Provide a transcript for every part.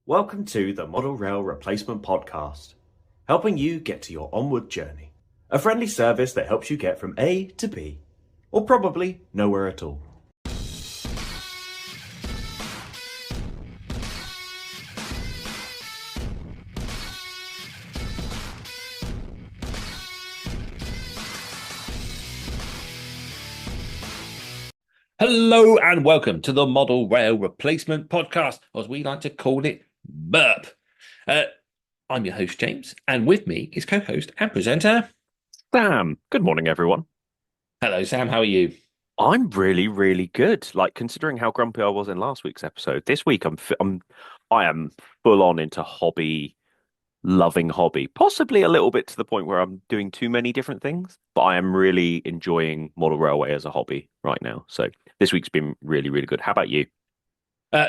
Welcome to the Model Rail Replacement Podcast, helping you get to your onward journey. A friendly service that helps you get from A to B, or probably nowhere at all. Hello and welcome to the Model Rail Replacement Podcast, or as we like to call it, BURP. I'm your host, James, and with me is co-host and presenter. Sam, good morning, everyone. Hello, Sam. How are you? I'm really, really good. Like considering how grumpy I was in last week's episode, this week I am full on into loving hobby. Possibly a little bit to the point where I'm doing too many different things, but I am really enjoying model railway as a hobby right now. So this week's been really, really good. How about you?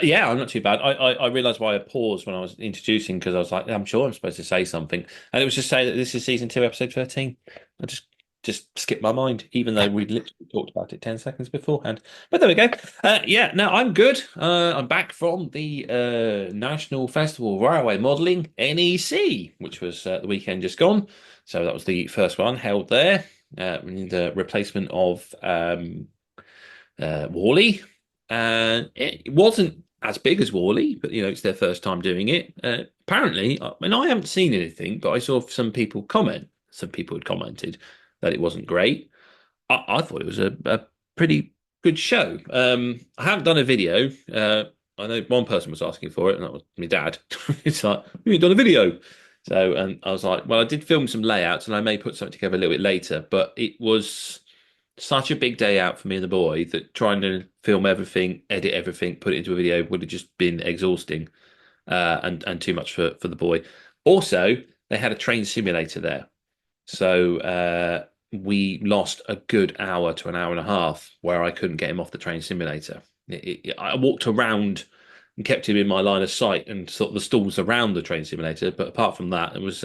Yeah, I'm not too bad. I realised why I paused when I was introducing because I was like, I'm sure I'm supposed to say something, and it was just say that this is season 2, episode 13. I just skipped my mind, even though we literally talked about it 10 seconds beforehand. But there we go. Yeah, no, I'm good. I'm back from the National Festival of Railway Modelling, NEC, which was the weekend just gone. So that was the first one held there. The replacement of Worley. And it wasn't as big as Worley, but it's their first time doing it. Apparently, I mean, I haven't seen anything, but I saw some people comment. Some people had commented that it wasn't great. I thought it was a pretty good show. I haven't done a video. I know one person was asking for it, and that was my dad. It's like, you've done a video. So, and I was like, well, I did film some layouts, and I may put something together a little bit later, but it was such a big day out for me and the boy that trying to film everything, edit everything, put it into a video would have just been exhausting, and too much for the boy. Also, they had a train simulator there, so we lost a good hour to an hour and a half where I couldn't get him off the train simulator. I walked around and kept him in my line of sight and sort of the stalls around the train simulator, but apart from that, it was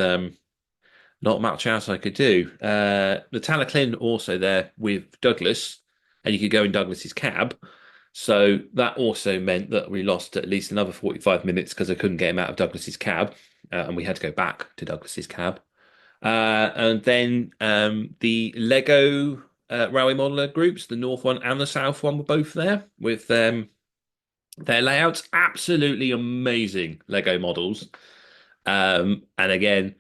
not much else I could do. The Talaclin also there with Douglas, and you could go in Douglas's cab. So that also meant that we lost at least another 45 minutes because I couldn't get him out of Douglas's cab, and we had to go back to Douglas's cab. And then the Lego Railway Modeler groups, the North one and the South one, were both there with their layouts. Absolutely amazing Lego models. And again,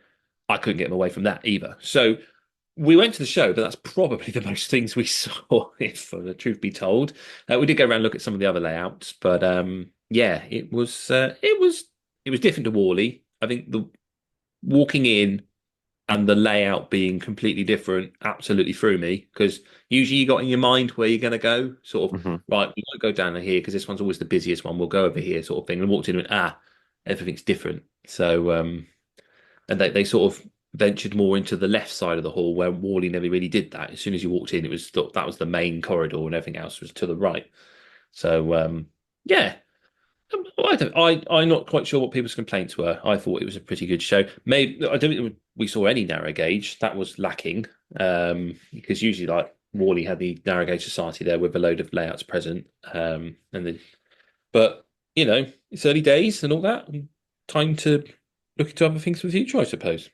I couldn't get them away from that either. So we went to the show, but that's probably the most things we saw, if for the truth be told. We did go around and look at some of the other layouts, but yeah, it was different to Worley. I think the walking in and the layout being completely different absolutely threw me because usually you got in your mind where you're going to go, sort of, hmm right, we won't go down here because this one's always the busiest one. We'll go over here, sort of thing. And walked in and went, everything's different. So, and they sort of ventured more into the left side of the hall where Worley never really did that. As soon as you walked in, it was that was the main corridor and everything else was to the right. So, yeah. I'm not quite sure what people's complaints were. I thought it was a pretty good show. Maybe I don't think we saw any narrow gauge. That was lacking. Because usually, like Worley had the narrow gauge society there with a load of layouts present. But it's early days and all that. And time to look into other things for the future, I suppose.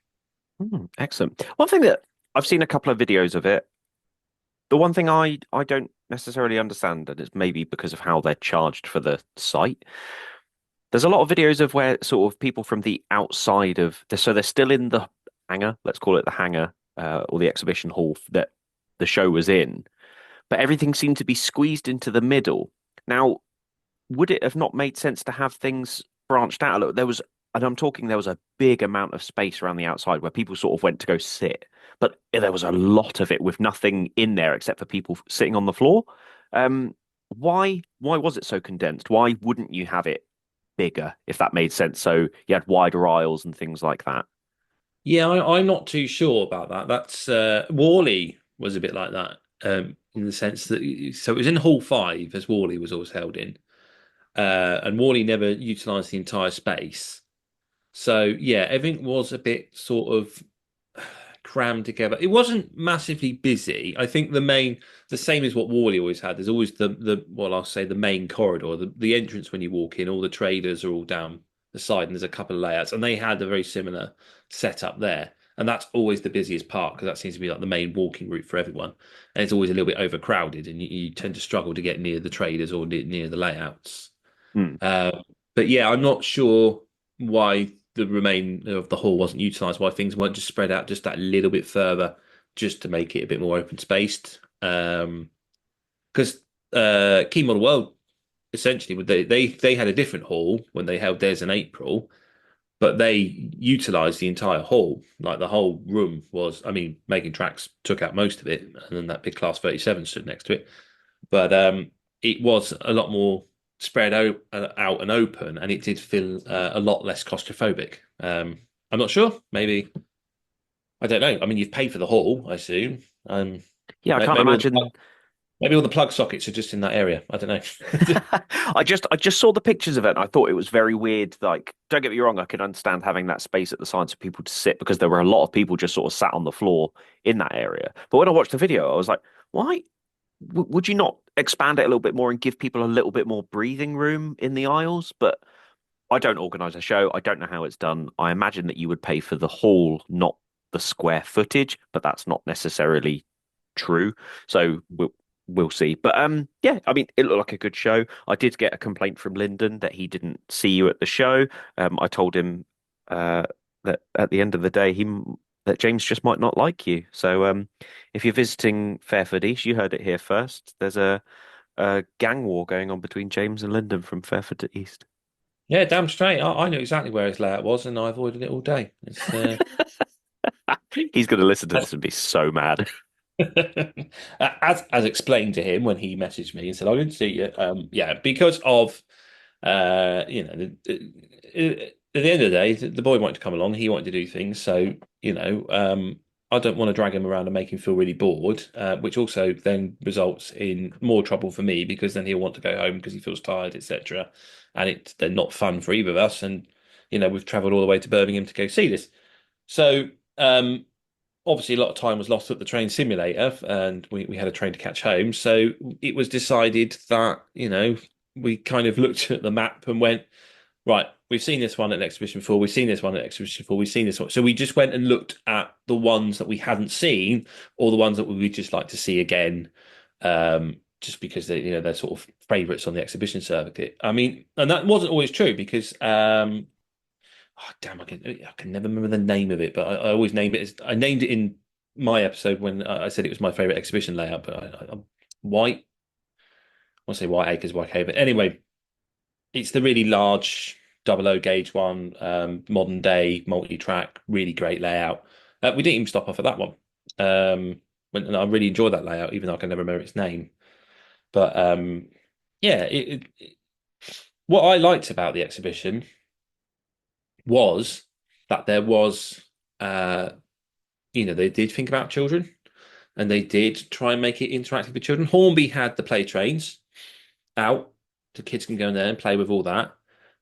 Excellent. One thing that I've seen a couple of videos of it. The one thing I don't necessarily understand, and it's maybe because of how they're charged for the site. There's a lot of videos of where sort of people from the outside so they're still in the hangar, let's call it the hangar, or the exhibition hall that the show was in, but everything seemed to be squeezed into the middle. Now, would it have not made sense to have things branched out a little? There was a big amount of space around the outside where people sort of went to go sit, but there was a lot of it with nothing in there except for people sitting on the floor. Why was it so condensed? Why wouldn't you have it bigger, if that made sense? So you had wider aisles and things like that. Yeah, I'm not too sure about that. That's Worley was a bit like that, in the sense that so it was in Hall 5 as Worley was always held in, and Worley never utilised the entire space. So yeah, everything was a bit sort of crammed together. It wasn't massively busy. I think the same as what Worley always had. There's always the well, I'll say the main corridor, the entrance when you walk in. All the traders are all down the side, and there's a couple of layouts, and they had a very similar setup there. And that's always the busiest part because that seems to be like the main walking route for everyone. And it's always a little bit overcrowded, and you tend to struggle to get near the traders or near the layouts. Hmm. But yeah, I'm not sure why the remainder of the hall wasn't utilised, why things weren't just spread out just that little bit further, just to make it a bit more open spaced. Because Key Model World essentially they had a different hall when they held theirs in April, but they utilized the entire hall. Like the whole room was, I mean, Making Tracks took out most of it, and then that big Class 37 stood next to it. But it was a lot more spread out and open, and it did feel a lot less claustrophobic. I'm not sure. Maybe I don't know. I mean, you've paid for the hall, I assume. Yeah, I can't maybe imagine. maybe all the plug sockets are just in that area. I don't know. I just saw the pictures of it and I thought it was very weird. Like, don't get me wrong, I can understand having that space at the side for people to sit because there were a lot of people just sort of sat on the floor in that area. But when I watched the video, I was like, why would you not expand it a little bit more and give people a little bit more breathing room in the aisles? But I don't organize a show. I don't know how it's done. I imagine that you would pay for the hall, not the square footage, but that's not necessarily true. So we'll see. But yeah, I mean, it looked like a good show. I did get a complaint from Lyndon that he didn't see you at the show. I told him that at the end of the day, that James just might not like you. So if you're visiting Fairford East, you heard it here first. There's a gang war going on between James and Lyndon from Fairford East. Yeah, damn straight. I knew exactly where his layout was, and I avoided it all day. He's going to listen to this and be so mad. As explained to him when he messaged me and said, "I didn't see you." Yeah, because of at the end of the day, the boy wanted to come along. He wanted to do things, so I don't want to drag him around and make him feel really bored, which also then results in more trouble for me because then he'll want to go home because he feels tired, etc. And they're not fun for either of us. And we've travelled all the way to Birmingham to go see this. So obviously, a lot of time was lost at the train simulator, and we had a train to catch home. So it was decided that we kind of looked at the map and went, right, we've seen this one at an exhibition before, we've seen this one at an exhibition before, we've seen this one. So we just went and looked at the ones that we hadn't seen, or the ones that we would just like to see again, just because they're sort of favourites on the exhibition circuit. I mean, and that wasn't always true because oh, damn, I can never remember the name of it, but I always name it I named it in my episode when I said it was my favourite exhibition layout, but I'm White. I want to say White Acres, White Cave, but anyway, it's the really large 00 gauge one, modern day multi-track, really great layout. We didn't even stop off at that one. And I really enjoyed that layout, even though I can never remember its name. But yeah, what I liked about the exhibition was that there was, they did think about children, and they did try and make it interactive with children. Hornby had the play trains out. The kids can go in there and play with all that.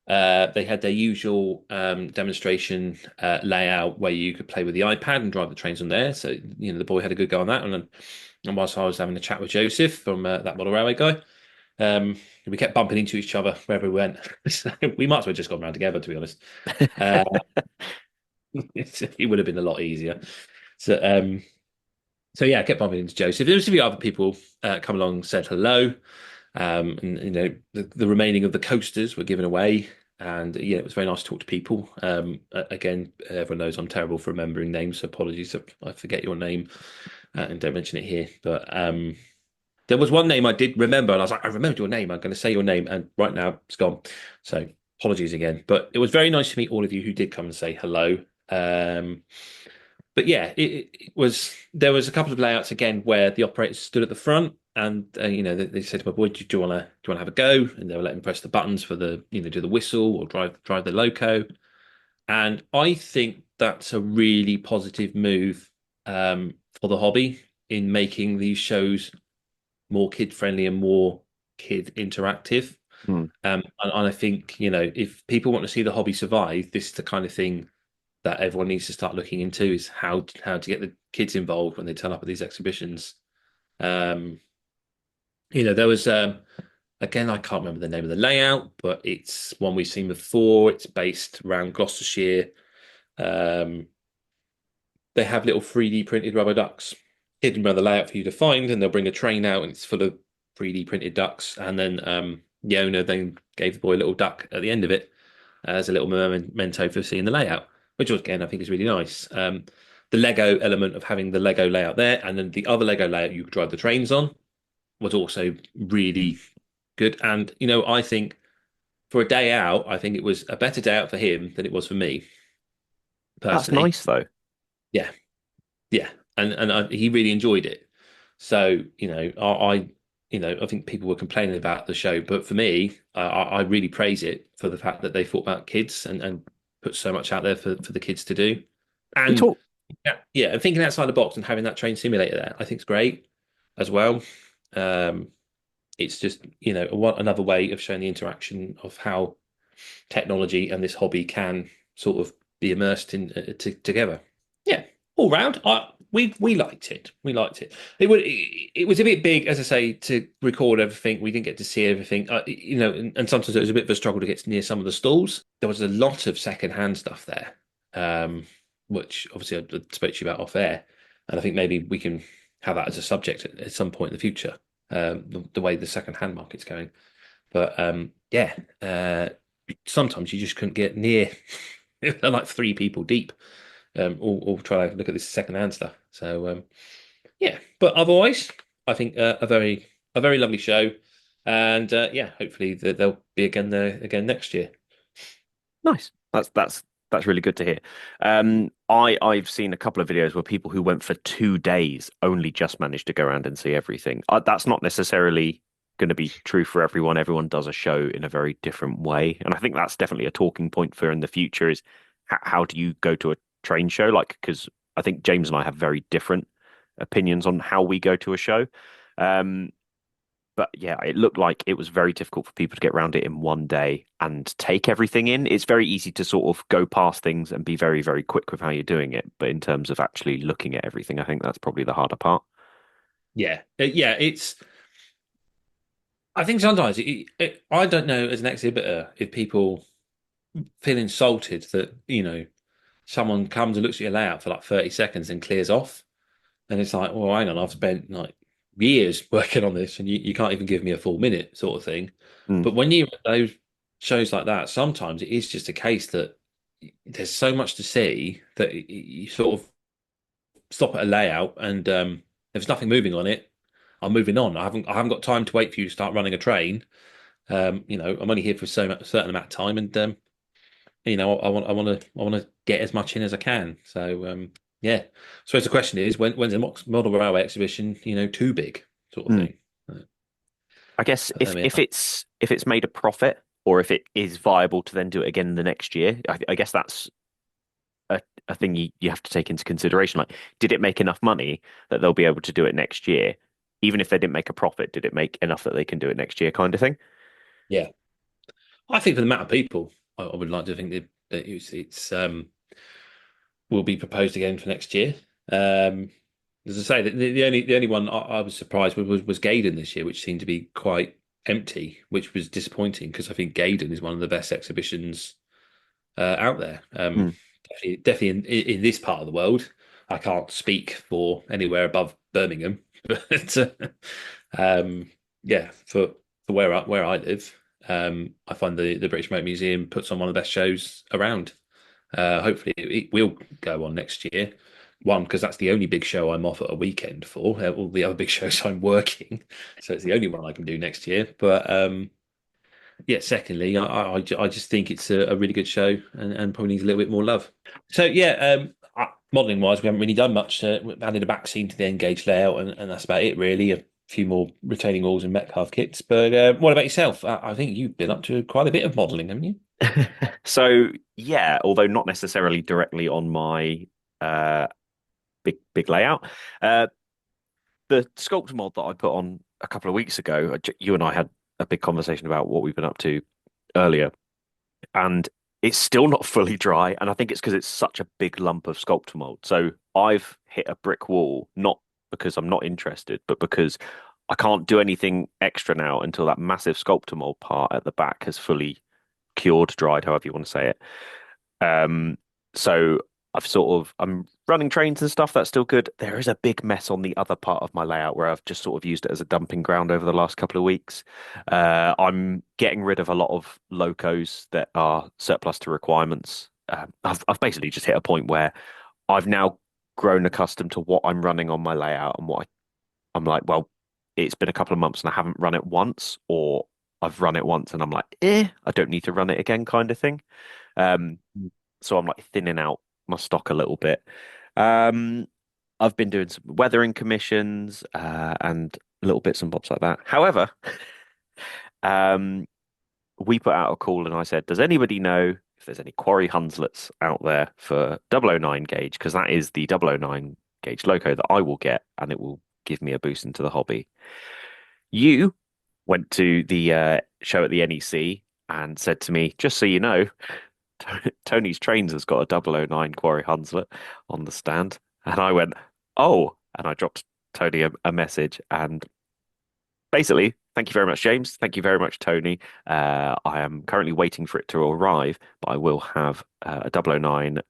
They had their usual demonstration layout where you could play with the iPad and drive the trains on there. So, the boy had a good go on that. And whilst I was having a chat with Joseph from that Model Railway guy, we kept bumping into each other wherever we went. So we might as well just gone around together, to be honest. It would have been a lot easier. So yeah, I kept bumping into Joseph. There was a few other people come along, said hello. And the remaining of the coasters were given away, and yeah, it was very nice to talk to people. Again, everyone knows I'm terrible for remembering names, so apologies if I forget your name and don't mention it here. But there was one name I did remember, and I was like, I remembered your name. I'm going to say your name, and right now it's gone. So apologies again. But it was very nice to meet all of you who did come and say hello. But yeah, it was. There was a couple of layouts again where the operators stood at the front, and they said to my boy, "Do you want to have a go?" And they were letting me press the buttons for the do the whistle or drive the loco. And I think that's a really positive move for the hobby in making these shows more kid friendly and more kid interactive. And I think if people want to see the hobby survive, this is the kind of thing that everyone needs to start looking into, is how to get the kids involved when they turn up at these exhibitions. There was Again, I can't remember the name of the layout, but it's one we've seen before. It's based around Gloucestershire. Um, they have little 3D printed rubber ducks hidden around the layout for you to find, and they'll bring a train out and it's full of 3D printed ducks. And then the owner then gave the boy a little duck at the end of it as a little memento for seeing the layout, which again I think is really nice. The Lego element of having the Lego layout there, and then the other Lego layout you could drive the trains on was also really good. And I think for a day out, I think it was a better day out for him than it was for me That's personally. nice though. Yeah, yeah, and he really enjoyed it. So I think people were complaining about the show, but for me, I really praise it for the fact that they thought about kids and put so much out there for the kids to do. We And talk. yeah, and thinking outside the box and having that train simulator there, I think is great as well. Um, it's just another way of showing the interaction of how technology and this hobby can sort of be immersed in together. Yeah, all round, we liked it. We liked it. It was a bit big, as I say, to record everything. We didn't get to see everything, and sometimes it was a bit of a struggle to get near some of the stalls. There was a lot of second-hand stuff there, which obviously I spoke to you about off air, and I think maybe we can have that as a subject at some point in the future. The way the second-hand market's going, but yeah. Sometimes you just couldn't get near. They're like three people deep, all trying to look at this secondhand stuff. So yeah, but otherwise, I think a very lovely show, and yeah, hopefully they'll be again there again next year. Nice. That's really good to hear. I've seen a couple of videos where people who went for 2 days only just managed to go around and see everything. That's not necessarily going to be true for everyone. Everyone does a show in a very different way, and I think that's definitely a talking point for in the future is how do you go to a train show? Like, because I think James and I have very different opinions on how we go to a show. Um, but yeah, it looked like it was very difficult for people to get around it in one day and take everything in. It's very easy to sort of go past things and be very, very quick with how you're doing it. But in terms of actually looking at everything, I think that's probably the harder part. Yeah, yeah, it's. I think sometimes I don't know as an exhibitor if people feel insulted that someone comes and looks at your layout for like 30 seconds and clears off. And it's like, well, hang on, I've spent like years working on this and you can't even give me a full minute sort of thing. Mm, But when you those shows like that, sometimes it is just a case that there's so much to see that you sort of stop at a layout and if there's nothing moving on it, I'm moving on. I haven't got time to wait for you to start running a train. I'm only here for a certain amount of time, and I want to get as much in as I can. So yeah. So the question is, when's a model railway exhibition, too big, sort of mm. thing. I guess I if mean, if it's made a profit or if it is viable to then do it again the next year, I guess that's a thing you have to take into consideration. Like, did it make enough money that they'll be able to do it next year? Even if they didn't make a profit, did it make enough that they can do it next year, kind of thing? yeah. I think for the amount of people, I would like to think that it's will be proposed again for next year. As I say, the only one I was surprised with was Gaydon this year, which seemed to be quite empty, which was disappointing because I think Gaydon is one of the best exhibitions out there. Hmm. Definitely in this part of the world. I can't speak for anywhere above Birmingham, but yeah, for where I live, I find the British Motor Museum puts on one of the best shows around. Hopefully, it will go on next year. One, because that's the only big show I'm off at a weekend for. All the other big shows I'm working, so it's the only one I can do next year. But yeah, secondly, I just think it's a really good show and probably needs a little bit more love. So yeah, modelling wise, we haven't really done much. We've added a back scene to the Engage layout, and that's about it really. A few more retaining walls and Metcalfe kits. But what about yourself? I think you've been up to quite a bit of modelling, haven't you? So yeah, although not necessarily directly on my uh big layout, uh the sculptor mod that I put on a couple of weeks ago, you and I had a big conversation about what we've been up to earlier, and it's still not fully dry, and I think it's because it's such a big lump of sculptor mold. So I've hit a brick wall, not because I'm not interested, but because I can't do anything extra now until that massive sculptor mold part at the back has fully cured, dried, however you want to say it. Um, so I'm running trains and stuff. That's still good. There is a big mess on the other part of my layout where I've just sort of used it as a dumping ground over the last couple of weeks. I'm getting rid of a lot of locos that are surplus to requirements. I've basically just hit a point where I've now grown accustomed to what I'm running on my layout and I'm like, well, it's been a couple of months and I haven't run it once, or I've run it once and I'm like, I don't need to run it again, kind of thing. Um, so I'm like thinning out my stock a little bit. Um, I've been doing some weathering commissions and little bits and bobs like that. However, um, we put out a call and I said, does anybody know if there's any Quarry Hunslets out there for 009 gauge? Because that is the 009 gauge loco that I will get and it will give me a boost into the hobby. You went to the show at the NEC and said to me, just so you know, Tony's Trains has got a 009 Quarry Hunslet on the stand. And I went, oh, and I dropped Tony a message. And basically, thank you very much, James. Thank you very much, Tony. I am currently waiting for it to arrive, but I will have a 009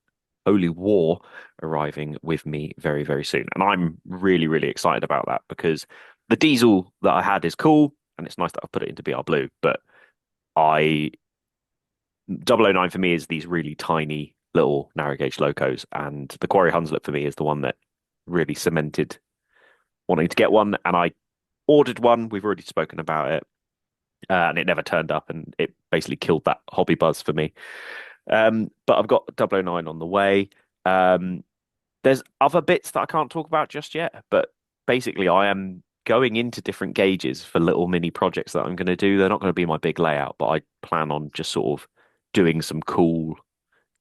Holy War arriving with me very, very soon. And I'm really, really excited about that because the diesel that I had is cool and it's nice that I've put it into BR Blue, but I 009 for me is these really tiny little narrow gauge locos, and the Quarry Hunslet for me is the one that really cemented wanting to get one. And I ordered one. We've already spoken about it, and it never turned up, and it basically killed that hobby buzz for me. But I've got 009 on the way. There's other bits that I can't talk about just yet, but basically I am going into different gauges for little mini projects that I'm going to do. They're not going to be my big layout, but I plan on just sort of doing some cool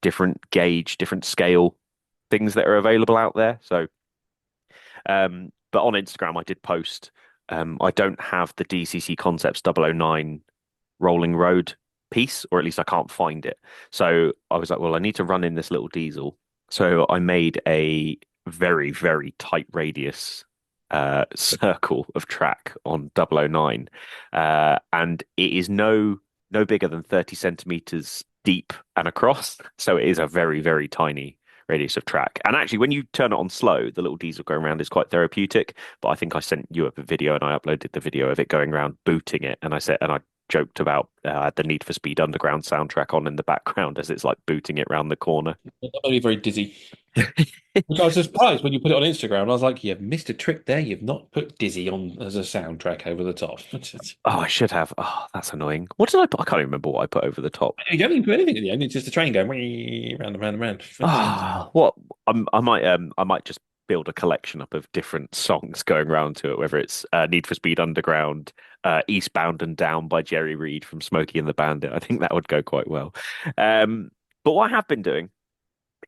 different gauge, different scale things that are available out there. So, but on Instagram, I did post. I don't have the DCC Concepts 009 rolling road piece, or at least I can't find it. So I was like, well, I need to run in this little diesel. So I made a very, very tight radius circle of track on 009. And it is no bigger than 30 centimeters deep and across. So it is a very, very tiny radius of track. And actually, when you turn it on slow, the little diesel going around is quite therapeutic. But I think I sent you up a video and I uploaded the video of it going around booting it. And I joked about the Need for Speed Underground soundtrack on in the background as it's like booting it around the corner. That made me very dizzy. Which I was surprised when you put it on Instagram. I was like, you've missed a trick there. You've not put Dizzy on as a soundtrack over the top. Oh, I should have. Oh, that's annoying. What did I put? I can't even remember what I put over the top. You don't even put anything at the end. It's just a train going round and round and round. Ah, I might just build a collection up of different songs going around to it, whether it's Need for Speed Underground, Eastbound and Down by Jerry Reed from Smokey and the Bandit. I think that would go quite well. But what I have been doing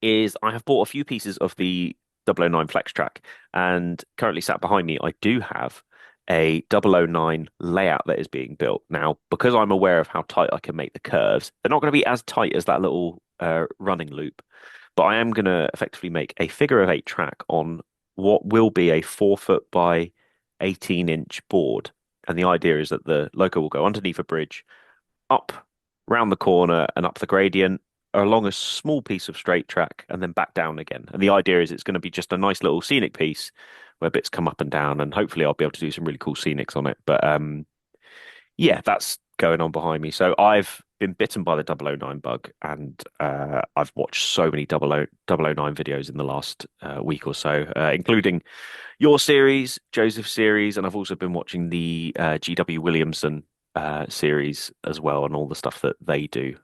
is I have bought a few pieces of the 009 Flex Track, and currently sat behind me, I do have a 009 layout that is being built. Now, because I'm aware of how tight I can make the curves, they're not going to be as tight as that little running loop, but I am going to effectively make a figure of eight track on what will be a 4 foot by 18-inch board. And the idea is that the loco will go underneath a bridge, up round the corner and up the gradient along a small piece of straight track and then back down again. And the idea is it's going to be just a nice little scenic piece where bits come up and down, and hopefully I'll be able to do some really cool scenics on it. But yeah, that's going on behind me. So I've been bitten by the 009 bug, and I've watched so many 009 videos in the last week or so, including your series, Joseph's series, and I've also been watching the GW Williamson series as well, and all the stuff that they do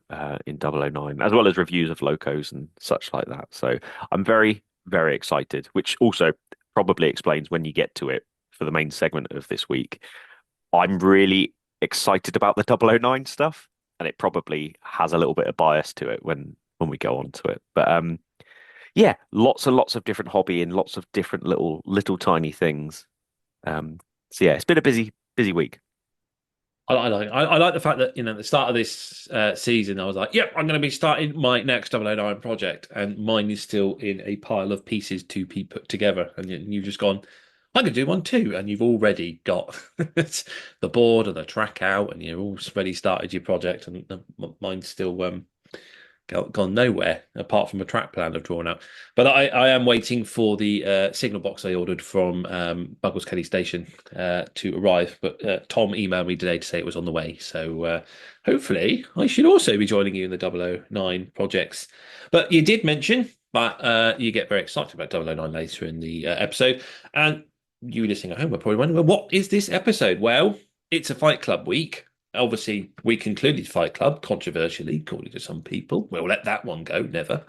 in 009, as well as reviews of locos and such like that. So I'm very, very excited, which also probably explains when you get to it for the main segment of this week. I'm really excited about the 009 stuff, and it probably has a little bit of bias to it when we go on to it. But yeah, lots and lots of different hobby and lots of different little tiny things. So yeah, it's been a busy week. I like the fact that, at the start of this season, I was like, yep, I'm going to be starting my next 009 project, and mine is still in a pile of pieces to be put together. And you've just gone, I'm going to do one too. And you've already got the board and the track out, and you're already started your project. And mine's still gone nowhere apart from a track plan I've drawn out. But I am waiting for the signal box I ordered from Buggles Kelly Station to arrive. But Tom emailed me today to say it was on the way. So hopefully I should also be joining you in the 009 projects. But you did mention, but you get very excited about 009 later in the episode. And you listening at home are probably wondering, well, what is this episode? Well, it's a Fight Club week. Obviously, we concluded Fight Club controversially, according to some people. We'll let that one go, never.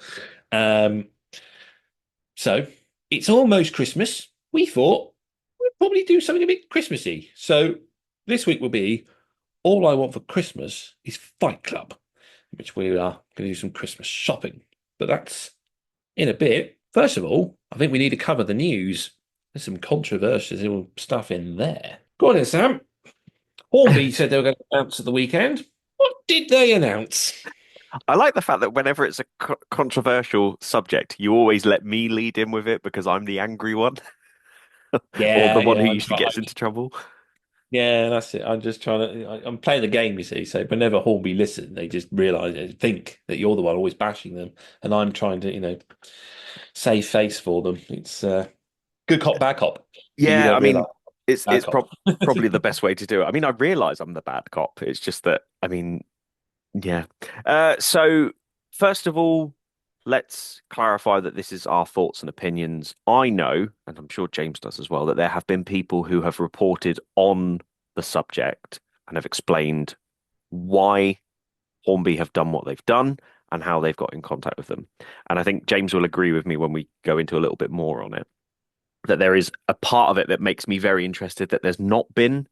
So it's almost Christmas. We thought we'd probably do something a bit Christmassy. So this week will be All I Want for Christmas is Fight Club, which we are going to do some Christmas shopping. But that's in a bit. First of all, I think we need to cover the news. There's some controversial stuff in there. Go on then, Sam. Hornby said they were going to announce at the weekend. What did they announce? I like the fact that whenever it's a controversial subject, you always let me lead in with it because I'm the angry one or the one who usually gets into trouble. Yeah, that's it. I'm just trying to. I'm playing the game, you see. So whenever Hornby listen, they just realise, think that you're the one always bashing them, and I'm trying to, save face for them. It's good cop, bad cop. But you Yeah, I don't realise mean, it's bad it's cop. probably the best way to do it. I mean, I realize I'm the bad cop. It's just that, I mean, yeah. So first of all, let's clarify that this is our thoughts and opinions. I know, and I'm sure James does as well, that there have been people who have reported on the subject and have explained why Hornby have done what they've done and how they've got in contact with them. And I think James will agree with me when we go into a little bit more on it, that there is a part of it that makes me very interested that there's not been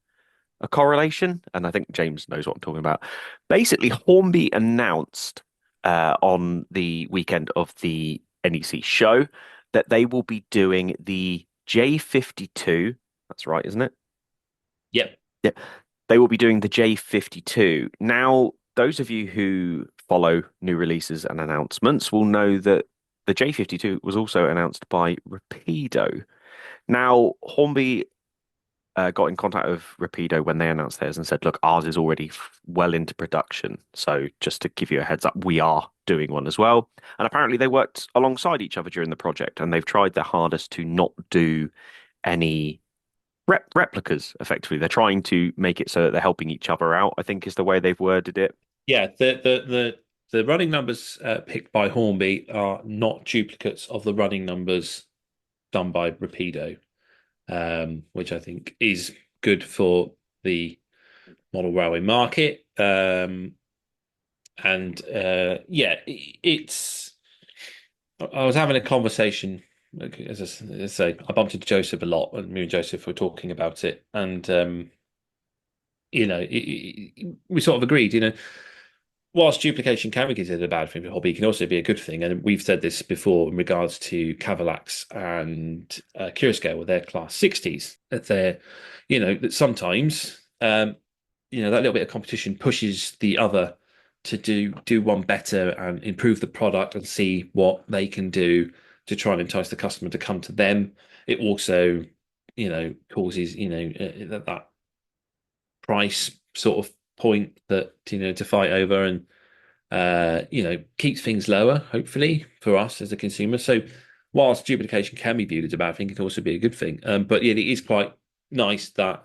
a correlation. And I think James knows what I'm talking about. Basically, Hornby announced on the weekend of the NEC show that they will be doing the J52. That's right, isn't it? Yep. Yeah. They will be doing the J52. Now, those of you who follow new releases and announcements will know that the J52 was also announced by Rapido. Now, Hornby got in contact with Rapido when they announced theirs and said, look, ours is already well into production. So just to give you a heads up, we are doing one as well. And apparently they worked alongside each other during the project and they've tried their hardest to not do any replicas, effectively. They're trying to make it so that they're helping each other out, I think is the way they've worded it. Yeah. The running numbers picked by Hornby are not duplicates of the running numbers done by Rapido. Which I think is good for the model railway market. Yeah, it's. I was having a conversation, as I say, I bumped into Joseph a lot, and me and Joseph were talking about it, and we sort of agreed, whilst duplication can be considered a bad thing for hobby, it can also be a good thing. And we've said this before in regards to Cavalax and Curascale with their class 60s, that they're, that sometimes, that little bit of competition pushes the other to do one better and improve the product and see what they can do to try and entice the customer to come to them. It also, causes, that price sort of point that to fight over, and keeps things lower, hopefully, for us as a consumer. So whilst duplication can be viewed as a bad thing, it can also be a good thing. But yeah, it is quite nice that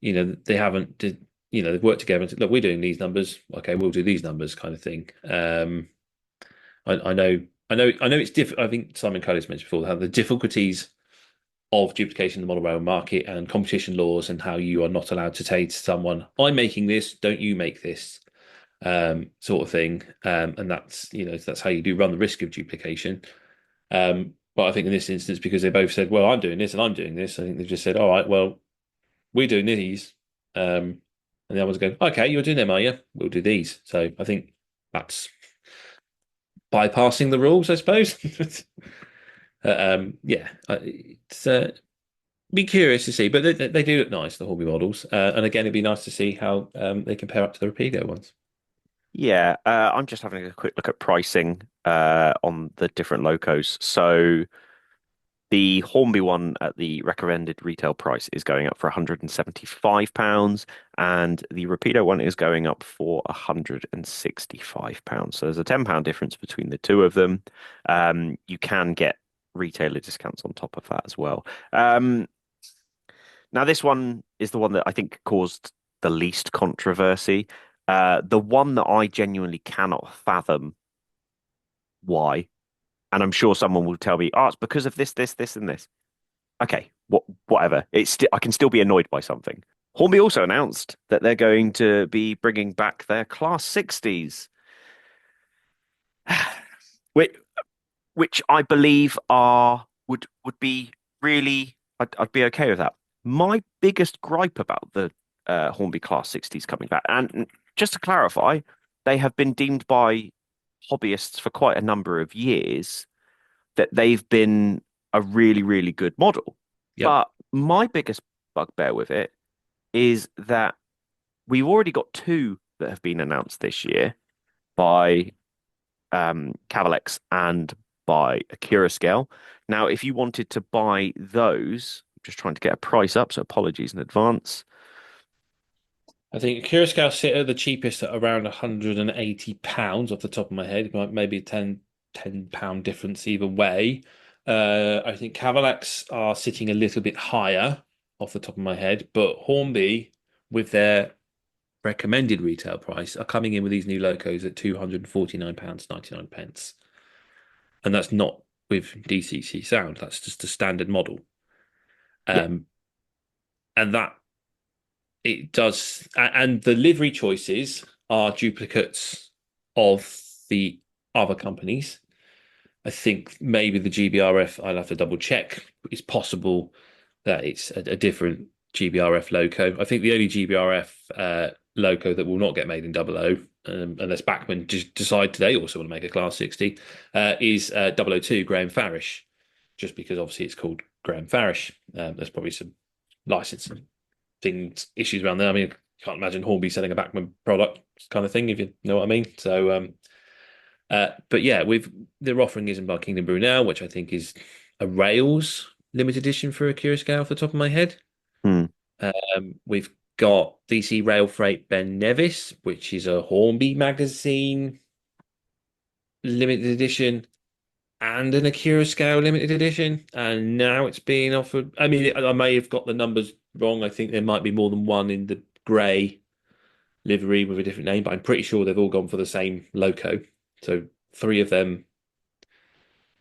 they haven't they've worked together and said, look, we're doing these numbers, okay, we'll do these numbers, kind of thing. I know it's different. I think Simon Curtis mentioned before how the difficulties of duplication in the model rail market and competition laws, and how you are not allowed to say to someone, I'm making this, don't you make this, sort of thing. And that's how you do run the risk of duplication. But I think in this instance, because they both said, well, I'm doing this and I'm doing this, I think they've just said, all right, well, we're doing these. And the other one's going, okay, you're doing them, are you? We'll do these. So I think that's bypassing the rules, I suppose. Yeah, it's be curious to see, but they do look nice, the Hornby models. And again, it'd be nice to see how they compare up to the Rapido ones. Yeah, I'm just having a quick look at pricing on the different locos. So The Hornby one at the recommended retail price is going up for £175, and the Rapido one is going up for £165. So there's a £10 difference between the two of them. You can get retailer discounts on top of that as well. Now, this one is the one that I think caused the least controversy. The one that I genuinely cannot fathom why, and I'm sure someone will tell me, oh, it's because of this, this, this, and this. Okay, whatever. I can still be annoyed by something. Hornby also announced that they're going to be bringing back their Class 60s, which I believe would be really, I'd be okay with that. My biggest gripe about the Hornby Class 60s coming back, and just to clarify, they have been deemed by hobbyists for quite a number of years that they've been a really, really good model. Yep. But my biggest bugbear with it is that we've already got two that have been announced this year by Cavalex and by Accurascale. Now, if you wanted to buy those, I'm just trying to get a price up, so apologies in advance. I think Curacao sit at the cheapest at around £180 off the top of my head, maybe a £10 difference either way. I think Cavalex are sitting a little bit higher off the top of my head, but Hornby, with their recommended retail price, are coming in with these new locos at £249.99. And that's not with DCC sound, that's just a standard model. And that it does, and the livery choices are duplicates of the other companies. I think maybe the GBRF, I'll have to double check. It's possible that it's a different GBRF loco. I think the only GBRF loco that will not get made in 00, unless Bachmann decide today also want to make a Class 60, is 002 Graham Farish, just because obviously it's called Graham Farish. There's probably some licensing issues around there. I mean, I can't imagine Hornby selling a Bachmann product kind of thing, if you know what I mean. So, but yeah, their offering isn't by Kingdom Brunel, which I think is a Rails limited edition for a Curacao off the top of my head. We've got DC Rail Freight Ben Nevis, which is a Hornby magazine limited edition and an Akira Scale limited edition, and now it's being offered. I mean, I may have got the numbers wrong. I think there might be more than one in the grey livery with a different name, but I'm pretty sure they've all gone for the same loco. So 3 of them.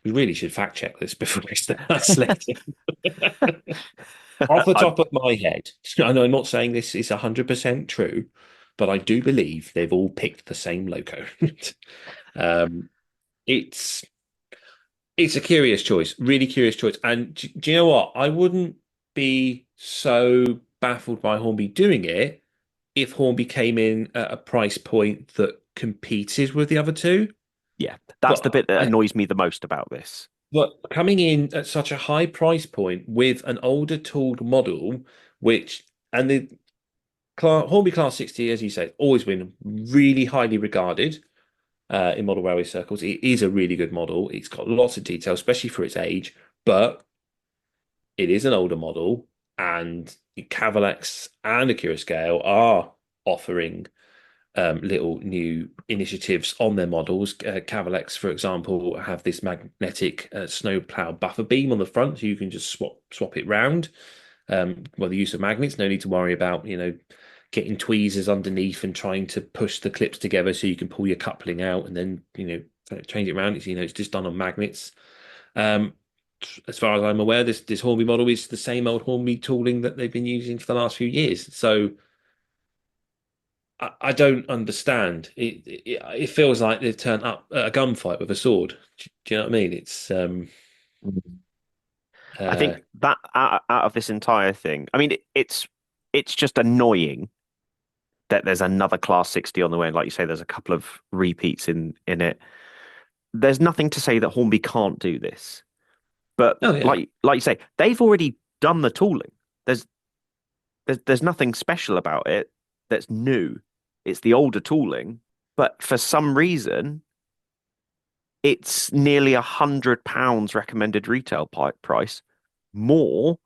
We really should fact check this before we start selecting. Off the top of my head, I know I'm not saying this is 100% true, but I do believe they've all picked the same loco. It's a curious choice, really curious choice. And do you know what? I wouldn't be so baffled by Hornby doing it if Hornby came in at a price point that competed with the other two. Yeah, that's the bit that annoys me the most about this. But coming in at such a high price point with an older tooled model, and the Hornby Class 60, as you say, always been really highly regarded in model railway circles. It is a really good model. It's got lots of detail, especially for its age, but it is an older model, and Cavalex and Akira Scale are offering little new initiatives on their models. Cavalex, for example, have this magnetic snowplow buffer beam on the front, so you can just swap it round. The use of magnets, no need to worry about getting tweezers underneath and trying to push the clips together so you can pull your coupling out and then change it around. It's just done on magnets. As far as I'm aware, this Hornby model is the same old Hornby tooling that they've been using for the last few years. So I don't understand. It feels like they've turned up a gunfight with a sword. Do you know what I mean? It's I think that out of this entire thing, I mean, it's just annoying that there's another Class 60 on the way. And like you say, there's a couple of repeats in it. There's nothing to say that Hornby can't do this. But like you say, they've already done the tooling. There's nothing special about it that's new. It's the older tooling, but for some reason, it's nearly £100 recommended retail price more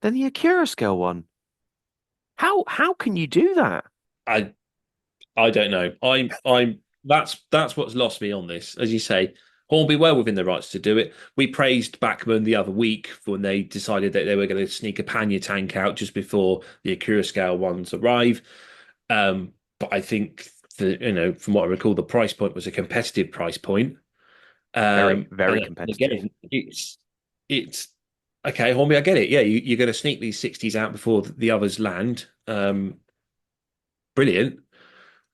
than the Acura scale one. How can you do that? I I don't know. I'm that's what's lost me on this. As you say, Hornby well within their rights to do it. We praised Bachmann the other week when they decided that they were going to sneak a Panya tank out just before the Acura scale ones arrive. But I think from what I recall, the price point was a competitive price point. Very, very And competitive. again, it's okay, Hornby. I get it. Yeah, you're going to sneak these 60s out before the others land. Brilliant.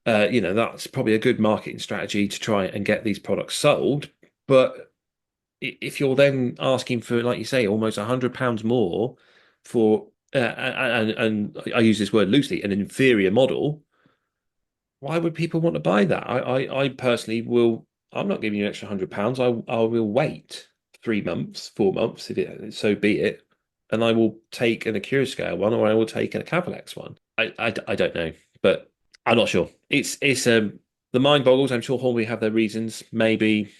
That's probably a good marketing strategy to try and get these products sold. But if you're then asking for, like you say, almost £100 more for, and I use this word loosely, an inferior model, why would people want to buy that? I personally will. I'm not giving you an extra £100. I will wait 3 months, 4 months, if so be it, and I will take an Acura scale one, or I will take a Cavalex one. I don't know, but I'm not sure. It's the mind boggles. I'm sure Hornby have their reasons. Maybe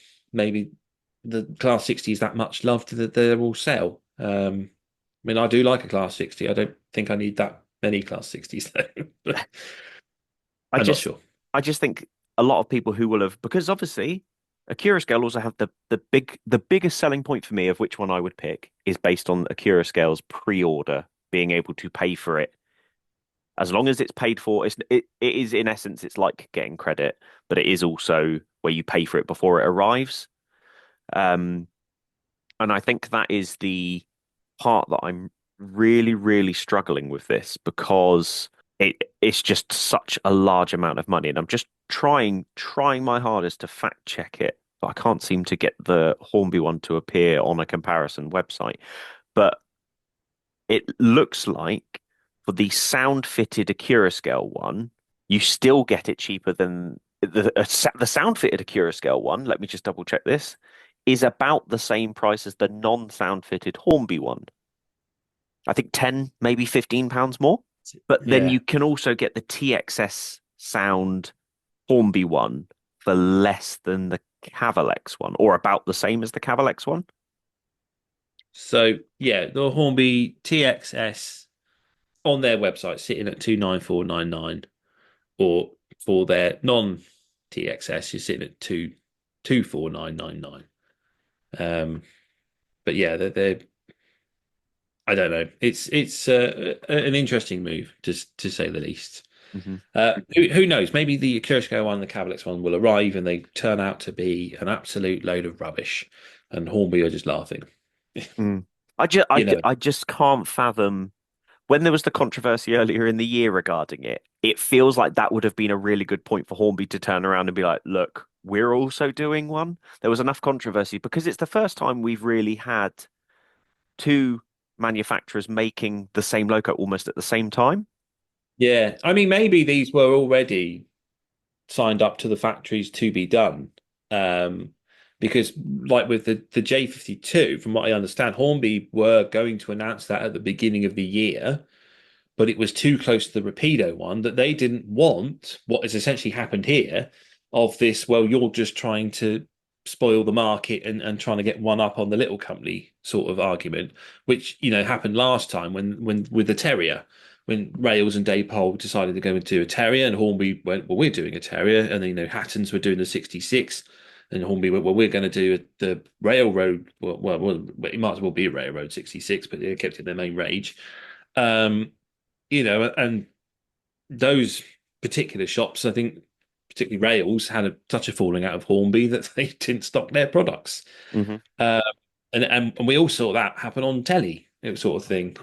the Class 60 is that much loved that they will sell. I mean, I do like a Class 60. I don't think I need that many Class 60s though. But I I'm not just sure. I just think a lot of people who will have, because obviously Akira Scale also have the biggest selling point for me of which one I would pick is based on Akira Scale's pre-order, being able to pay for it. As long as it's paid for, it is in essence, it's like getting credit, but it is also where you pay for it before it arrives. Um, and I think that is the part that I'm really, really struggling with this because it's just such a large amount of money, and I'm just trying my hardest to fact check it, but I can't seem to get the Hornby one to appear on a comparison website. But it looks like for the sound fitted Acura Scale one, you still get it cheaper than the sound fitted Acura Scale one. Let me just double check this is about the same price as the non sound fitted Hornby one. I think 10, maybe £15 more. But then Yeah. you can also get the TXS sound Hornby one for less than the Cavalex one, or about the same as the Cavalex one. So yeah, the Hornby TXS on their website sitting at 29499, or for their non TXS, you're sitting at 224,999. But yeah, they're I don't know. It's an interesting move to say the least. Mm-hmm. Who knows? Maybe the Kursko one and the Cavalex one will arrive and they turn out to be an absolute load of rubbish, and Hornby are just laughing. Mm. I just You know, I just can't fathom when there was the controversy earlier in the year regarding it. It feels like that would have been a really good point for Hornby to turn around and be like, "Look, we're also doing one." There was enough controversy because it's the first time we've really had two manufacturers making the same loco almost at the same time. yeah. I mean, maybe these were already signed up to the factories to be done. Um, because like with the J52, from what I understand, Hornby were going to announce that at the beginning of the year, but it was too close to the Rapido one that they didn't want what has essentially happened here of this, well, you're just trying to spoil the market and trying to get one up on the little company sort of argument, which, happened last time when with the Terrier, when Rails and Daypole decided to go and do a Terrier, and Hornby went, well, we're doing a Terrier, and then, Hattons were doing the 66, and Hornby went, well, we're going to do the Railroad. Well, it might as well be a Railroad 66, but they kept it their main range. And those particular shops, I think, particularly Rails, had such a falling out of Hornby that they didn't stock their products. Mm-hmm. Uh, and we all saw that happen on telly, sort of thing.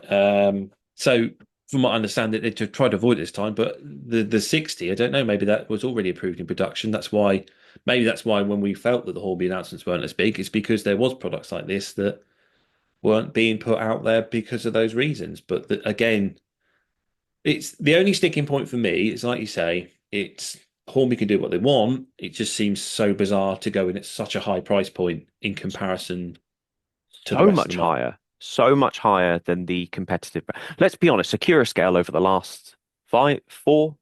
So from what I understand, they tried to avoid it this time, but the 60, I don't know, maybe that was already approved in production. Maybe that's why when we felt that the Hornby announcements weren't as big, it's because there was products like this that weren't being put out there because of those reasons. But again, it's the only sticking point for me. It's like you say, it's Hornby can do what they want. It just seems so bizarre to go in at such a high price point in comparison to the rest of the market. So much higher than the competitive. Let's be honest, Secura Scale over the last five, four,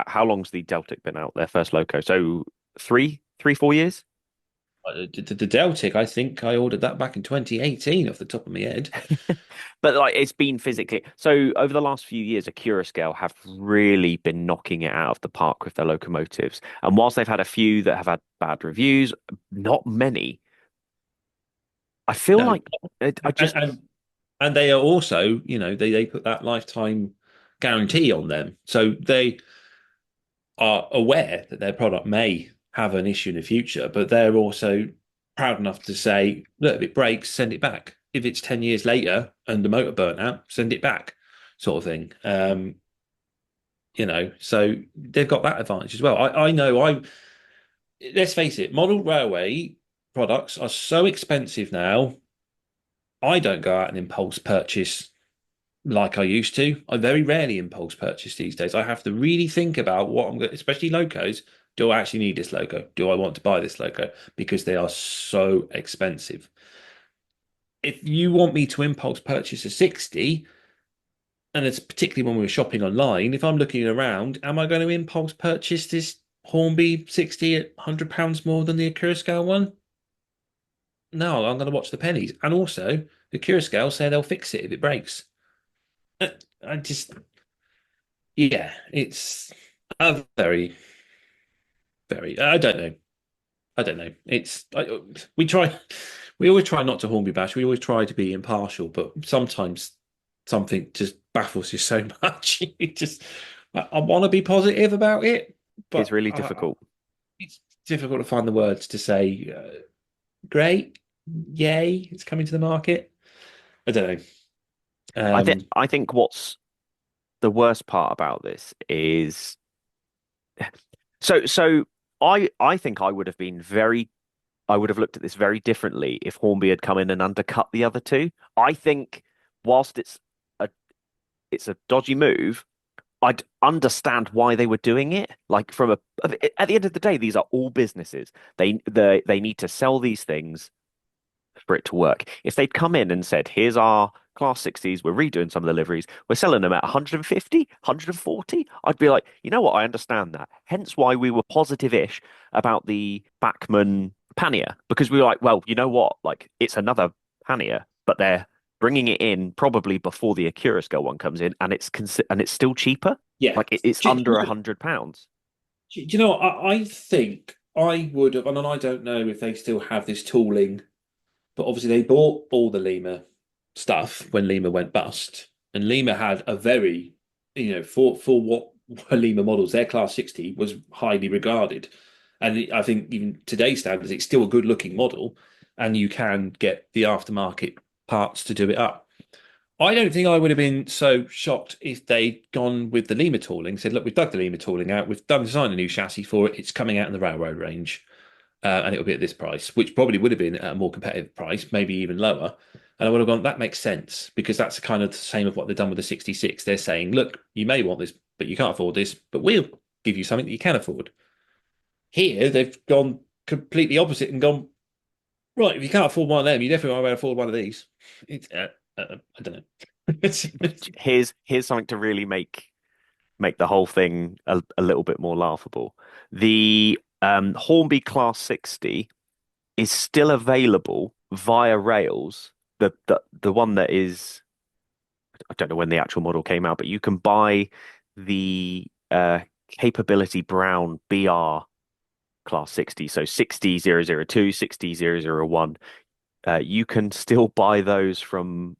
how long's the Deltic been out? Their first loco, so 3, 4 years. The Deltic, I think I ordered that back in 2018 off the top of my head. But like it's been physically so over the last few years, Scale have really been knocking it out of the park with their locomotives. And whilst they've had a few that have had bad reviews, not many. I feel No, like I just and they are also, they put that lifetime guarantee on them, so they are aware that their product may have an issue in the future, but they're also proud enough to say, look, if it breaks, send it back. If it's 10 years later and the motor burnt out, send it back, sort of thing. So they've got that advantage as well. I know let's face it, model railway products are so expensive now. I don't go out and impulse purchase like I used to. I very rarely impulse purchase these days. I have to really think about what I'm going, especially locos. Do I actually need this loco? Do I want to buy this loco? Because they are so expensive. If you want me to impulse purchase a 60, and it's particularly when we were shopping online, if I'm looking around, am I going to impulse purchase this Hornby 60 at £100 more than the Acura Scale one? No, I'm going to watch the pennies. And also, the Acura Scale say they'll fix it if it breaks. I just, yeah, it's a very, very. I don't know. I don't know. We try. We always try not to Hornby bash. We always try to be impartial, but sometimes something just baffles you so much. I want to be positive about it, it's but really difficult. it's difficult to find the words to say. Great, yay! It's coming to the market. I don't know. I think what's the worst part about this is so I think I would have looked at this very differently if Hornby had come in and undercut the other two. I think whilst a it's a dodgy move, I'd understand why they were doing it. Like at the end of the day, these are all businesses. They need to sell these things for it to work. If they'd come in and said, here's our Class 60s, we're redoing some of the liveries, we're selling them at 150, 140, I'd be like, you know what, I understand that. Hence why we were positive-ish about the Bachmann Pannier, because we were like, well, you know what, like it's another Pannier, but they're bringing it in probably before the Acura Scale one comes in, and it's still cheaper. Yeah. Like it's under £100. Do you know what? I think I would have, and I don't know if they still have this tooling, but obviously they bought all the Lima stuff when Lima went bust, and Lima had a very, for what were Lima models, their Class 60 was highly regarded, and I think even today's standards, it's still a good looking model, and you can get the aftermarket parts to do it up. I don't think I would have been so shocked if they'd gone with the Lima tooling, said, look, we've dug the Lima tooling out, we've designed a new chassis for it, it's coming out in the railroad range, and it'll be at this price, which probably would have been at a more competitive price, maybe even lower. And I would have gone, that makes sense, because that's kind of the same of what they've done with the 66. They're saying, look, you may want this, but you can't afford this, but we'll give you something that you can afford. Here, they've gone completely opposite and gone, right, if you can't afford one of them, you definitely won't be able to afford one of these. I don't know. Here's something to really make the whole thing a little bit more laughable. The Hornby Class 60 is still available via Rails. The one that is, I don't know when the actual model came out, but you can buy the Capability Brown BR Class 60. So 60002, 60001. You can still buy those from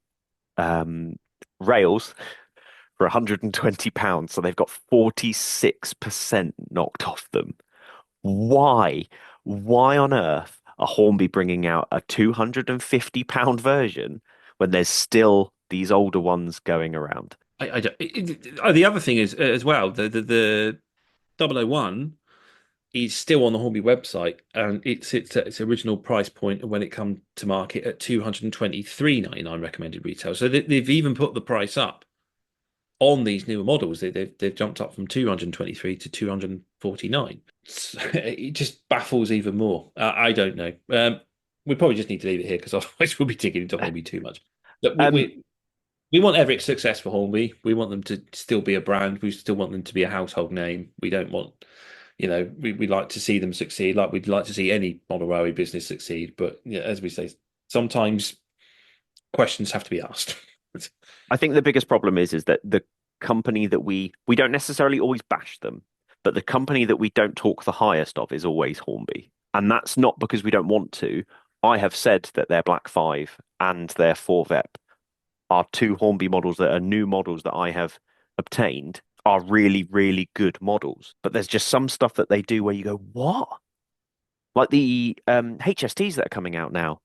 Rails for £120. So they've got 46% knocked off them. Why? Why on earth are Hornby bringing out a £250 version when there's still these older ones going around? The other thing is as well, the 001 is still on the Hornby website, and it's at its original price point when it come to market at £223.99 recommended retail. So they've even put the price up on these newer models. They've jumped up from 223 to 249. It just baffles even more. I don't know. We probably just need to leave it here, because otherwise we'll be digging into Hornby too much. Look, we want every success for Hornby. We want them to still be a brand. We still want them to be a household name. We don't want we like to see them succeed, like we'd like to see any model railway business succeed. But as we say, sometimes questions have to be asked. I think the biggest problem is that the company that we don't necessarily always bash them, but the company that we don't talk the highest of is always Hornby. And that's not because we don't want to. I have said that their Black 5 and their 4VEP are two Hornby models that are new models that I have obtained, are really, really good models. But there's just some stuff that they do where you go, what? Like the HSTs that are coming out now.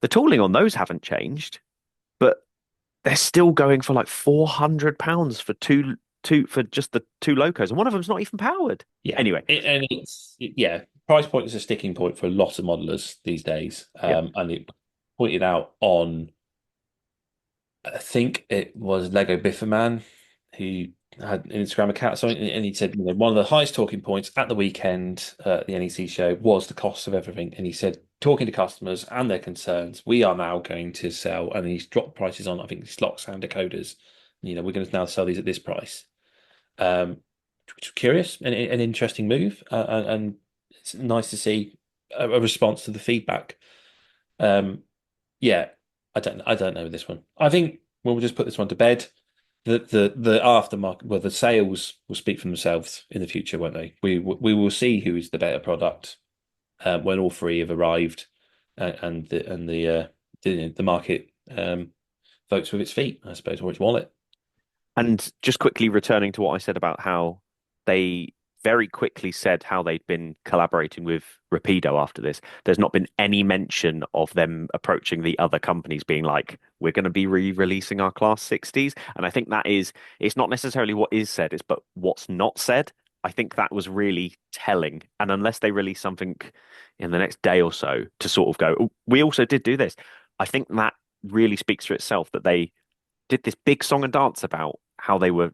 The tooling on those haven't changed, but they're still going for like £400 for two for just the two locos, and one of them's not even powered. Yeah. Anyway, and it's price point is a sticking point for a lot of modelers these days. And it pointed out on, I think it was Lego Bifferman, who had an Instagram account, something, and he said, one of the highest talking points at the weekend at the NEC show was the cost of everything. And he said, talking to customers and their concerns, we are now going to sell, and he's dropped prices on, I think, slot and decoders. We're going to now sell these at this price. Which is curious and an interesting move, and it's nice to see a response to the feedback. I don't know this one. I think we'll just put this one to bed. The aftermarket, well, the sales will speak for themselves in the future, won't they? We will see who is the better product when all three have arrived, and the market votes with its feet, I suppose, or its wallet. and just quickly returning to what I said about how they very quickly said how they'd been collaborating with Rapido after this. There's not been any mention of them approaching the other companies being like, we're going to be re-releasing our Class 60s. And I think it's not necessarily what is said, but what's not said. I think that was really telling. And unless they release something in the next day or so to sort of go, oh, we also did do this, I think that really speaks for itself that they did this big song and dance about how they were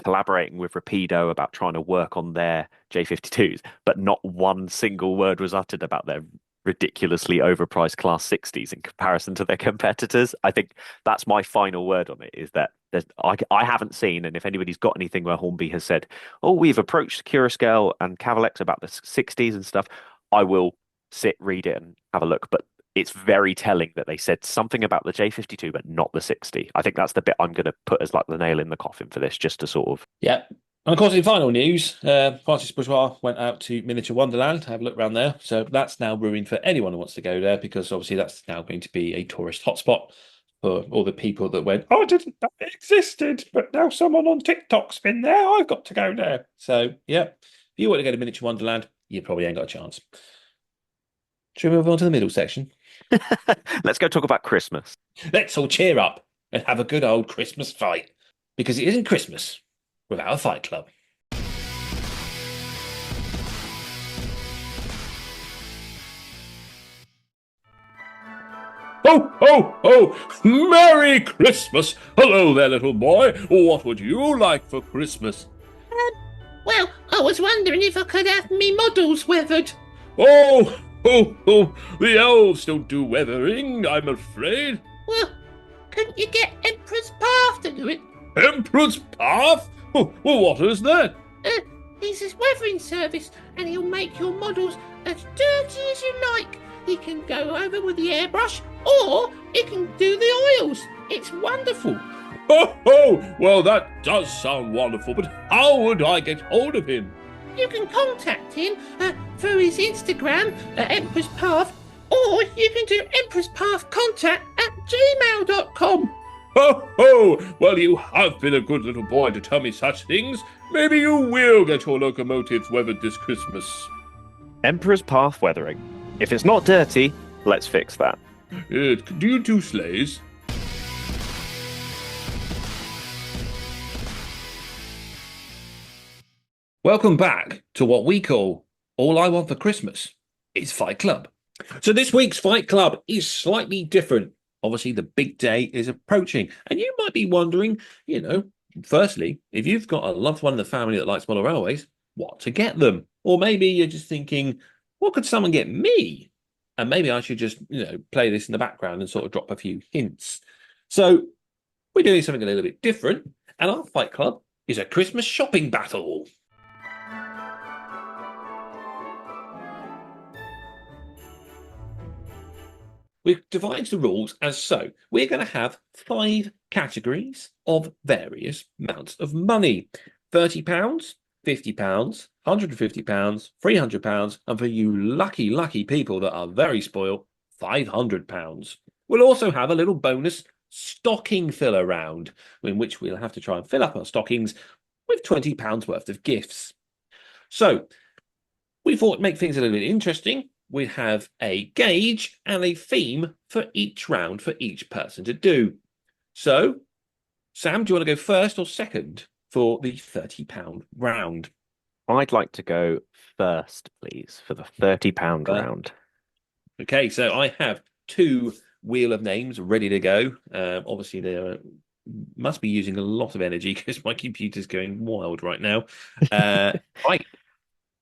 collaborating with Rapido about trying to work on their J52s, but not one single word was uttered about their ridiculously overpriced Class 60s in comparison to their competitors. I think that's my final word on it, is that I haven't seen, and if anybody's got anything where Hornby has said, oh, we've approached Curascale and Cavalex about the 60s and stuff, I will read it and have a look. But it's very telling that they said something about the J52, but not the 60. I think that's the bit I'm going to put as like the nail in the coffin for this, just to sort of. Yeah. And of course, in final news, Francis Bourgeois went out to Miniature Wonderland to have a look around there. So that's now ruined for anyone who wants to go there, because obviously that's now going to be a tourist hotspot for all the people that went, oh, I didn't know it existed, but now someone on TikTok's been there. I've got to go there. So, yeah, if you want to go to Miniature Wonderland, you probably ain't got a chance. Should we move on to the middle section? Let's go talk about Christmas. Let's all cheer up and have a good old Christmas fight, because it isn't Christmas without a fight club. Ho, ho, ho! Merry Christmas! Hello there, little boy. What would you like for Christmas? Well, I was wondering if I could have me models weathered. Oh, the elves don't do weathering, I'm afraid. Well, couldn't you get Emperor's Path to do it? Emperor's Path? Oh, well, what is that? He's his weathering service, and he'll make your models as dirty as you like. He can go over with the airbrush, or he can do the oils. It's wonderful. Oh, well, that does sound wonderful, but how would I get hold of him? You can contact him through his Instagram at Emperor's Path, or you can do Emperor's Path contact at gmail.com. Ho, well, you have been a good little boy to tell me such things. Maybe you will get your locomotives weathered this Christmas. Emperor's Path weathering. If it's not dirty, let's fix that. Do you do sleighs? Welcome back to what we call All I Want for Christmas is Fight Club. So this week's Fight Club is slightly different. Obviously, the big day is approaching, and you might be wondering, firstly, if you've got a loved one in the family that likes model railways, what to get them? Or maybe you're just thinking, what could someone get me? And maybe I should just, play this in the background and sort of drop a few hints. So we're doing something a little bit different, and our Fight Club is a Christmas shopping battle. We've divided the rules as so. We're going to have 5 categories of various amounts of money. £30, £50, £150, £300, and for you lucky people that are very spoiled, £500. We'll also have a little bonus stocking filler round, in which we'll have to try and fill up our stockings with £20 worth of gifts. So we thought to make things a little bit interesting. We have a gauge and a theme for each round for each person to do. So, Sam, do you want to go first or second for the £30 round? I'd like to go first, please, for the £30 round. Okay, so I have 2 wheel of names ready to go. Obviously, they must be using a lot of energy because my computer's going wild right now. Right,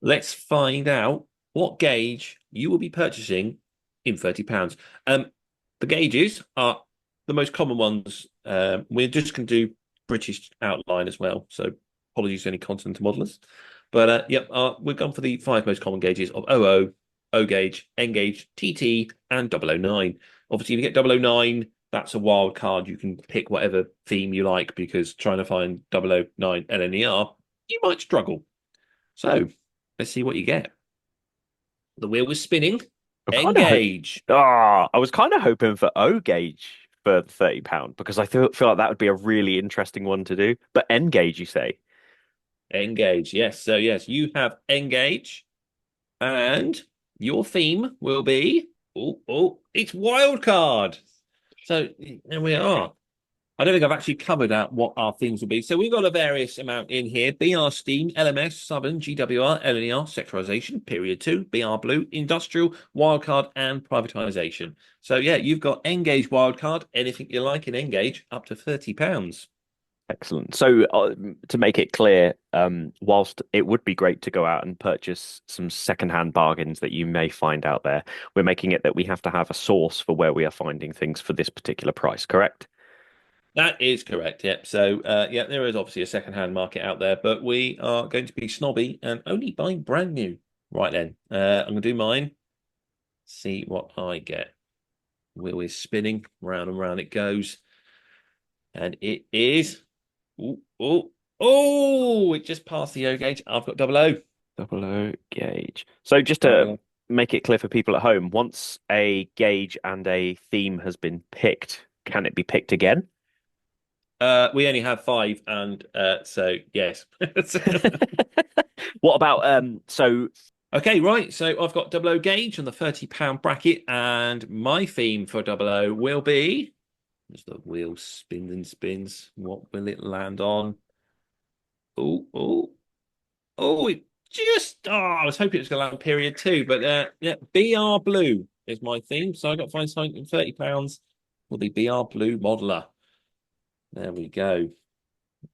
let's find out what gauge you will be purchasing in £30. The gauges are the most common ones. We're just going to do British outline as well. So apologies to any continental modelers. But we've gone for the 5 most common gauges of 00, O gauge, N gauge, TT, and 009. Obviously, if you get 009, that's a wild card. You can pick whatever theme you like because trying to find 009 LNER, you might struggle. So let's see what you get. The wheel was spinning. Engage. I was kind of hoping for O gauge for the £30 because I feel like that would be a really interesting one to do. But N gauge, you say? Engage. Yes. So yes, you have engage, and your theme will be it's wild card. So there we are. I don't think I've actually covered out what our themes will be. So we've got a various amount in here. BR Steam, LMS, Southern, GWR, LNER, Sectorization, Period 2, BR Blue, Industrial, Wildcard, and Privatisation. So yeah, you've got Engage Wildcard, anything you like in Engage, up to £30. Excellent. So to make it clear, whilst it would be great to go out and purchase some secondhand bargains that you may find out there, we're making it that we have to have a source for where we are finding things for this particular price, correct? That is correct. Yep. So, there is obviously a second-hand market out there, but we are going to be snobby and only buy brand new. Right then, I'm going to do mine. See what I get. Wheel is spinning, round and round it goes, and it is. It just passed the O gauge. I've got 00. 00 gauge. So just to make it clear for people at home, once a gauge and a theme has been picked, can it be picked again? We only have 5, and so yes. What about so Okay, right. So I've got 00 gauge on the £30 bracket, and my theme for 00 will be as the wheel spins and spins. What will it land on? It just I was hoping it was gonna land on Period 2, but BR Blue is my theme. So I got to find something for £30 for the BR Blue modeler. There we go.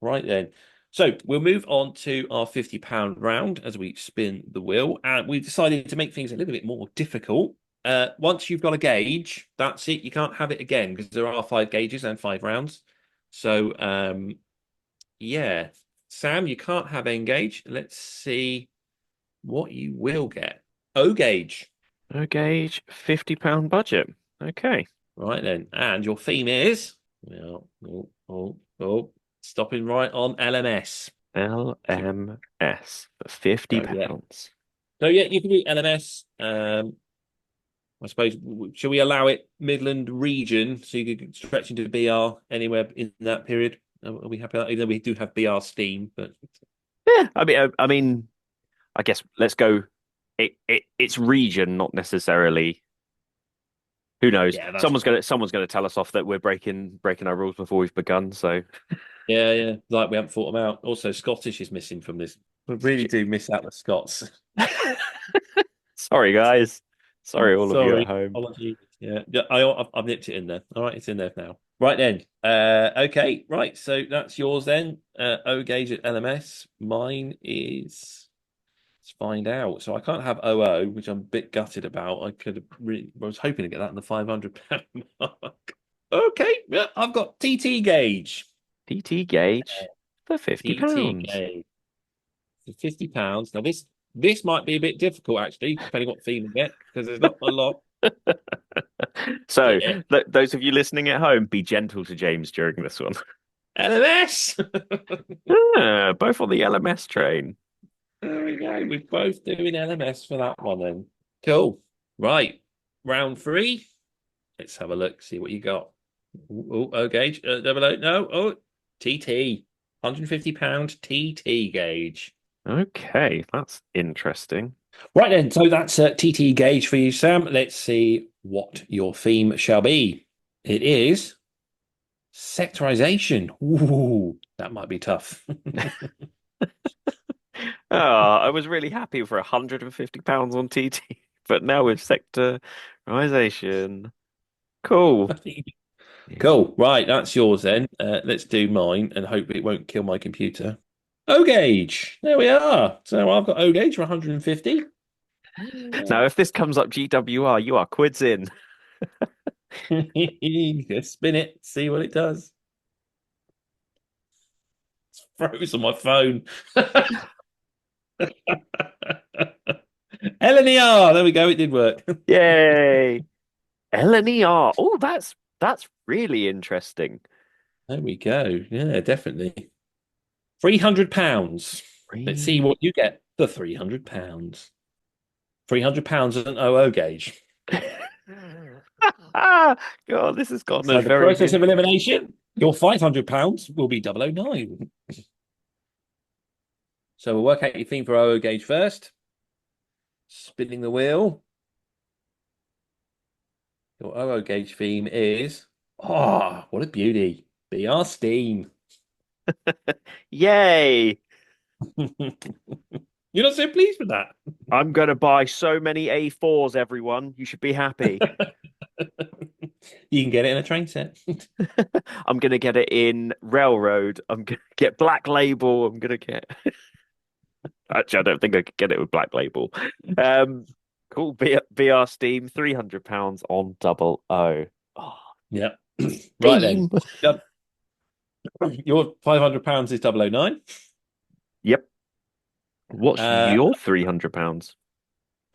Right then. So we'll move on to our £50 round as we spin the wheel. And we've decided to make things a little bit more difficult. Once you've got a gauge, that's it. You can't have it again because there are 5 gauges and 5 rounds. So, yeah. Sam, you can't have N gauge. Let's see what you will get. O gauge. O gauge, £50 budget. Okay. Right then. And your theme is... stopping right on LMS. LMS for £50. So yeah, you can do LMS. I suppose, shall we allow it Midland region so you could stretch into BR anywhere in that period? Are we happy with that? Even though we do have BR Steam, but yeah, I mean, I guess let's go. It's region, not necessarily. Who knows? Yeah, someone's gonna tell us off that we're breaking our rules before we've begun. So yeah, like we haven't thought them out. Also, Scottish is missing from this. We really do miss out the Scots. Sorry, guys. Sorry, all of you at home. Apologies. Yeah, I've nipped it in there. All right, it's in there now. Right then. Okay, right. So that's yours then. O gauge at LMS. Mine is. Let's find out. So I can't have OO, which I'm a bit gutted about. I was hoping to get that in the £500 mark. Okay, yeah, I've got TT gauge. TT gauge for £50. TT gauge for £50. Now this might be a bit difficult actually, depending what theme you get, because there's not a lot. So, Yeah. those of you listening at home, be gentle to James during this one. LMS. Both on the LMS train. There we go. We're both doing LMS for that one then. Cool. Right. Round three. Let's have a look, see what you got. Oh, gauge. Double O. No. Oh, TT. £150 TT gauge. Okay, that's interesting. Right then. So that's TT gauge for you, Sam. Let's see what your theme shall be. It is sectorization. Ooh, that might be tough. Oh, I was really happy for £150 on TT, but now with sectorization. Cool. Cool. Right, that's yours then. Let's do mine and hope it won't kill my computer. O gauge. There we are. So I've got O gauge for 150. Now, if this comes up GWR, you are quids in. Just spin it, see what it does. It's froze on my phone. LNER. There we go. It did work. Yay. LNER. Oh, that's really interesting. There we go. Yeah, definitely. £300. Let's see what you get for £300. £300 is an OO gauge. God, this has gotten So a the very process good. of elimination, your £500 will be 009. So we'll work out your theme for OO gauge first. Spinning the wheel. Your OO gauge theme is, what a beauty. BR Steam. Yay. You're not so pleased with that. I'm going to buy so many A4s, everyone. You should be happy. You can get it in a train set. I'm going to get it in Railroad. I'm going to get Black Label. I'm going to get. Actually, I don't think I could get it with Black Label. Cool. BR Steam, £300 on double O. Oh, Yeah. Right then. Steam. Yep. Your £500 is 009. Yep. What's Uh, your £300?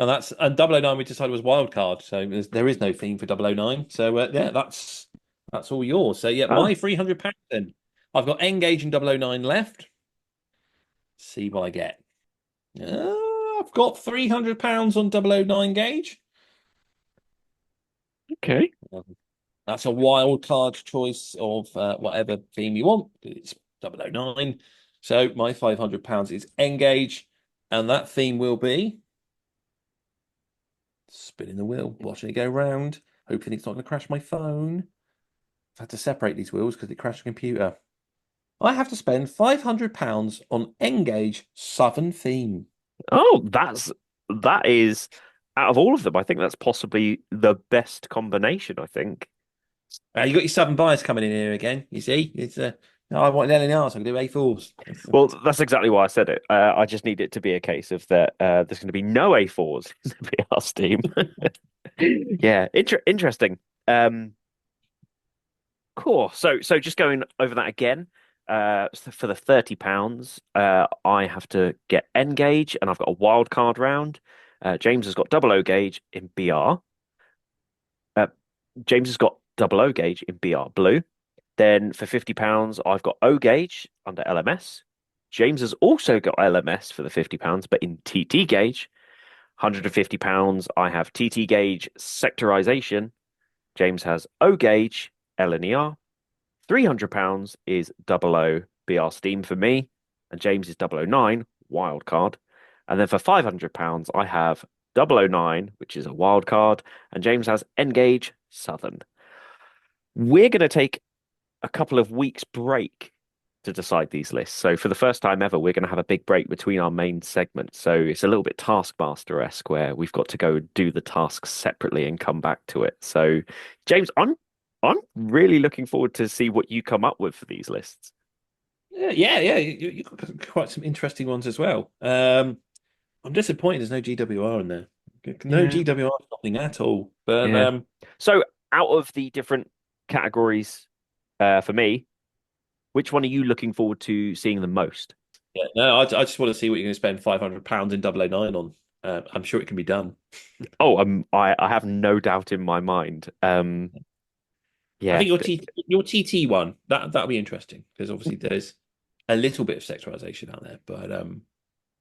and 009 we decided was wild card, so there is no theme for 009. So yeah, that's all yours. So yeah, Oh, my £300 then. I've got Engage and 009 left. See what I get. I've got £300 on 009 gauge. okay. That's a wild card choice of whatever theme you want. It's 009. So my £500 is Engage, and that theme will be spinning the wheel, watching it go round, hoping it's not going to crash my phone. I've had to separate these wheels because it crashed the computer. I have to spend £500 on Engage Southern theme. Oh, that is out of all of them, I think that's possibly the best combination, I think. You got your Southern bias coming in here again. You see, it's no, I want LNR, so I can do A4s. Well, that's exactly why I said it. I just need it to be a case of that there's going to be no A4s in the VR Steam. Yeah, interesting. Cool. So just going over that again, for the £30, I have to get N gauge, and I've got a wild card round. James has got double O gauge in BR. James has got double O gauge in BR blue. Then for £50, I've got O gauge under LMS. James has also got LMS for the £50, but in TT gauge. £150, I have TT gauge sectorization. James has O gauge LNER. £300 is double O BR Steam for me, and James is 009 wild card. And then for £500, I have 009, which is a wild card, and James has Engage Southern. We're going to take a couple of weeks break to decide these lists. So for the first time ever, we're going to have a big break between our main segments. So it's a little bit Taskmaster-esque where we've got to go do the tasks separately and come back to it. So James, I'm really looking forward to see what you come up with for these lists. Yeah. You got quite some interesting ones as well. I'm disappointed there's no GWR in there. No Yeah. GWR, nothing at all. But Yeah. So out of the different categories, for me, which one are you looking forward to seeing the most? yeah, no, I just want to see what you're going to spend £500 in 009 on. I'm sure it can be done. Oh, I have no doubt in my mind. I Yeah, think your TT one that'll be interesting because obviously there's a little bit of sectorization out there, but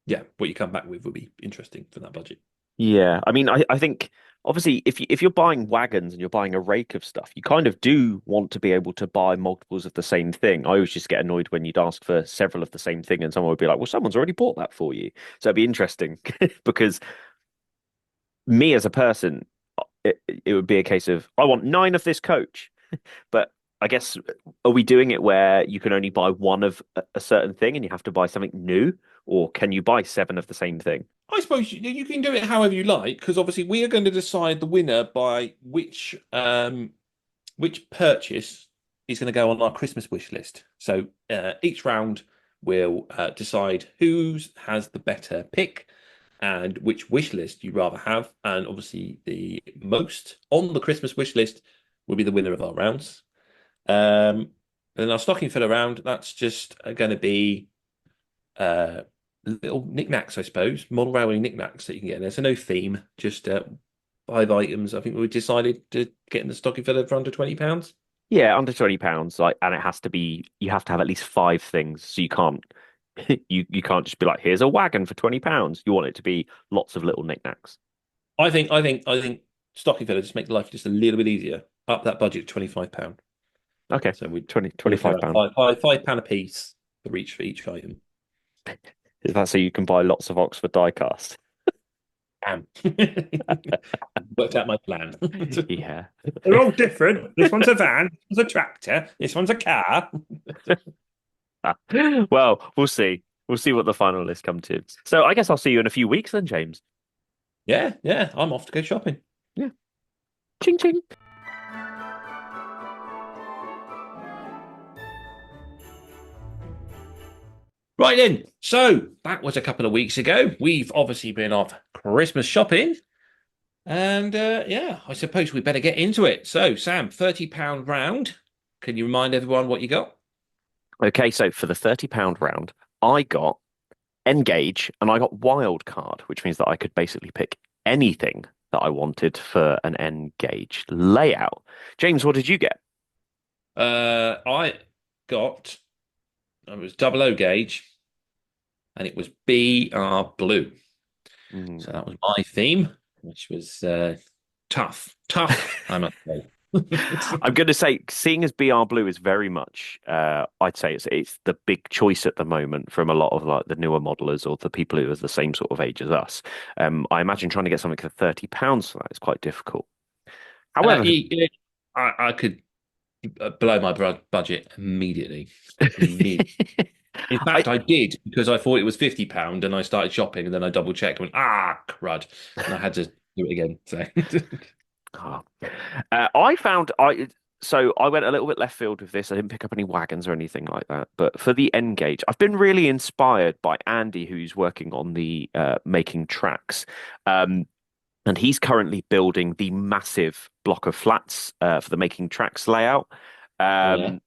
yeah, what you come back with will be interesting for that budget. yeah. I mean, I think obviously if you're buying wagons and you're buying a rake of stuff, you kind of do want to be able to buy multiples of the same thing. I always just get annoyed when you'd ask for several of the same thing and someone would be like, "Well, someone's already bought that for you." So it'd be interesting because me as a person, it would be a case of I want 9 of this coach. But I guess are we doing it where you can only buy one of a certain thing and you have to buy something new, or can you buy 7 of the same thing? I suppose you can do it however you like because obviously we are going to decide the winner by which purchase is going to go on our Christmas wish list. So each round will decide who has the better pick and which wish list you'd rather have. And obviously, the most on the Christmas wish list will be the winner of our rounds. And our stocking filler round, that's just going to be little knickknacks, I suppose, model railway knickknacks that you can get in there. So no theme, just 5 items. I think we decided to get in the stocking filler for under £20. Yeah, under £20, like, and it has to be you have to have at least 5 things, so you can't you can't just be like, here's a wagon for £20. You want it to be lots of little knickknacks. I think stocking filler just make life just a little bit easier. Up that budget to £25. Okay, So we 25 pound. £5 a piece for each item. Is that so you can buy lots of Oxford diecast? Worked out my plan. Yeah. They're all different. This one's a van, this one's a tractor, this one's a car. Well, we'll see. We'll see what the final list come to. So I guess I'll see you in a few weeks then, James. Yeah, I'm off to go shopping. Yeah. Ching ching. Right then, so that was a couple of weeks ago. We've obviously been off Christmas shopping. And yeah, I suppose we better get into it. So, Sam, £30 round. Can you remind everyone what you got? Okay, so for the £30 round, I got Engage and I got Wild Card, which means that I could basically pick anything that I wanted for an Engage layout. James, what did you get? I got, it was double O gauge and it was BR Blue. So that was my theme, which was tough, I must say. I'm going to say, seeing as BR Blue is very much, I'd say it's the big choice at the moment from a lot of like the newer modelers or the people who are the same sort of age as us. I imagine trying to get something for £30 for that is quite difficult. However, I could blow my budget immediately. In fact, I did because I thought it was £50 and I started shopping and then I double checked and went, crud. And I had to do it again. So I went a little bit left field with this. I didn't pick up any wagons or anything like that. But for the N-Gauge, I've been really inspired by Andy, who's working on the making tracks. And he's currently building the massive block of flats for the making tracks layout. And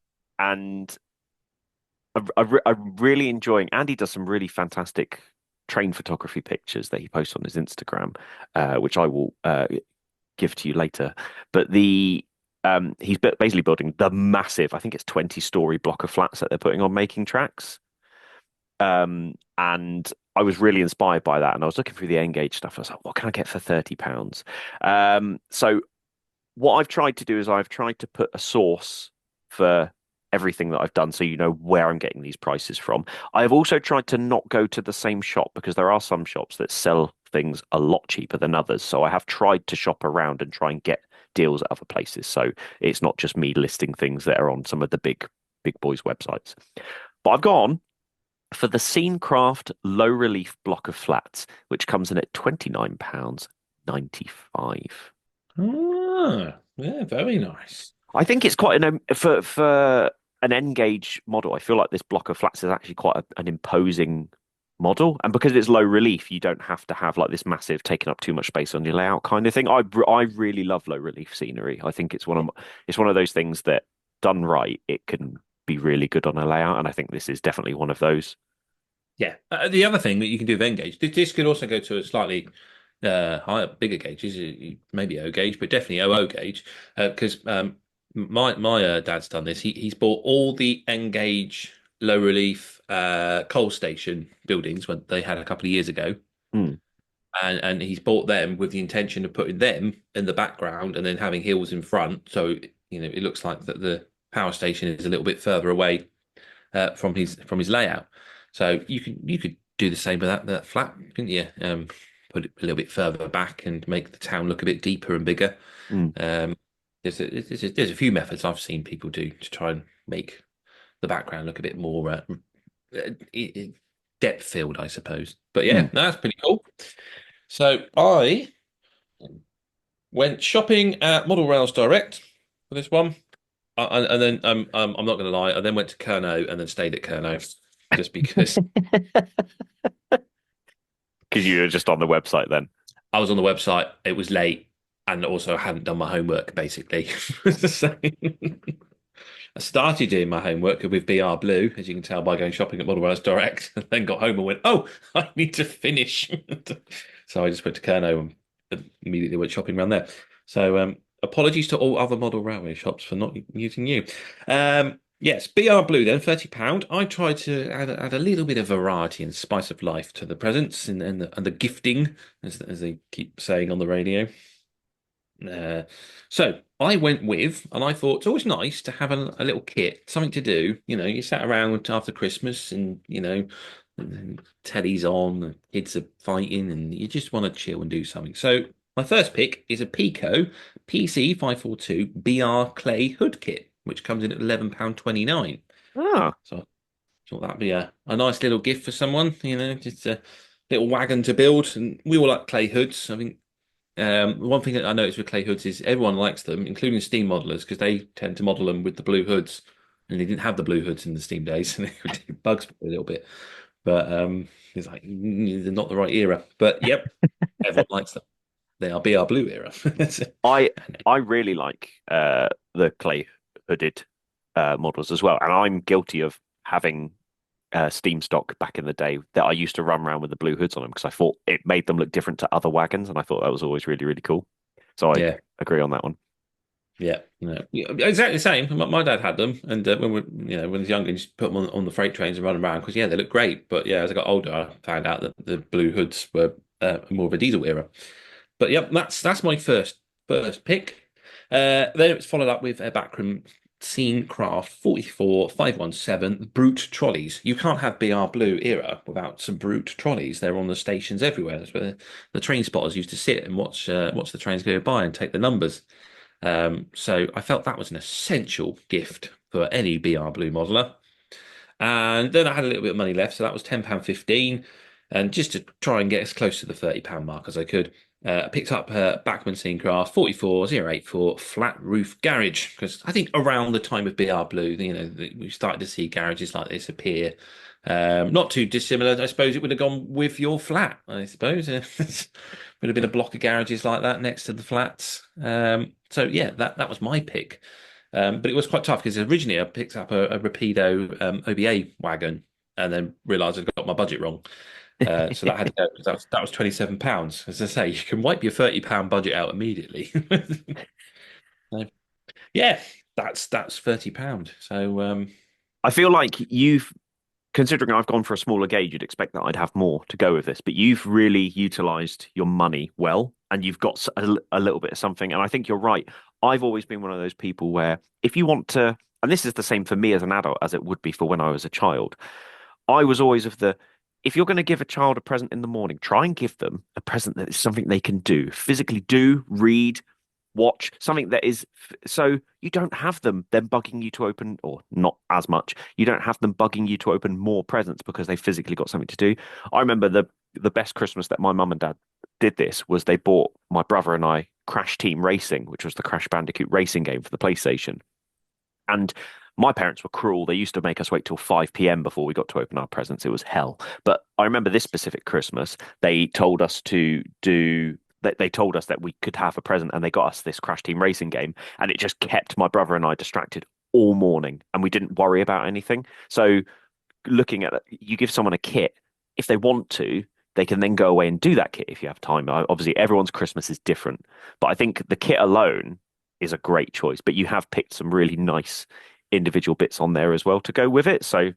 I'm really enjoying. Andy does some really fantastic train photography pictures that he posts on his Instagram, which I will give to you later. But he's basically building the massive, I think it's 20-story block of flats that they're putting on making tracks. And I was really inspired by that. And I was looking through the Engage stuff. I was like, what can I get for £30? So what I've tried to do is I've tried to put a source for everything that I've done so you know where I'm getting these prices from. I have also tried to not go to the same shop because there are some shops that sell things a lot cheaper than others. So I have tried to shop around and try and get deals at other places. So it's not just me listing things that are on some of the big boys websites. But I've gone for the Scenecraft low relief block of flats, which comes in at £29.95. Yeah, very nice. I think it's quite for an N-Gauge model. I feel like this block of flats is actually quite an imposing model, and because it's low relief, you don't have to have like this massive taking up too much space on your layout kind of thing. I really love low relief scenery. I think it's one of those things that done right, it can be really good on a layout, and I think this is definitely one of those. Yeah. The other thing that you can do with N gauge, this could also go to a slightly higher, bigger gauges, maybe O gauge, but definitely OO gauge, because my dad's done this. He's bought all the N gauge low relief coal station buildings when they had a couple of years ago, Hmm. and he's bought them with the intention of putting them in the background and then having hills in front, so it looks like that the power station is a little bit further away from his layout. So you could do the same with that flat, couldn't you? Put it a little bit further back and make the town look a bit deeper and bigger. Mm. There's a few methods I've seen people do to try and make the background look a bit more depth filled, I suppose. But yeah, that's pretty cool. So I went shopping at Model Rails Direct for this one. And then I'm not going to lie, I then went to Kerno and then stayed at Kerno just because Because you were just on the website then. I was on the website. It was late, and also I hadn't done my homework. Basically, so I started doing my homework with BR Blue, as you can tell by going shopping at Model Rails Direct, and then got home and went, "Oh, I need to finish." So I just went to Kerno and immediately went shopping around there. So apologies to all other model railway shops for not using you. Yes, BR Blue then, £30. I tried to add a little bit of variety and spice of life to the presents and the gifting, as they keep saying on the radio. So I went with, and I thought it's always nice to have a little kit, something to do. You sat around after Christmas and, telly's on, the kids are fighting, and you just want to chill and do something. So my first pick is a Pico PC542 BR Clay Hood Kit, which comes in at £11.29. Ah. So I thought that'd be a nice little gift for someone, just a little wagon to build. And we all like clay hoods. I think one thing that I noticed with clay hoods is everyone likes them, including Steam modelers, because they tend to model them with the blue hoods. And they didn't have the blue hoods in the Steam days, and it bugs me a little bit. But it's like, they're not the right era. But yep, everyone likes them. They are BR Blue era. I really like the clay hooded models as well, and I'm guilty of having Steam stock back in the day that I used to run around with the blue hoods on them because I thought it made them look different to other wagons, and I thought that was always really, really cool. So I agree on that one. Yeah, exactly the same. My dad had them, and when he was younger, he just put them on the freight trains and run around because they look great. But as I got older, I found out that the blue hoods were more of a diesel era. But that's my first pick. Then it's followed up with a Backrooms Scene Craft 44517 Brute trolleys. You can't have BR Blue era without some Brute trolleys. They're on the stations everywhere. That's where the train spotters used to sit and watch the trains go by and take the numbers. So I felt that was an essential gift for any BR Blue modeler. And then I had a little bit of money left, so that was £10.15. And just to try and get as close to the £30 mark as I could, I picked up Bachmann Scene Craft 44084 flat roof garage, because I think around the time of BR Blue, we started to see garages like this appear. Not too dissimilar, I suppose. It would have gone with your flat, I suppose. Would have been a block of garages like that next to the flats. So that was my pick. But it was quite tough because originally I picked up a Rapido OBA wagon and then realised I'd got my budget wrong. So that had to go. That was £27. As I say, you can wipe your £30 budget out immediately. So, that's £30. So I feel like considering I've gone for a smaller gauge, you'd expect that I'd have more to go with this, but you've really utilised your money well, and you've got a little bit of something. And I think you're right. I've always been one of those people where if you want to, and this is the same for me as an adult as it would be for when I was a child, I was always if you're going to give a child a present in the morning, try and give them a present that is something they can physically do, read, watch, something that is, so you don't have them then bugging you to open, or not as much, you don't have them bugging you to open more presents because they physically got something to do. I remember the best Christmas that my mum and dad did this was they bought my brother and I Crash Team Racing, which was the Crash Bandicoot racing game for the PlayStation. And my parents were cruel. They used to make us wait till 5 p.m. before we got to open our presents. It was hell. But I remember this specific Christmas, they told us they told us that we could have a present, and they got us this Crash Team Racing game, and it just kept my brother and I distracted all morning, and we didn't worry about anything. So looking at it, you give someone a kit if they want to, they can then go away and do that kit if you have time. Obviously, everyone's Christmas is different, but I think the kit alone is a great choice. But you have picked some really nice individual bits on there as well to go with it. So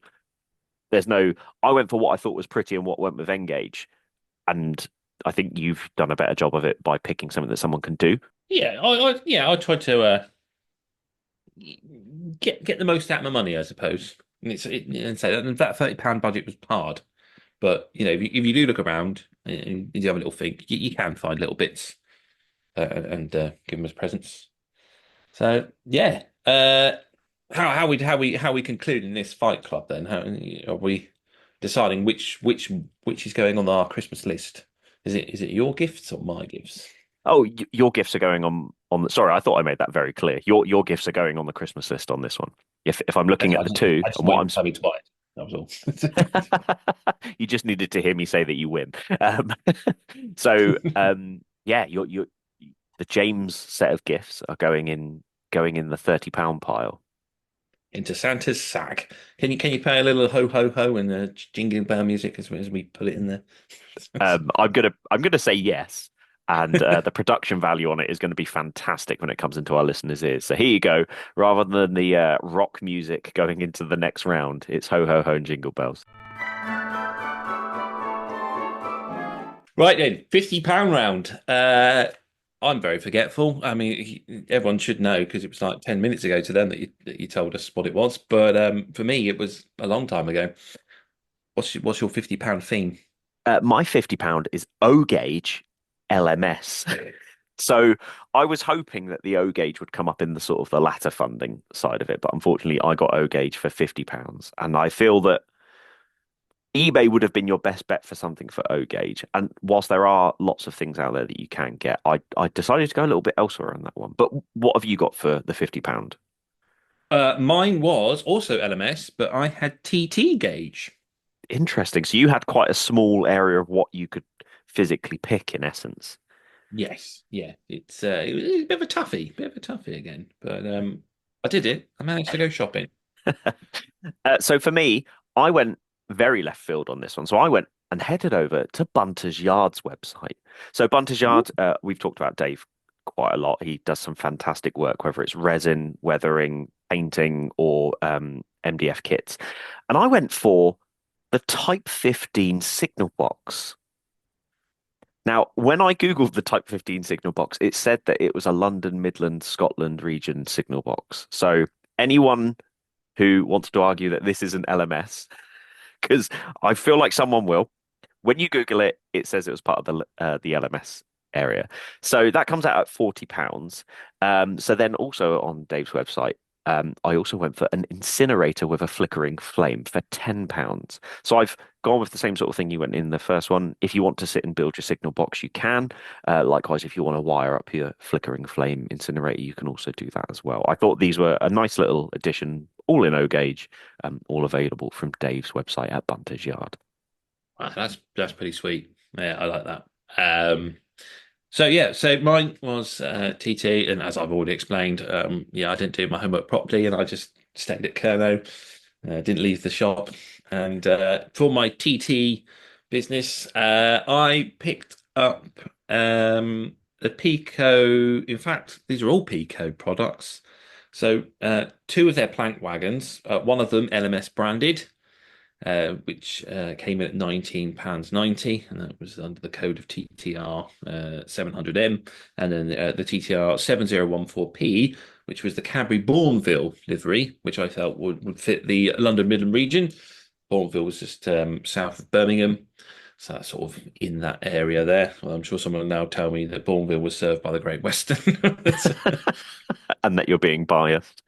there's no, I went for what I thought was pretty and what went with Engage. And I think you've done a better job of it by picking something that someone can do. Yeah, I tried to get the most out of my money, I suppose. And so that £30 budget was hard, but if you do look around and you have a little think, you can find little bits and give them as presents. So yeah, how we concluding this Fight Club then? How are we deciding which is going on our Christmas list? Is it your gifts or my gifts? Oh, your gifts are going on the, sorry, I thought I made that very clear. Your gifts are going on the Christmas list on this one. If I'm looking at the two I just and what went having twice. That was all. you just needed to hear me say that you win. So yeah, your the James set of gifts are going in the £30 pile. Into Santa's sack. Can you play a little ho ho ho and jingle bell music as we put it in there? I'm gonna say yes, and the production value on it is going to be fantastic when it comes into our listeners' ears. So here you go. Rather than the rock music going into the next round, it's ho ho ho and jingle bells. Right then, £50 round. I'm very forgetful. I mean, everyone should know because it was like 10 minutes ago to them that you told us what it was. But for me, it was a long time ago. What's your £50 theme? My £50 is O gauge LMS. So I was hoping that the O gauge would come up in the sort of the latter funding side of it, but unfortunately, I got O gauge for £50, and I feel that eBay would have been your best bet for something for O gauge. And whilst there are lots of things out there that you can get, I decided to go a little bit elsewhere on that one. But what have you got for the £50? Mine was also LMS, but I had TT gauge. Interesting. So you had quite a small area of what you could physically pick in essence. Yes, yeah. It was a bit of a toughie again. But I did it. I managed to go shopping. So for me, I went very left field on this one. So I went and headed over to Bunter's Yard's website. So Bunter's Yard, we've talked about Dave quite a lot. He does some fantastic work, whether it's resin, weathering, painting, or MDF kits. And I went for the Type 15 signal box. Now, when I Googled the Type 15 signal box, it said that it was a London, Midland, Scotland region signal box. So anyone who wants to argue that this is an LMS, because I feel like someone will. When you Google it, it says it was part of the LMS area. So that comes out at £40. So then also on Dave's website, I also went for an incinerator with a flickering flame for £10. So I've gone with the same sort of thing you went in the first one. If you want to sit and build your signal box, you can. Likewise, if you want to wire up your flickering flame incinerator, you can also do that as well. I thought these were a nice little addition, all in O gauge, all available from Dave's website at Bunter's Yard. Wow, that's pretty sweet. Yeah, I like that. So mine was TT, and as I've already explained, I didn't do my homework properly, and I just stayed at Kerno, didn't leave the shop. And for my TT business, I picked up the Pico. In fact, these are all Pico products. So two of their plank wagons, one of them LMS branded, which came in at £19.90, and that was under the code of TTR 700M, and then the TTR 7014P, which was the Cadbury Bourneville livery, which I felt would fit the London Midland region. Bourneville was just south of Birmingham, so that's sort of in that area there. Well, I'm sure someone will now tell me that Bourneville was served by the Great Western. And that you're being biased.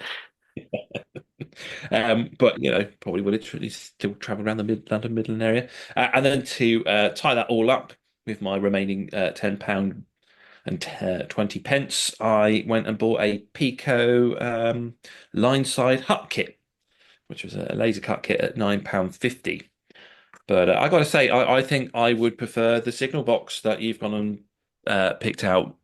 But probably would literally still travel around the London Midland area, and then to tie that all up with my remaining £10 and 20 pence, I went and bought a Pico line side hut kit, which was a laser cut kit at £9.50. But I got to say, I think I would prefer the signal box that you've gone and picked out,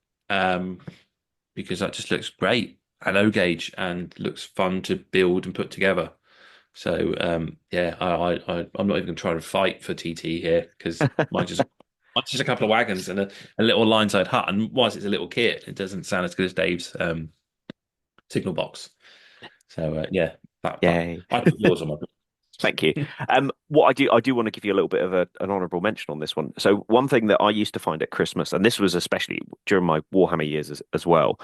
because that just looks great and O gauge and looks fun to build and put together. So yeah, I'm not even going to try to fight for TT here because mine's just a couple of wagons and a little line side hut. And whilst it's a little kit, it doesn't sound as good as Dave's signal box. So yeah, Yay. I put yours on my. Thank you. What I do want to give you a little bit of an honourable mention on this one. So one thing that I used to find at Christmas, and this was especially during my Warhammer years as well,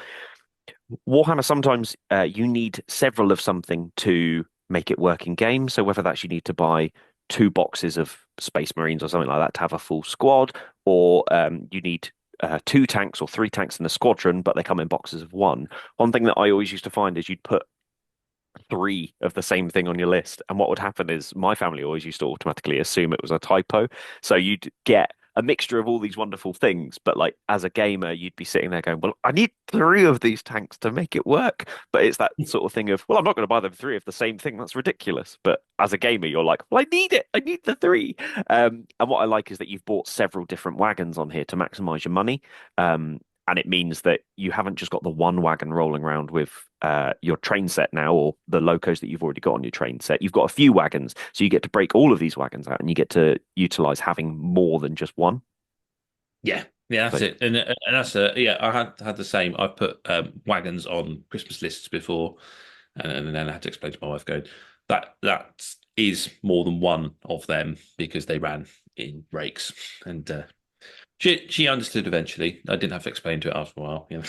Warhammer sometimes you need several of something to make it work in game. So whether that's you need to buy 2 boxes of Space Marines or something like that to have a full squad, or you need 2 tanks or 3 tanks in a squadron, but they come in boxes of one. One thing that I always used to find is you'd put 3 of the same thing on your list, and what would happen is my family always used to automatically assume it was a typo. So you'd get a mixture of all these wonderful things, but like as a gamer, you'd be sitting there going, "Well, I need 3 of these tanks to make it work." But it's that sort of thing of, "Well, I'm not going to buy them 3 of the same thing. That's ridiculous." But as a gamer, you're like, "Well, I need it. I need the 3." And what I like is that you've bought several different wagons on here to maximize your money. And it means that you haven't just got the one wagon rolling around with your train set now, or the locos that you've already got on your train set. You've got a few wagons, so you get to break all of these wagons out, and you get to utilize having more than just one. Yeah, that's it, and that's yeah. I had the same. I put wagons on Christmas lists before, and then I had to explain to my wife, going that is more than one of them because they ran in rakes, and she understood eventually. I didn't have to explain to it after a while. You know,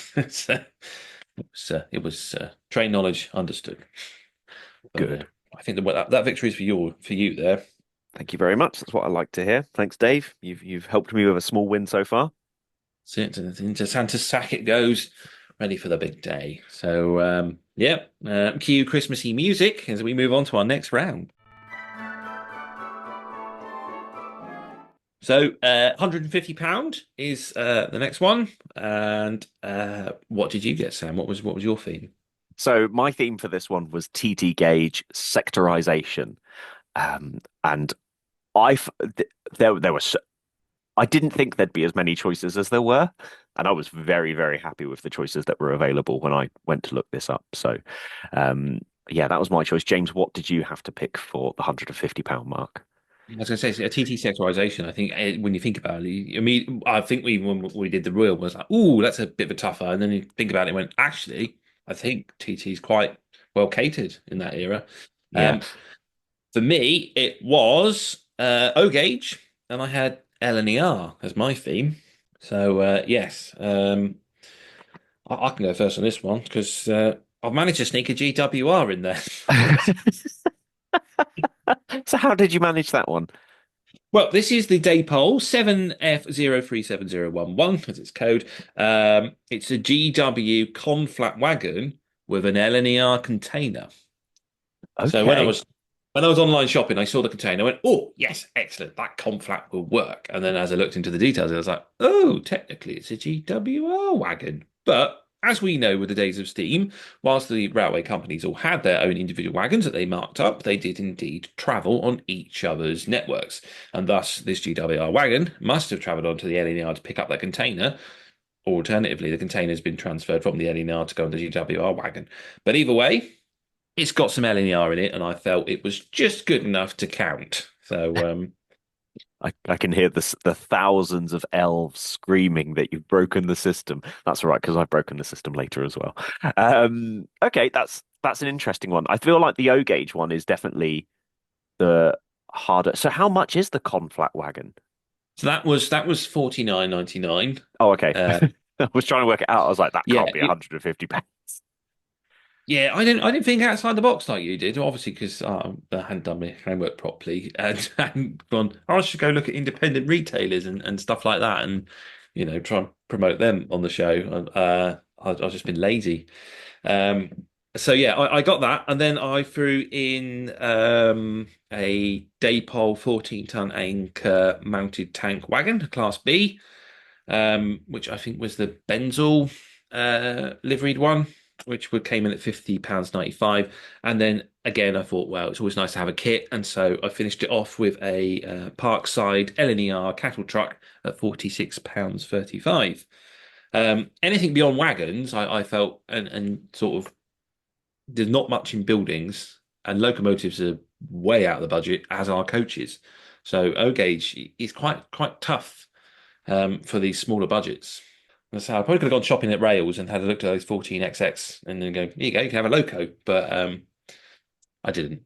so it was trained knowledge understood. But, Good. I think that victory is for you there. Thank you very much. That's what I like to hear. Thanks, Dave. You've helped me with a small win so far. So into Santa's sack it goes, ready for the big day. So yeah, cue Christmassy music as we move on to our next round. So £150 is the next one. And what did you get, Sam? What was your theme? So my theme for this one was TT gauge sectorization, and there was I didn't think there'd be as many choices as there were, and I was very, very happy with the choices that were available when I went to look this up. So yeah, that was my choice. James, what did you have to pick for the £150 mark? I was going to say a TT sectorization. I think when you think about it, I mean, I think when we did the Royal was like, "Ooh, that's a bit of a tougher." And then you think about it, and went, "Actually, I think TT is quite well catered in that era." Yeah. For me, it was O gauge, and I had LNER as my theme. So yes, I can go first on this one because I've managed to sneak a GWR in there. So how did you manage that one? Well, this is the Daypol 7F037011 as its code. It's a GW conflat wagon with an LNER container. Okay. So when I was online shopping, I saw the container. I went, "Oh yes, excellent! That conflat will work." And then as I looked into the details, I was like, "Oh, technically it's a GWR wagon." But as we know with the days of steam, whilst the railway companies all had their own individual wagons that they marked up, they did indeed travel on each other's networks. And thus, this GWR wagon must have travelled onto the LNER to pick up that container. Alternatively, the container has been transferred from the LNER to go on the GWR wagon. But either way, it's got some LNER in it, and I felt it was just good enough to count. So I can hear the thousands of elves screaming that you've broken the system. That's all right, because I've broken the system later as well. Okay, that's an interesting one. I feel like the O gauge one is definitely the harder. So how much is the conflat wagon? so that was £49.99. Oh, okay. I was trying to work it out. I was like, that Yeah, can't be £150. Yeah, I didn't think outside the box like you did, obviously, because I hadn't done my homework properly and hadn't gone, I should go look at independent retailers and stuff like that and, try and promote them on the show. I've just been lazy. So yeah, I got that. And then I threw in a Daypol 14-ton anchor mounted tank wagon, Class B, which I think was the Benzel liveried one, which came in at £50.95. And then again, I thought, well, it's always nice to have a kit. And so I finished it off with a Parkside LNER cattle truck at £46.35. Anything beyond wagons, I felt, and sort of, there's not much in buildings and locomotives are way out of the budget, as are coaches. So O gauge is quite tough for these smaller budgets. So I probably could have gone shopping at Rails and had a look at those 14XX and then go, here you go, you can have a loco, but I didn't.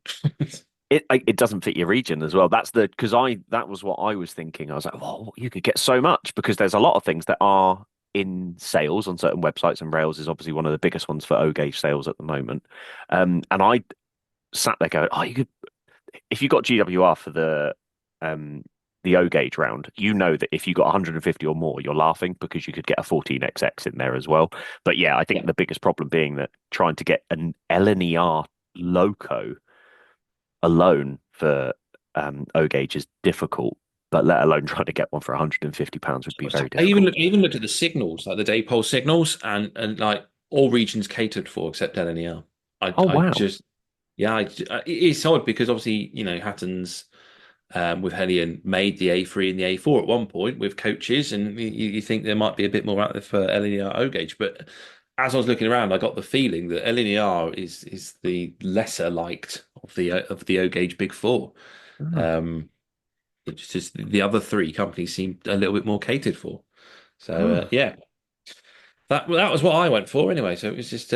It doesn't fit your region as well. That was what I was thinking. I was like, well, you could get so much because there's a lot of things that are in sales on certain websites, and Rails is obviously one of the biggest ones for O gauge sales at the moment. And I sat there going, oh, you could if you got GWR for the O gauge round, you know that if you got 150 or more, you're laughing because you could get a 14XX in there as well. But yeah, I think the biggest problem being that trying to get an LNER loco alone for O gauge is difficult, but let alone trying to get one for £150 would be very difficult. I even looked at the signals, like the Daypol signals, and like all regions catered for except LNER. Wow. It's odd because obviously, Hatton's with Hellion made the A3 and the A4 at one point with coaches, and you think there might be a bit more out there for LNER O gauge. But as I was looking around, I got the feeling that LNER is the lesser liked of the O gauge big four. It's just the other three companies seem a little bit more catered for. So that was what I went for anyway. So it was just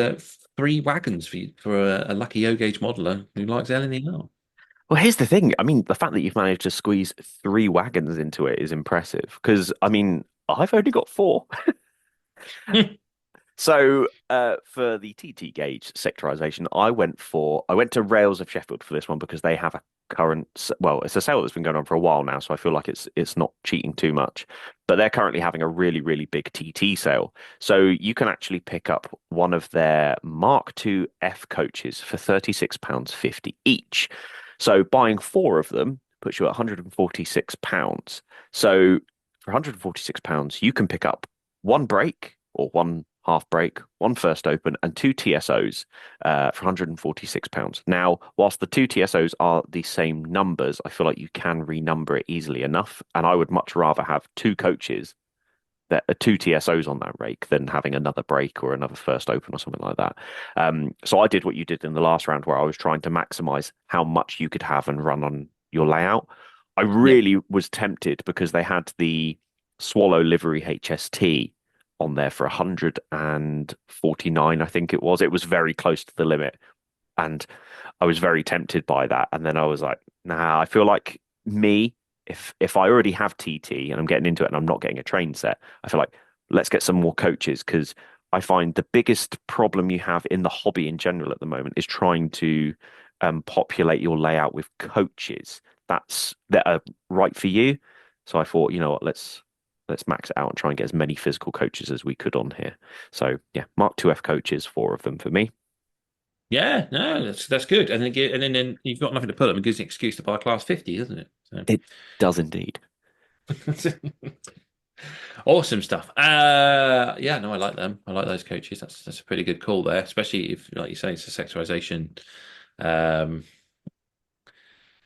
3 wagons for a lucky O gauge modeler who likes LNER. Well, here's the thing. I mean, the fact that you've managed to squeeze 3 wagons into it is impressive. Because I mean, I've only got 4. So for the TT gauge sectorization, I went to Rails of Sheffield for this one because they have a it's a sale that's been going on for a while now, so I feel like it's not cheating too much. But they're currently having a really, really big TT sale. So you can actually pick up one of their Mark II F coaches for £36.50 each. So buying 4 of them puts you at £146. So for £146, you can pick up 1 brake or 1 half brake, 1 first open, and 2 TSOs for £146. Now, whilst the 2 TSOs are the same numbers, I feel like you can renumber it easily enough. And I would much rather have 2 coaches that are 2 TSOs on that rake than having another brake or another first open or something like that. So I did what you did in the last round where I was trying to maximize how much you could have and run on your layout. I really was tempted because they had the Swallow livery HST on there for 149, I think it was. It was very close to the limit. And I was very tempted by that. And then I was like, nah, I feel like if I already have TT and I'm getting into it and I'm not getting a train set, I feel like let's get some more coaches because I find the biggest problem you have in the hobby in general at the moment is trying to populate your layout with coaches that are right for you. So I thought, you know what, let's max it out and try and get as many physical coaches as we could on here. So yeah, Mark IIF coaches, 4 of them for me. Yeah, no, that's good. And then you've got nothing to put them. It gives you an excuse to buy a class 50, doesn't it? So. It does indeed. Awesome stuff. Yeah, no, I like them. I like those coaches. That's a pretty good call there, especially if, like you say, it's a sectorization. But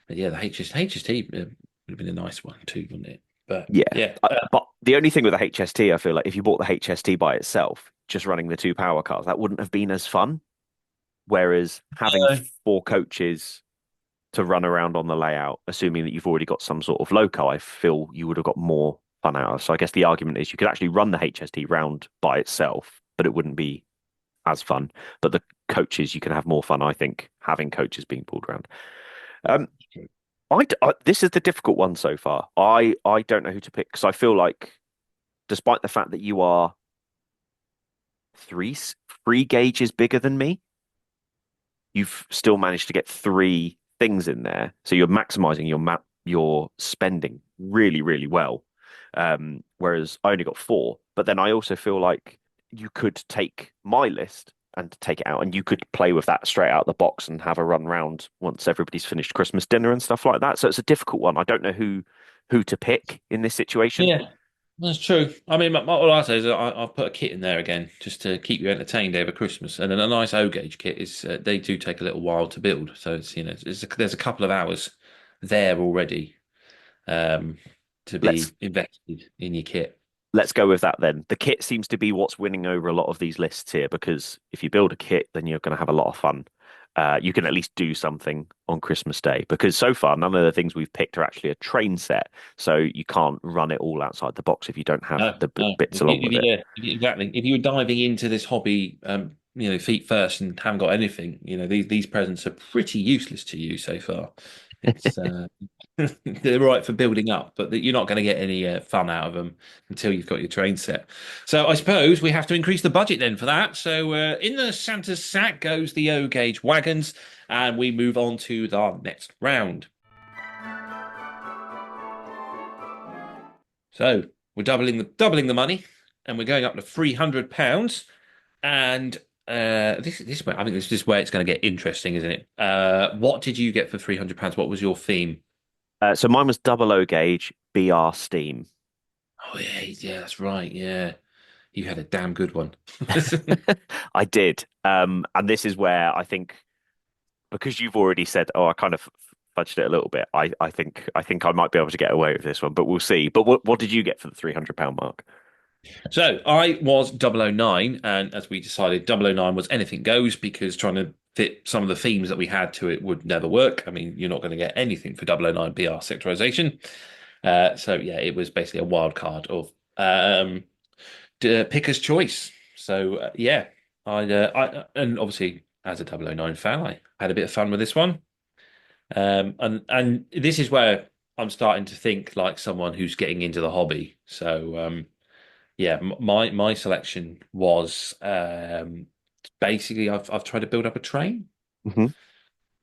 yeah, the HST would have been a nice one too, wouldn't it? But yeah. But the only thing with the HST, I feel like if you bought the HST by itself, just running the 2 power cars, that wouldn't have been as fun. Whereas having 4 coaches to run around on the layout, assuming that you've already got some sort of loco, I feel you would have got more fun out of. So I guess the argument is you could actually run the HST round by itself, but it wouldn't be as fun. But the coaches, you can have more fun, I think, having coaches being pulled around. This is the difficult one so far. I don't know who to pick because I feel like, despite the fact that you are 3 gauges bigger than me, you've still managed to get 3 things in there. So you're maximizing your spending really, really well. Whereas I only got 4. But then I also feel like you could take my list and take it out, and you could play with that straight out the box and have a run round once everybody's finished Christmas dinner and stuff like that. So it's a difficult one. I don't know who to pick in this situation. Yeah, that's true. I mean, all I say is I'll put a kit in there again just to keep you entertained over Christmas. And then a nice O gauge kit is they do take a little while to build, so it's there's a couple of hours there already to be invested in your kit. Let's go with that then. The kit seems to be what's winning over a lot of these lists here because if you build a kit, then you're going to have a lot of fun. you can at least do something on Christmas Day, because so far none of the things we've picked are actually a train set, so you can't run it all outside the box if you don't have No, the no. bits along with it. Yeah, exactly. If you were diving into this hobby, feet first and haven't got anything, these presents are pretty useless to you so far. It's they're right for building up, but you're not going to get any fun out of them until you've got your train set. So I suppose we have to increase the budget then for that. So in the Santa's sack goes the O gauge wagons, and we move on to the next round. So we're doubling the money, and we're going up to £300. And this I think this is where it's going to get interesting, isn't it? What did you get for £300? What was your theme? So mine was double O gauge BR Steam. Oh yeah, that's right. Yeah, you had a damn good one. I did. And this is where I think, because you've already said, oh, I kind of fudged it a little bit. I think I might be able to get away with this one, but we'll see. But what did you get for the £300 mark? So I was 009, and as we decided, 009 was anything goes, because trying to fit some of the themes that we had to it would never work. I mean, you're not going to get anything for 009 BR sectorization. So yeah, it was basically a wild card of picker's choice. So yeah, I and obviously as a 009 fan, I had a bit of fun with this one. And this is where I'm starting to think like someone who's getting into the hobby. So yeah, my selection was basically I've tried to build up a train. Hmm.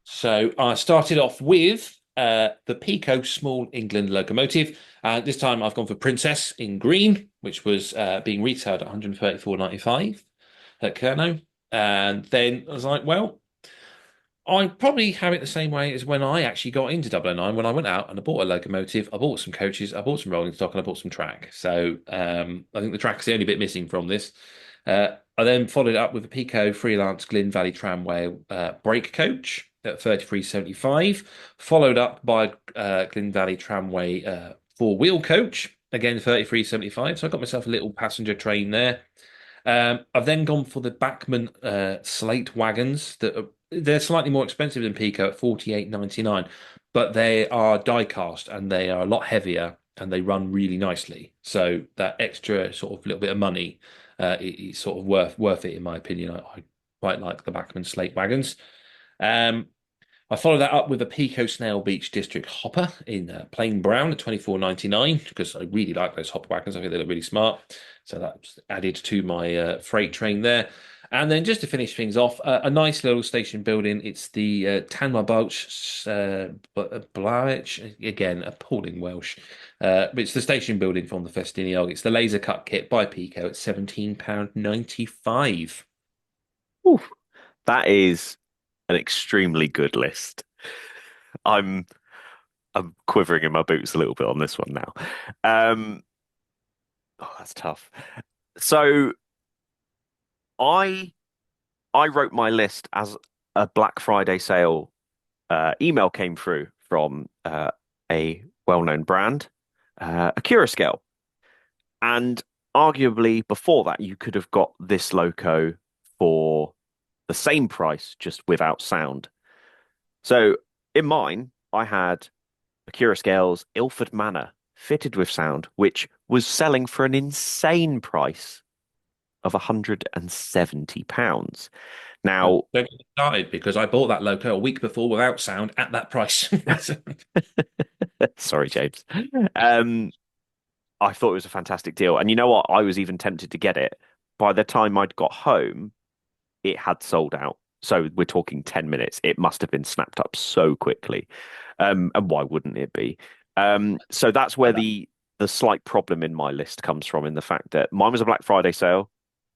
So I started off with the Pico Small England locomotive. This time I've gone for Princess in green, which was being retailed at 134.95 at Kerno. And then I was like, well, I probably have it the same way as when I actually got into 009, when I went out and I bought a locomotive, I bought some coaches, I bought some rolling stock, and I bought some track. So I think the track is the only bit missing from this. I then followed it up with a Pico Freelance Glyn Valley Tramway brake coach at 33.75, followed up by Glyn Valley Tramway four-wheel coach, again 33.75. So I got myself a little passenger train there. I've then gone for the Bachmann slate wagons they're slightly more expensive than Pico at 48.99, but they are die cast and they are a lot heavier and they run really nicely. So that extra sort of little bit of money is sort of worth it in my opinion. I quite like the Bachmann slate wagons. I followed that up with a Pico Snail Beach District hopper in plain brown at 24.99 because I really like those hopper wagons. I think they look really smart. So that's added to my freight train there. And then just to finish things off, a nice little station building. It's the Tanwa Balch Blawich, again, appalling Welsh. But it's the station building from the Festiniog. It's the laser cut kit by Pico at £17.95. Ooh, that is an extremely good list. I'm quivering in my boots a little bit on this one now. Oh, that's tough. So I wrote my list as a Black Friday sale email came through from a well-known brand, Accurascale. And arguably before that, you could have got this loco for the same price, just without sound. So in mine, I had Accurascale's Ilford Manor fitted with sound, which was selling for an insane price of £170. Now, don't get started because I bought that loco a week before without sound at that price. sorry, James. I thought it was a fantastic deal. And you know what? I was even tempted to get it. By the time I'd got home, it had sold out. So we're talking 10 minutes. It must have been snapped up so quickly. And why wouldn't it be? So that's where the slight problem in my list comes from, in the fact that mine was a Black Friday sale.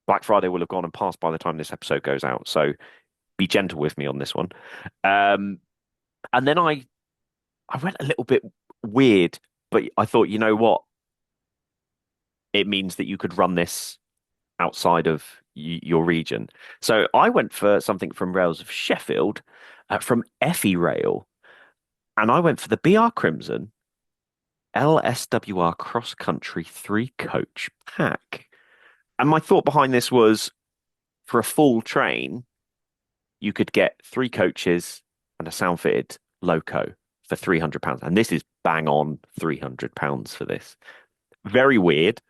Black Friday will have gone and passed by the time this episode goes out. So be gentle with me on this one. And then I went a little bit weird, but I thought, you know what? It means that you could run this outside of your region. So I went for something from Rails of Sheffield, from Effie Rail, and I went for the BR Crimson LSWR Cross Country 3-coach pack. And my thought behind this was, for a full train, you could get 3 coaches and a sound fitted loco for £300. And this is bang on £300 for this. Very weird,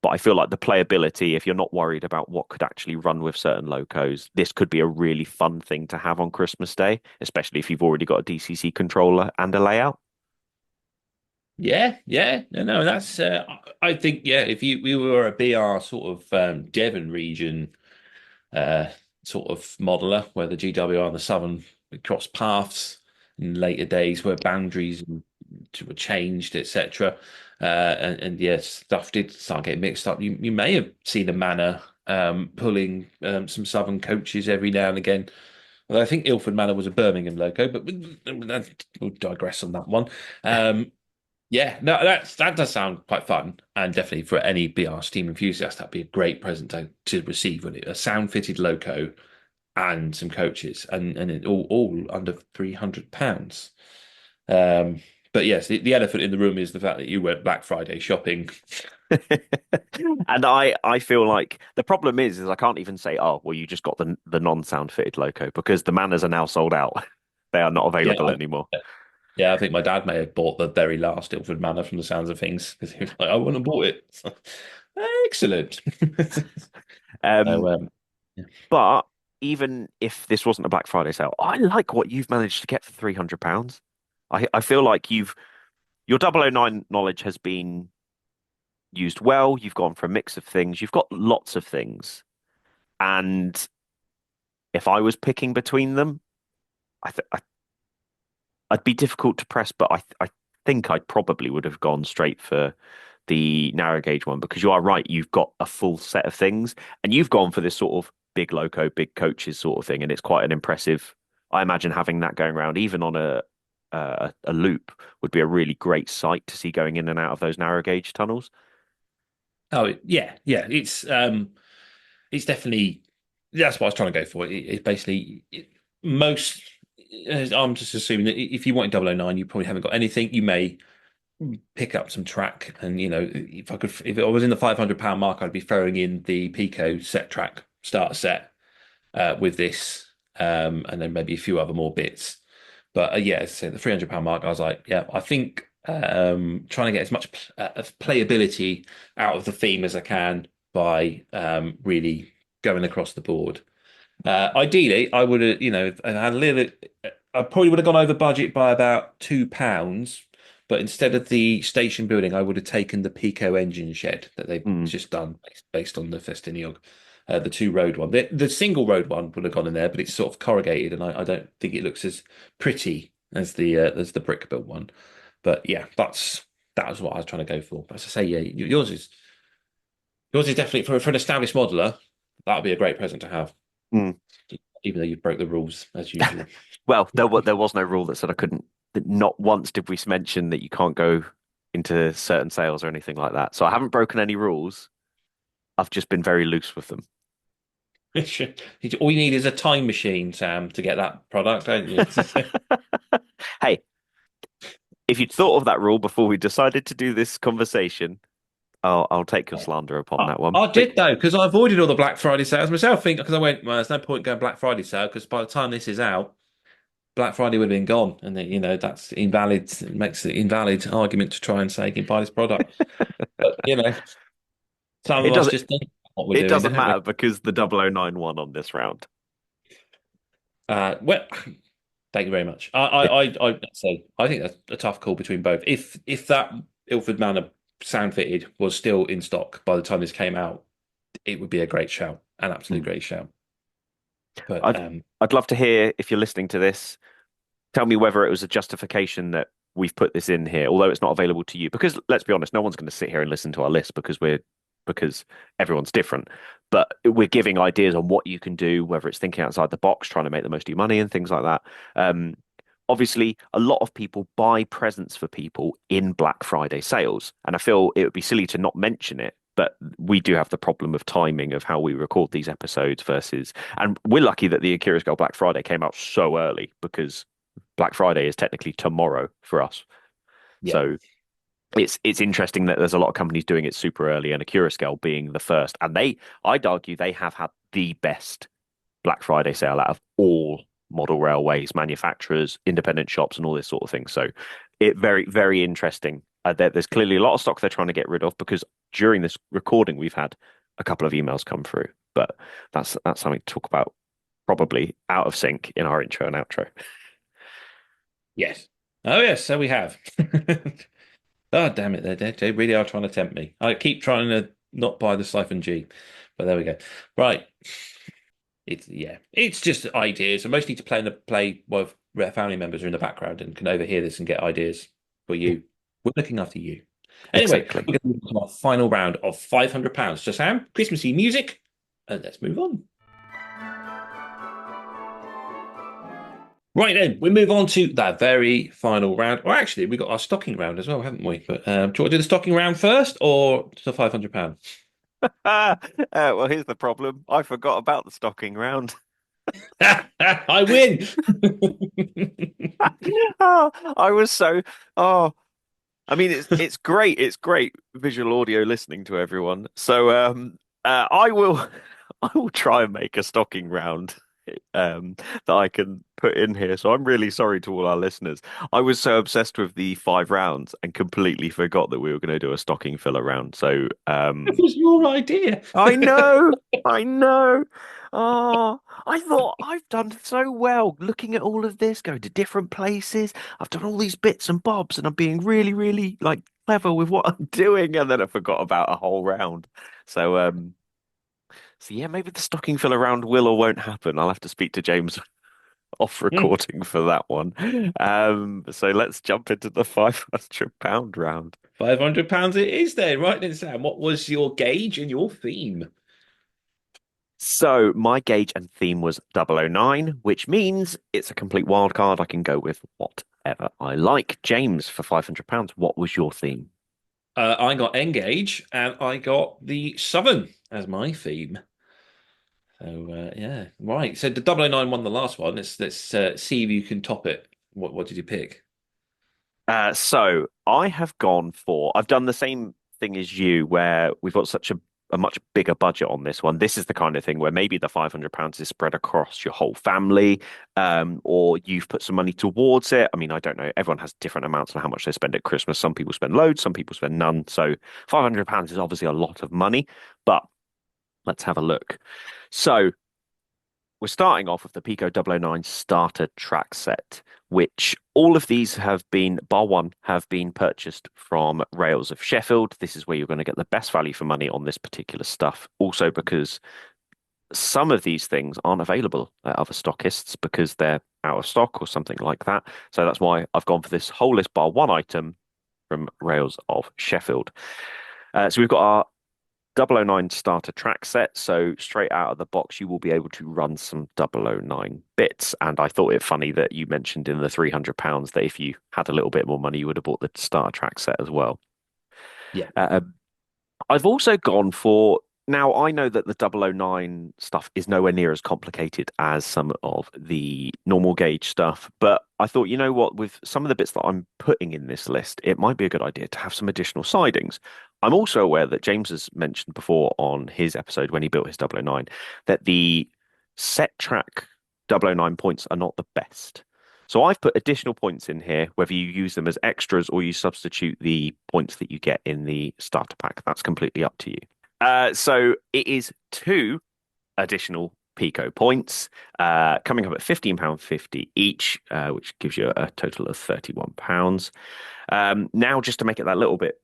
but I feel like the playability, if you're not worried about what could actually run with certain locos, this could be a really fun thing to have on Christmas Day, especially if you've already got a DCC controller and a layout. Yeah, yeah, no, that's. I think if we were a BR sort of Devon region uh, sort of modeler, where the GWR and the Southern cross paths in later days, where boundaries were changed, etc. And yes, stuff did start getting mixed up. You may have seen a Manor pulling some Southern coaches every now and again. Although I think Ilford Manor was a Birmingham loco, but we'll digress on that one. Yeah, no, that does sound quite fun, and definitely for any BR Steam enthusiast, that'd be a great present to receive, wouldn't it? A sound fitted loco and some coaches, and it all under £300. But yes, the elephant in the room is the fact that you went Black Friday shopping. And I feel like the problem is I can't even say, oh, well, you just got the non-sound fitted loco because the Manors are now sold out. They are not available anymore. Yeah, I think my dad may have bought the very last Ilford Manor from the sounds of things because he was like, I wouldn't have bought it. So, excellent. So, yeah. But even if this wasn't a Black Friday sale, I like what you've managed to get for £300. I feel like your 009 knowledge has been used well. You've gone for a mix of things. You've got lots of things. And if I was picking between them, I'd be difficult to press, but I think I probably would have gone straight for the narrow gauge one because you are right. You've got a full set of things, and you've gone for this sort of big loco, big coaches sort of thing, and it's quite an impressive. I imagine having that going around, even on a loop, would be a really great sight to see going in and out of those narrow gauge tunnels. Oh yeah. It's definitely that's what I was trying to go for. It's basically most. I'm just assuming that if you wanted 009, you probably haven't got anything. You may pick up some track, and if I was in the £500 mark, I'd be throwing in the Pico set track starter set with this, and then maybe a few other more bits. But so the £300 mark, I was like, yeah, I think trying to get as much playability out of the theme as I can by really going across the board. Ideally, I would have, had a little. I probably would have gone over budget by about £2, but instead of the station building, I would have taken the Pico engine shed that they've just done based on the Festiniog, the 2-road one. The single road one would have gone in there, but it's sort of corrugated, and I don't think it looks as pretty as the brick built one. But yeah, that was what I was trying to go for. But as I say, yeah, yours is definitely for an established modeler. That would be a great present to have. Even though you broke the rules as usual. Well, there was no rule that said I couldn't. Not once did we mention that you can't go into certain sales or anything like that. So I haven't broken any rules. I've just been very loose with them. All you need is a time machine, Sam, to get that product, don't you? Hey, if you'd thought of that rule before we decided to do this conversation, I'll take your slander upon that one. I did though, because I avoided all the Black Friday sales myself. Because I went, well, there's no point going Black Friday sale because by the time this is out, Black Friday would have been gone, and then, that's invalid. It makes it invalid argument to try and say you can buy this product. But some of us just think what we're doing. It doesn't matter because the 009 won on this round. Well, thank you very much. I say I think that's a tough call between both. If that Ilford Manor sound fitted was still in stock by the time this came out, it would be a great shout, an absolute great shout. But I'd love to hear if you're listening to this. Tell me whether it was a justification that we've put this in here, although it's not available to you. Because let's be honest, no one's going to sit here and listen to our list because everyone's different. But we're giving ideas on what you can do, whether it's thinking outside the box, trying to make the most of your money and things like that. Obviously, a lot of people buy presents for people in Black Friday sales. And I feel it would be silly to not mention it. But we do have the problem of timing of how we record these episodes and we're lucky that the Akira Scale Black Friday came out so early because Black Friday is technically tomorrow for us. Yeah. So it's interesting that there's a lot of companies doing it super early and Akira Scale being the first. And I'd argue they have had the best Black Friday sale out of all model railways, manufacturers, independent shops, and all this sort of thing. So it very, very interesting. There's clearly a lot of stock they're trying to get rid of because during this recording, we've had a couple of emails come through. But that's something to talk about probably out of sync in our intro and outro. Yes. Oh, yes. So we have. Oh, damn it. They really are trying to tempt me. I keep trying to not buy the Siphon G, but there we go. Right. It's just ideas. I mostly to play with family members are in the background and can overhear this and get ideas for you. We're looking after you. Anyway, Exactly. we're going to move to our final round of £500. So, Sam, Christmassy music, and let's move on. Right then, we move on to that very final round. Or actually, we got our stocking round as well, haven't we? But do you want to do the stocking round first or the £500? Well, here's the problem. I forgot about the stocking round. I win. I was so. Oh, I mean, it's great. It's great visual audio listening to everyone. So, I will, I will try and make a stocking round, that I can put in here. So I'm really sorry to all our listeners. I was so obsessed with the 5 rounds and completely forgot that we were going to do a stocking filler round. So, It was your idea. I know, I know. Oh, I thought I've done so well looking at all of this, going to different places. I've done all these bits and bobs, and I'm being really, really like clever with what I'm doing, and then I forgot about a whole round. So, so yeah, maybe the stocking filler round will or won't happen. I'll have to speak to James off recording for that one. So let's jump into the £500 round. £500 it is then. Right then, Sam, what was your gauge and your theme? So my gauge and theme was 009, which means it's a complete wild card. I can go with whatever I like. James, for £500, what was your theme? I got Engage and I got the Southern as my theme. So yeah, right. So the 009 won the last one. Let's see if you can top it. What did you pick? So I have gone for, I've done the same thing as you, where we've got such a much bigger budget on this one. This is the kind of thing where maybe the £500 is spread across your whole family, or you've put some money towards it. I mean, I don't know. Everyone has different amounts on how much they spend at Christmas. Some people spend loads, some people spend none. So £500 is obviously a lot of money, but let's have a look. So we're starting off with the Pico 009 starter track set, which all of these have been, bar one, have been purchased from Rails of Sheffield. This is where you're going to get the best value for money on this particular stuff. Also because some of these things aren't available at other stockists because they're out of stock or something like that. So that's why I've gone for this whole list bar one item from Rails of Sheffield. So we've got our 009 starter track set. So straight out of the box, you will be able to run some 009 bits. And I thought it funny that you mentioned in the £300 that if you had a little bit more money, you would have bought the starter track set as well. Yeah. I've also gone for, now I know that the 009 stuff is nowhere near as complicated as some of the normal gauge stuff, but I thought, you know what, with some of the bits that I'm putting in this list, it might be a good idea to have some additional sidings. I'm also aware that James has mentioned before on his episode when he built his 009 that the set track 009 points are not the best. So I've put additional points in here, whether you use them as extras or you substitute the points that you get in the starter pack. That's completely up to you. So it is 2 additional Pico points, coming up at £15.50 each, which gives you a total of £31. Now, just to make it that little bit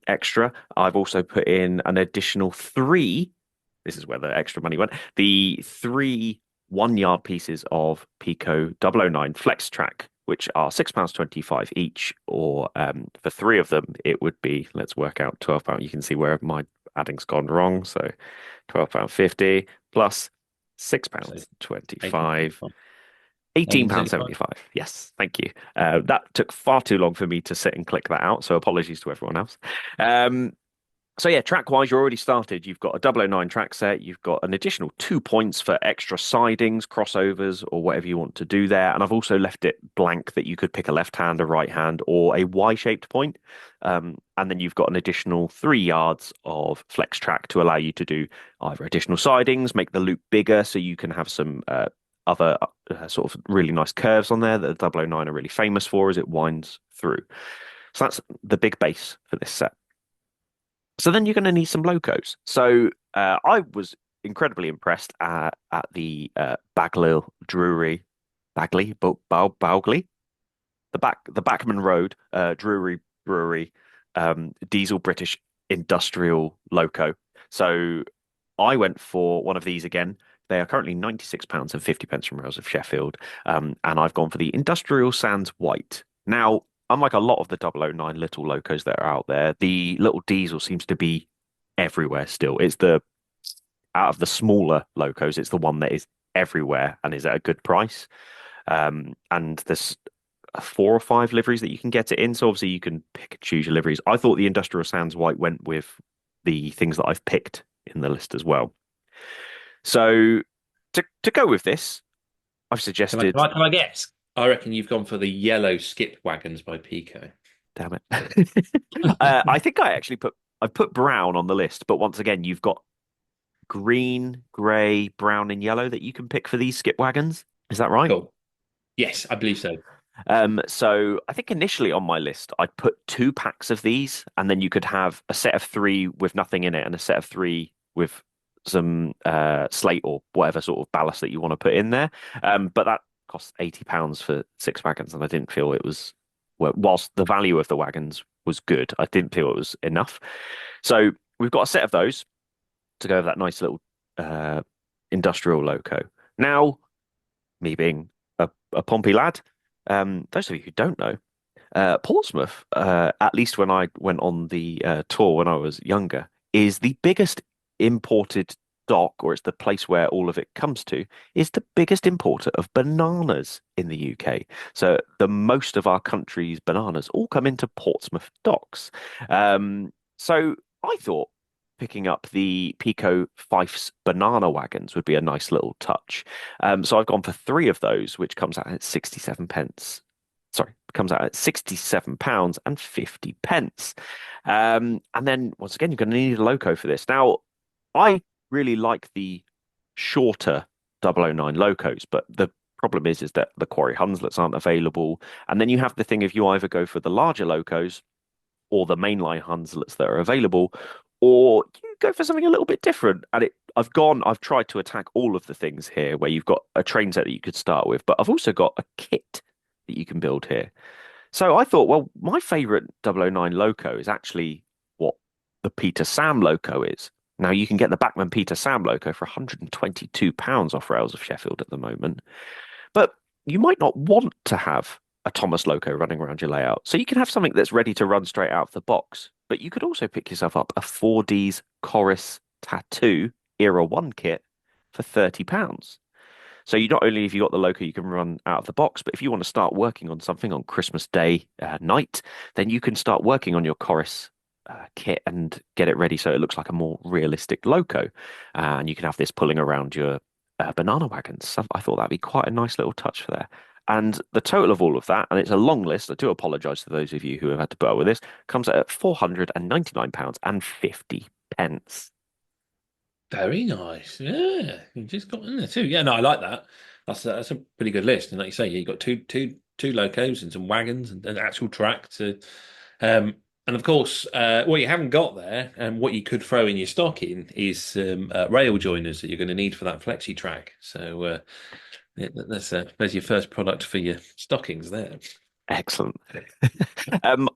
extra, I've also put in an additional 3. This is where the extra money went. The 3 1-yard pieces of Pico 009 Flex Track, which are £6.25 each, or for 3 of them, it would be, let's work out £12. You can see where my adding's gone wrong. So £12.50 plus £6.25. £18.75. Yes, thank you. That took far too long for me to sit and click that out, so apologies to everyone else. So yeah, track wise, you're already started. You've got a 009 track set. You've got an additional 2 points for extra sidings, crossovers, or whatever you want to do there. And I've also left it blank that you could pick a left hand, a right hand, or a Y-shaped point. And then you've got an additional 3 yards of flex track to allow you to do either additional sidings, make the loop bigger so you can have some other sort of really nice curves on there that the 009 are really famous for as it winds through. So that's the big base for this set. So then you're going to need some locos. So I was incredibly impressed at the Bagley Brewery, Bagley, Bowgley, the Backman Road Drury Brewery diesel British industrial loco. So I went for one of these again. They are currently £96 and 50 pence from Rails of Sheffield, and I've gone for the Industrial Sands White. Now, unlike a lot of the 009 little locos that are out there, the little diesel seems to be everywhere still. It's the out of the smaller locos, it's the one that is everywhere and is at a good price. And there's 4 or 5 liveries that you can get it in. So obviously you can pick and choose your liveries. I thought the Industrial Sands White went with the things that I've picked in the list as well. So to go with this, I've suggested. Can I guess? I reckon you've gone for the yellow skip wagons by Pico. Damn it! I think I put brown on the list, but once again, you've got green, grey, brown, and yellow that you can pick for these skip wagons. Is that right? Cool. Yes, I believe so. So I think initially on my list, I'd put 2 packs of these, and then you could have a set of 3 with nothing in it, and a set of 3 with some slate or whatever sort of ballast that you want to put in there. But that costs £80 for 6 wagons, and I didn't feel it was, well, whilst the value of the wagons was good, I didn't feel it was enough. So we've got a set of those to go with that nice little industrial loco. Now, me being a Pompey lad, those of you who don't know, Portsmouth, at least when I went on the tour when I was younger, is the biggest imported dock, or it's the place where all of it comes to, is the biggest importer of bananas in the UK. So the most of our country's bananas all come into Portsmouth docks. So I thought picking up the Pico Fifes banana wagons would be a nice little touch. So I've gone for 3 of those, which comes out at 67 pence. Sorry, comes out at £67 and 50 pence. And then once again, you're going to need a loco for this. Now, I really like the shorter 009 locos, but the problem is that the Quarry Hunslets aren't available. And then you have the thing of you either go for the larger locos or the mainline Hunslets that are available, or you go for something a little bit different. And I've tried to attack all of the things here where you've got a train set that you could start with, but I've also got a kit that you can build here. So I thought, well, my favorite 009 loco is actually what the Peter Sam loco is. Now you can get the Bachmann Peter Sam loco for £122 off Rails of Sheffield at the moment. But you might not want to have a Thomas loco running around your layout. So you can have something that's ready to run straight out of the box. But you could also pick yourself up a 4D's Chorus Tattoo Era 1 kit for £30. So you not only have you got the loco you can run out of the box, but if you want to start working on something on Christmas Day night, then you can start working on your Chorus kit and get it ready so it looks like a more realistic loco. And you can have this pulling around your banana wagons. So I thought that'd be quite a nice little touch for there. And the total of all of that, and it's a long list, I do apologise to those of you who have had to put up with this, comes at £499 and 50 pence. Very nice. Yeah, you just got in there too. Yeah, no, I like that. That's a pretty good list. And like you say, you got two locos and some wagons and an actual track to, and of course, what you haven't got there, and what you could throw in your stocking is rail joiners that you're going to need for that flexi track. So there's your first product for your stockings there. Excellent.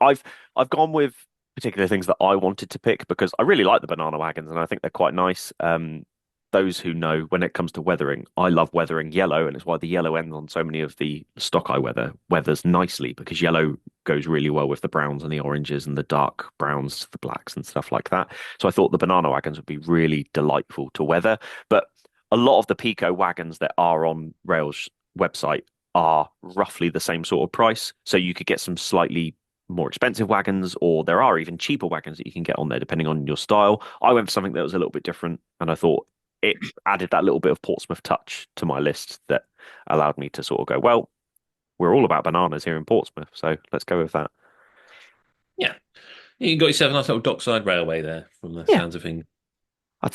I've gone with particular things that I wanted to pick because I really like the banana wagons and I think they're quite nice. Those who know, when it comes to weathering, I love weathering yellow, and it's why the yellow ends on so many of the stock I weathers nicely, because yellow goes really well with the browns and the oranges and the dark browns to the blacks and stuff like that. So I thought the banana wagons would be really delightful to weather. But a lot of the Pico wagons that are on Rails website are roughly the same sort of price. So you could get some slightly more expensive wagons, or there are even cheaper wagons that you can get on there depending on your style. I went for something that was a little bit different, and I thought it added that little bit of Portsmouth touch to my list that allowed me to sort of go, well, we're all about bananas here in Portsmouth, so let's go with that. Yeah. You got yourself a nice little dockside railway there from the Yeah. sounds of things.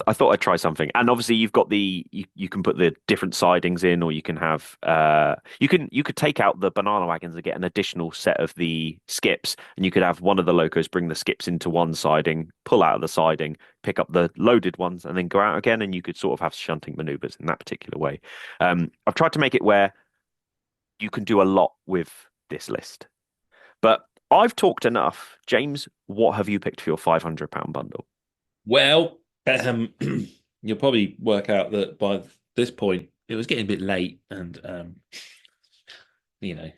I thought I'd try something, and obviously you've got you can put the different sidings in, or you can have you could take out the banana wagons and get an additional set of the skips, and you could have one of the locos bring the skips into one siding, pull out of the siding, pick up the loaded ones, and then go out again, and you could sort of have shunting maneuvers in that particular way. I've tried to make it where you can do a lot with this list, but I've talked enough. James, what have you picked for your £500 bundle? Well, you'll probably work out that by this point it was getting a bit late, and I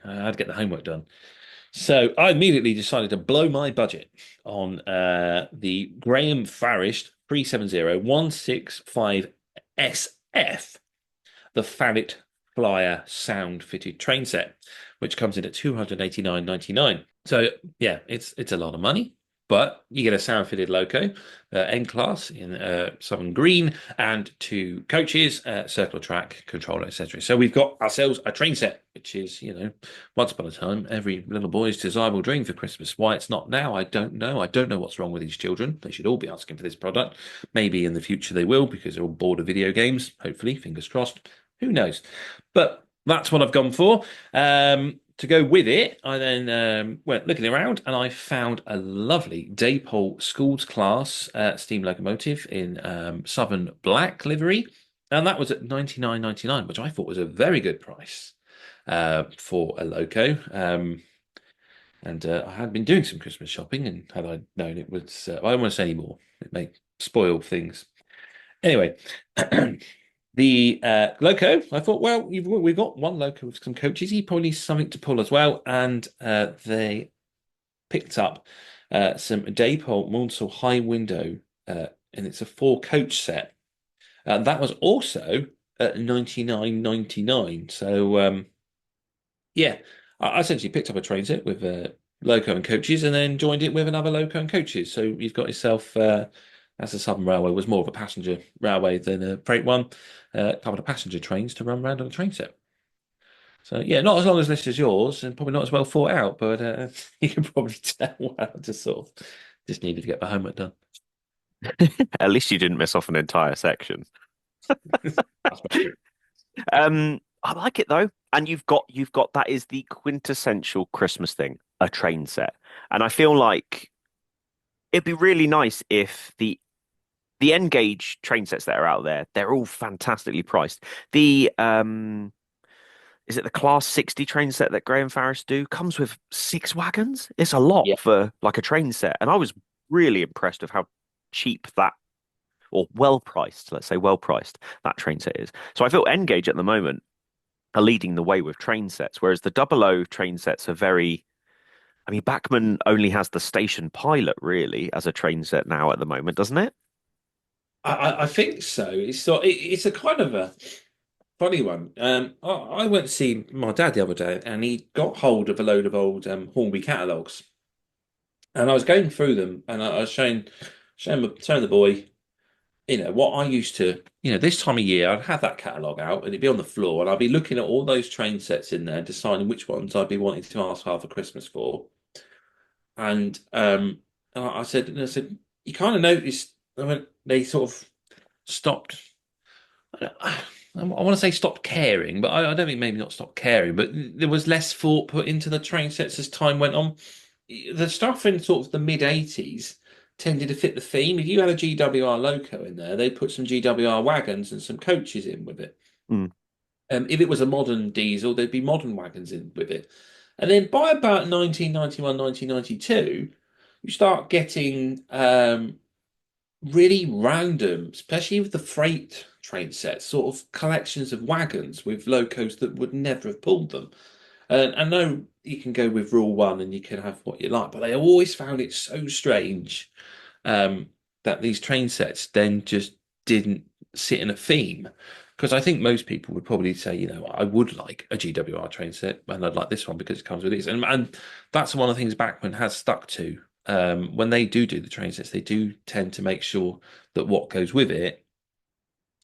had to get the homework done. So I immediately decided to blow my budget on the Graham Farish 370165 SF, the Farit Flyer sound fitted train set, which comes in at £289.99. So yeah, it's a lot of money. But you get a sound fitted loco, N class in Southern Green, and 2 coaches, circle track, controller, etc. So we've got ourselves a train set, which is, once upon a time, every little boy's desirable dream for Christmas. Why it's not now, I don't know. I don't know what's wrong with these children. They should all be asking for this product. Maybe in the future they will, because they're all bored of video games. Hopefully, fingers crossed. Who knows? But that's what I've gone for. To go with it, I then went looking around, and I found a lovely Daypole Schools class steam locomotive in Southern Black livery, and that was at £99.99, which I thought was a very good price for a loco. And I had been doing some Christmas shopping, and had I known it was, I don't want to say any more. It may spoil things. Anyway. The loco, I thought, well, we've got one loco with some coaches. He probably needs something to pull as well. And they picked up some Daypole Maunsell High Window, and it's a 4-coach set. That was also at £99.99. So, yeah, I essentially picked up a train set with loco and coaches, and then joined it with another loco and coaches. So you've got yourself... as the Southern Railway was more of a passenger railway than a freight one, a couple of passenger trains to run around on a train set. So yeah, not as long as list as yours, and probably not as well thought out, but you can probably tell I just sort of just needed to get my homework done. At least you didn't miss off an entire section. I like it though, and you've got that is the quintessential Christmas thing, a train set, and I feel like it'd be really nice if the N gauge train sets that are out there, they're all fantastically priced. The is it the Class 60 train set that Graham Farish do? Comes with 6 wagons. It's a lot for like a train set. And I was really impressed with how cheap that, or well priced, let's say well priced, that train set is. So I feel N gauge at the moment are leading the way with train sets, whereas the Double O train sets are very, I mean, Bachmann only has the Station Pilot really as a train set now at the moment, doesn't it? I think so. It's a kind of a funny one. I went to see my dad the other day, and he got hold of a load of old Hornby catalogues, and I was going through them, and I was showing the boy, what I used to, this time of year, I'd have that catalogue out, and it'd be on the floor, and I'd be looking at all those train sets in there, deciding which ones I'd be wanting to ask Father Christmas for, and I said, you kind of noticed. I mean, they sort of stopped. I want to say stopped caring, but I don't think maybe not stopped caring, but there was less thought put into the train sets as time went on. The stuff in sort of the mid-80s tended to fit the theme. If you had a GWR loco in there, they put some GWR wagons and some coaches in with it. Mm. If it was a modern diesel, there'd be modern wagons in with it. And then by about 1991, 1992, you start getting really random, especially with the freight train sets, sort of collections of wagons with locos that would never have pulled them. And I know you can go with rule 1 and you can have what you like, but I always found it so strange that these train sets then just didn't sit in a theme. because I think most people would probably say, I would like a GWR train set, and I'd like this one because it comes with this, and that's one of the things Bachmann has stuck to. When they do the train sets, they do tend to make sure that what goes with it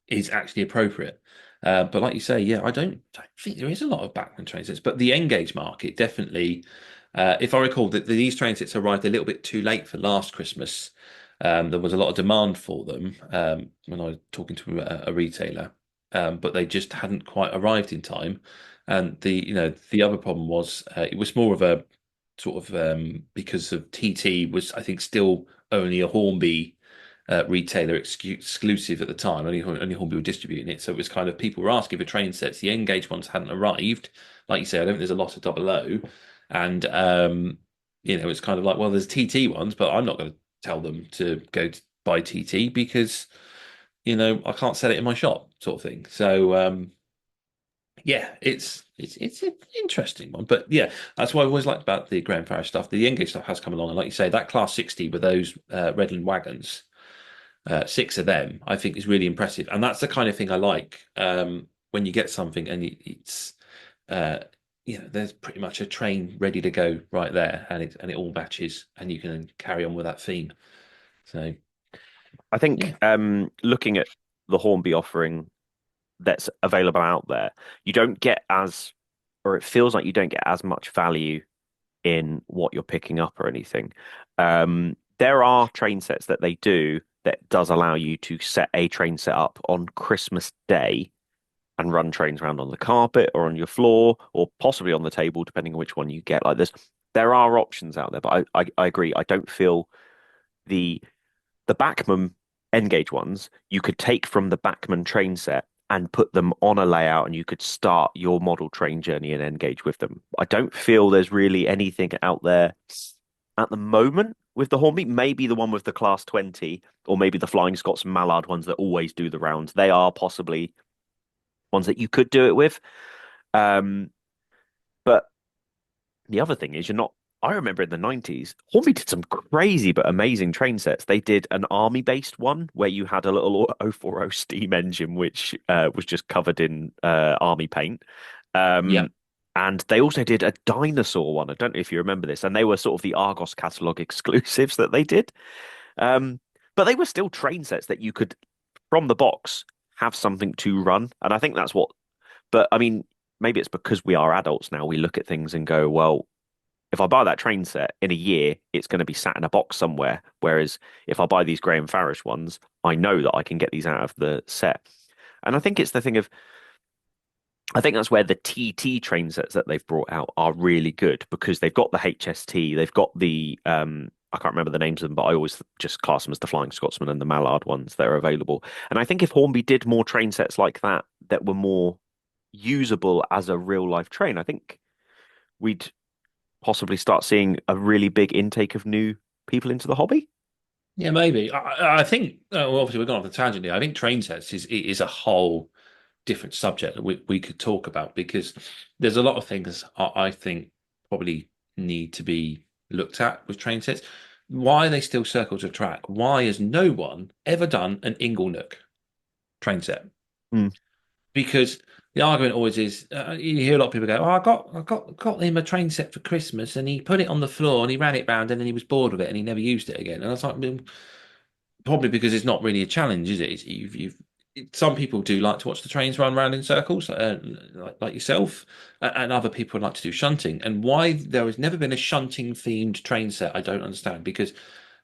is actually appropriate. But like you say, yeah, I don't think there is a lot of Bachmann train sets, but the N-Gage market definitely. If I recall, that these train sets arrived a little bit too late for last Christmas. There was a lot of demand for them when I was talking to a retailer, but they just hadn't quite arrived in time. And the other problem was it was more of a sort of because of TT was, I think, still only a Hornby retailer exclusive at the time. Only Hornby were distributing it, so it was kind of people were asking for train sets. The N-Gage ones hadn't arrived. Like you say, I don't think there's a lot of double O, and it's kind of like, well, there's TT ones, but I'm not going to tell them to go to buy TT because I can't sell it in my shop, sort of thing. So yeah, it's an interesting one, but yeah, that's what I always liked about the Graham Farris stuff. The N-Gage stuff has come along, and like you say, that Class 60 with those Redland wagons, 6 of them, I think is really impressive, and that's the kind of thing I like when you get something and it's there's pretty much a train ready to go right there, and it all matches, and you can carry on with that theme. So I think looking at the Hornby offering that's available out there, you don't get or it feels like you don't get as much value in what you're picking up or anything. There are train sets that they do that does allow you to set a train set up on Christmas Day and run trains around on the carpet or on your floor or possibly on the table, depending on which one you get. Like there are options out there, but I agree. I don't feel the Bachmann N-Gage ones you could take from the Bachmann train set and put them on a layout, and you could start your model train journey in N-Gage with them. I don't feel there's really anything out there at the moment with the Hornby. Maybe the one with the Class 20, or maybe the Flying Scots and Mallard ones that always do the rounds. They are possibly ones that you could do it with. But the other thing is I remember in the 90s, Hornby did some crazy but amazing train sets. They did an army-based one where you had a little 040 steam engine, which was just covered in army paint. And they also did a dinosaur one. I don't know if you remember this. And they were sort of the Argos catalog exclusives that they did. But they were still train sets that you could, from the box, have something to run. And I think that's but I mean, maybe it's because we are adults now. We look at things and go, well, if I buy that train set in a year, it's going to be sat in a box somewhere. Whereas if I buy these Graham Farris ones, I know that I can get these out of the set. And I think it's the thing I think that's where the TT train sets that they've brought out are really good, because they've got the HST, they've got the, I can't remember the names of them, but I always just class them as the Flying Scotsman and the Mallard ones that are available. And I think if Hornby did more train sets like that were more usable as a real life train, I think we'd possibly start seeing a really big intake of new people into the hobby. Yeah, maybe. I think, well, obviously we're going off the tangent here. I think train sets is a whole different subject that we could talk about, because there's a lot of things I think probably need to be looked at with train sets. Why are they still circles of track? Why has no one ever done an Inglenook train set? Because the argument always is, you hear a lot of people go, "Oh, I got him a train set for Christmas, and he put it on the floor and he ran it round, and then he was bored with it and he never used it again." And I was like, probably because it's not really a challenge, is it? Some people do like to watch the trains run around in circles, like yourself, and other people like to do shunting. And why there has never been a shunting themed train set, I don't understand. Because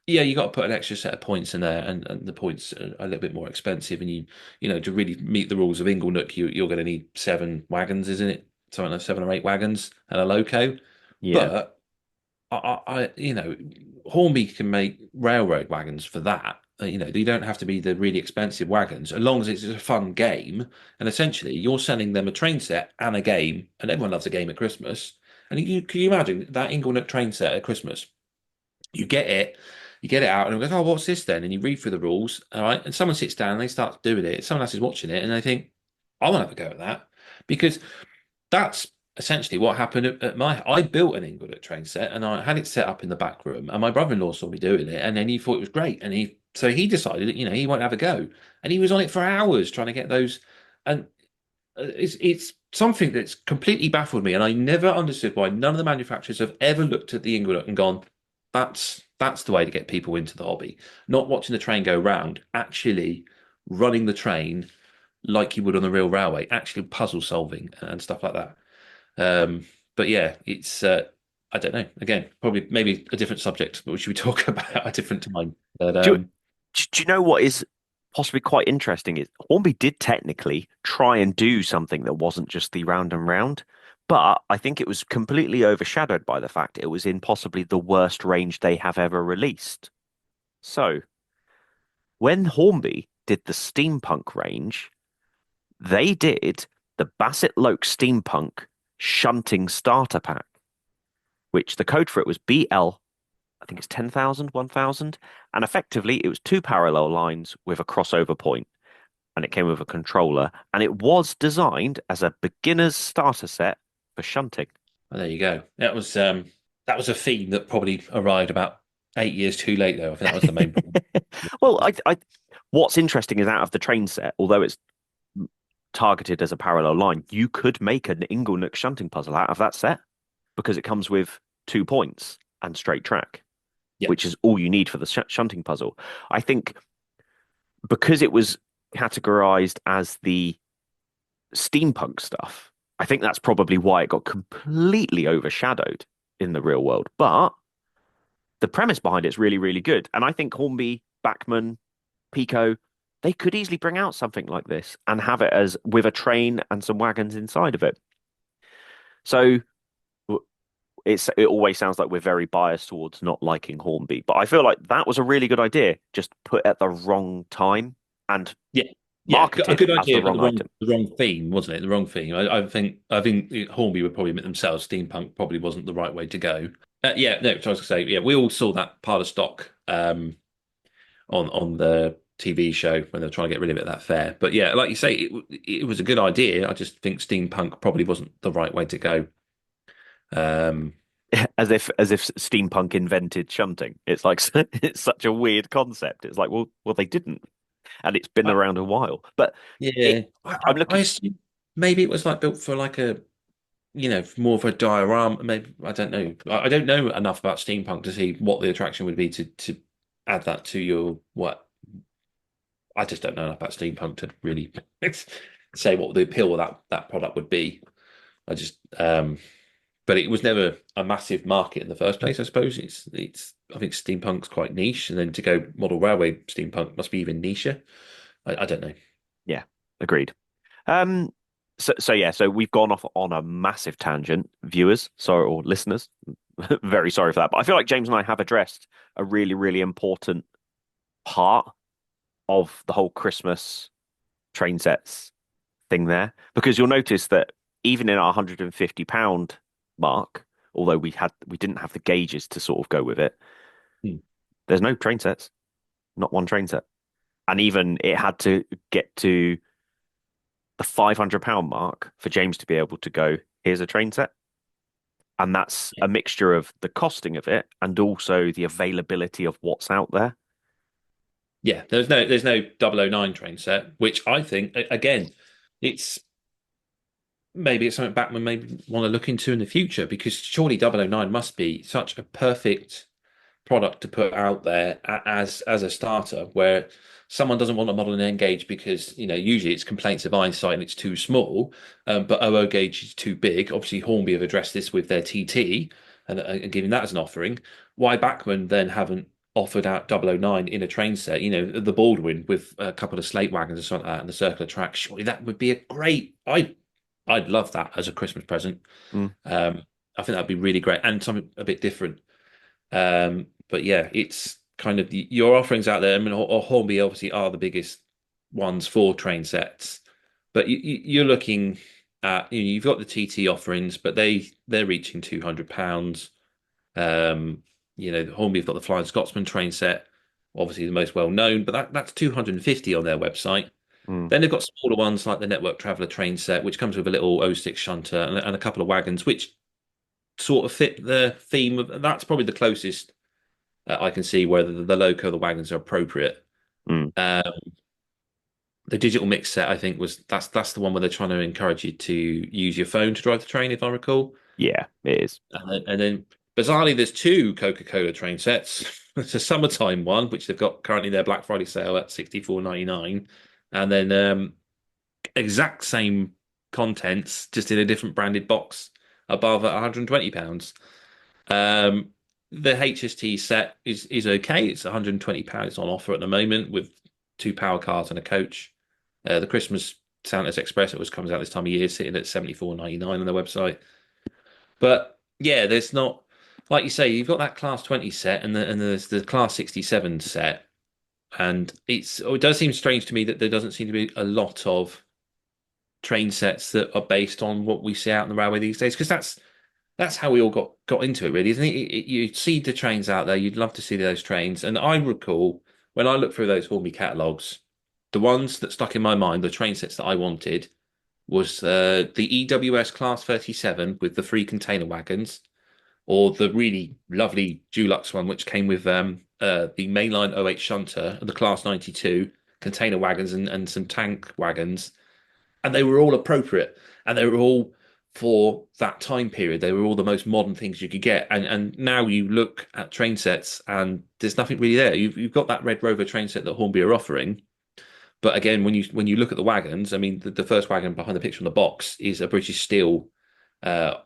you got to put an extra set of points in there, and the points are a little bit more expensive. And to really meet the rules of Inglenook, you're going to need 7 wagons, isn't it? Something like 7 or 8 wagons and a loco. Yeah. But Hornby can make railroad wagons for that. They don't have to be the really expensive wagons, as long as it's a fun game. And essentially, you're selling them a train set and a game, and everyone loves a game at Christmas. And can you imagine that Inglenook train set at Christmas? You get it out, and you go, "Oh, what's this then?" And you read through the rules, all right? And someone sits down and they start doing it. Someone else is watching it, and they think, "I want to have a go at that," because that's essentially what happened at I built an Inglenook train set, and I had it set up in the back room, and my brother-in-law saw me doing it, and then he thought it was great, and so he decided that he won't have a go, and he was on it for hours trying to get those And it's something that's completely baffled me, and I never understood why none of the manufacturers have ever looked at the Inglenook and gone, that's the way to get people into the hobby. Not watching the train go round, actually running the train like you would on the real railway, actually puzzle solving and stuff like that. But yeah, it's I don't know. Again, probably maybe a different subject, which we talk about at a different time. But Do you know what is possibly quite interesting is Hornby did technically try and do something that wasn't just the round and round, but I think it was completely overshadowed by the fact it was in possibly the worst range they have ever released. So when Hornby did the steampunk range, they did the Bassett Loke Steampunk Shunting Starter Pack, which the code for it was BL, I think it's 10,000, 1,000. And effectively, it was two parallel lines with a crossover point, and it came with a controller. And it was designed as a beginner's starter set for shunting. well, there you go. That was a theme that probably arrived about 8 years too late, though. I think that was the main problem. Well, what's interesting is out of the train set, although it's targeted as a parallel line, you could make an Inglenook shunting puzzle out of that set because it comes with 2 points and straight track, which is all you need for the shunting puzzle. I think because it was categorized as the steampunk stuff, I think that's probably why it got completely overshadowed in the real world. But the premise behind it's really, really good. And I think Hornby, Bachmann, Pico, they could easily bring out something like this and have it as with a train and some wagons inside of it. So it always sounds like we're very biased towards not liking Hornby, but I feel like that was a really good idea, just put at the wrong time and marketed a good as idea, the wrong item. the wrong theme, wasn't it? The wrong theme. I think Hornby would probably admit themselves steampunk probably wasn't the right way to go. So I was going to say, we all saw that part of stock on the TV show when they were trying to get rid of it at that fair. But yeah, like you say, it was a good idea. I just think steampunk probably wasn't the right way to go. As if steampunk invented shunting. It's like it's such a weird concept. It's like, well, they didn't, and it's been around a while. But I'm looking. I assume maybe it was like built for like a, more of a diorama. Maybe I don't know. I don't know enough about steampunk to see what the attraction would be to add that to your what. I just don't know enough about steampunk to really say what the appeal of that product would be. I just but it was never a massive market in the first place. I suppose it's I think steampunk's quite niche, and then to go model railway steampunk must be even nicher. I don't know. Yeah, agreed. So we've gone off on a massive tangent, viewers, sorry, or listeners. Very sorry for that. But I feel like James and I have addressed a really, really important part of the whole Christmas train sets thing there, because you'll notice that even in our £150 mark, although we didn't have the gauges to sort of go with it, there's no train sets, not one train set. And even it had to get to the £500 mark for James to be able to go, here's a train set. And that's a mixture of the costing of it and also the availability of what's out there. Yeah, there's no 009 train set, which I think, again, maybe it's something Bachmann may want to look into in the future, because surely 009 must be such a perfect product to put out there as a starter, where someone doesn't want a model in N gauge because usually it's complaints of eyesight and it's too small, but OO gauge is too big. Obviously, Hornby have addressed this with their TT and giving that as an offering. Why Bachmann then haven't offered out 009 in a train set? The Baldwin with a couple of slate wagons or something like that and the circular track. Surely that would be a great. I'd love that as a Christmas present. I think that'd be really great and something a bit different. But yeah, it's kind of your offerings out there. I mean, Hornby obviously are the biggest ones for train sets, but you're looking at you've got the TT offerings, but they're reaching £200. Hornby have got the Flying Scotsman train set, obviously the most well known, but that's 250 on their website. Then they've got smaller ones like the Network Traveller train set, which comes with a little 06 shunter and a couple of wagons, which sort of fit the theme of. That's probably the closest I can see where the loco, the wagons are appropriate. The digital mix set, I think, that's the one where they're trying to encourage you to use your phone to drive the train, if I recall. Yeah, it is. And then bizarrely, there's two Coca-Cola train sets. It's a summertime one, which they've got currently their Black Friday sale at 64.99, and then exact same contents, just in a different branded box above at £120. The HST set is okay. It's £120 on offer at the moment with two power cars and a coach. The Christmas Santa's Express, it was comes out this time of year, sitting at 74.99 on their website. But yeah, there's not, like you say, you've got that Class 20 set and there's the Class 67 set, and it does seem strange to me that there doesn't seem to be a lot of train sets that are based on what we see out on the railway these days, because that's how we all got into it, really, isn't it? You see the trains out there, you'd love to see those trains. And I recall when I looked through those Hornby catalogues, the ones that stuck in my mind, the train sets that I wanted, was the EWS Class 37 with the three container wagons, or the really lovely Dulux one, which came with the mainline OH shunter, the Class 92 container wagons and some tank wagons. And they were all appropriate, and they were all for that time period. They were all the most modern things you could get. And now you look at train sets, and there's nothing really there. You've got that Red Rover train set that Hornby are offering, but again, when you look at the wagons, I mean, the first wagon behind the picture on the box is a British Steel hopper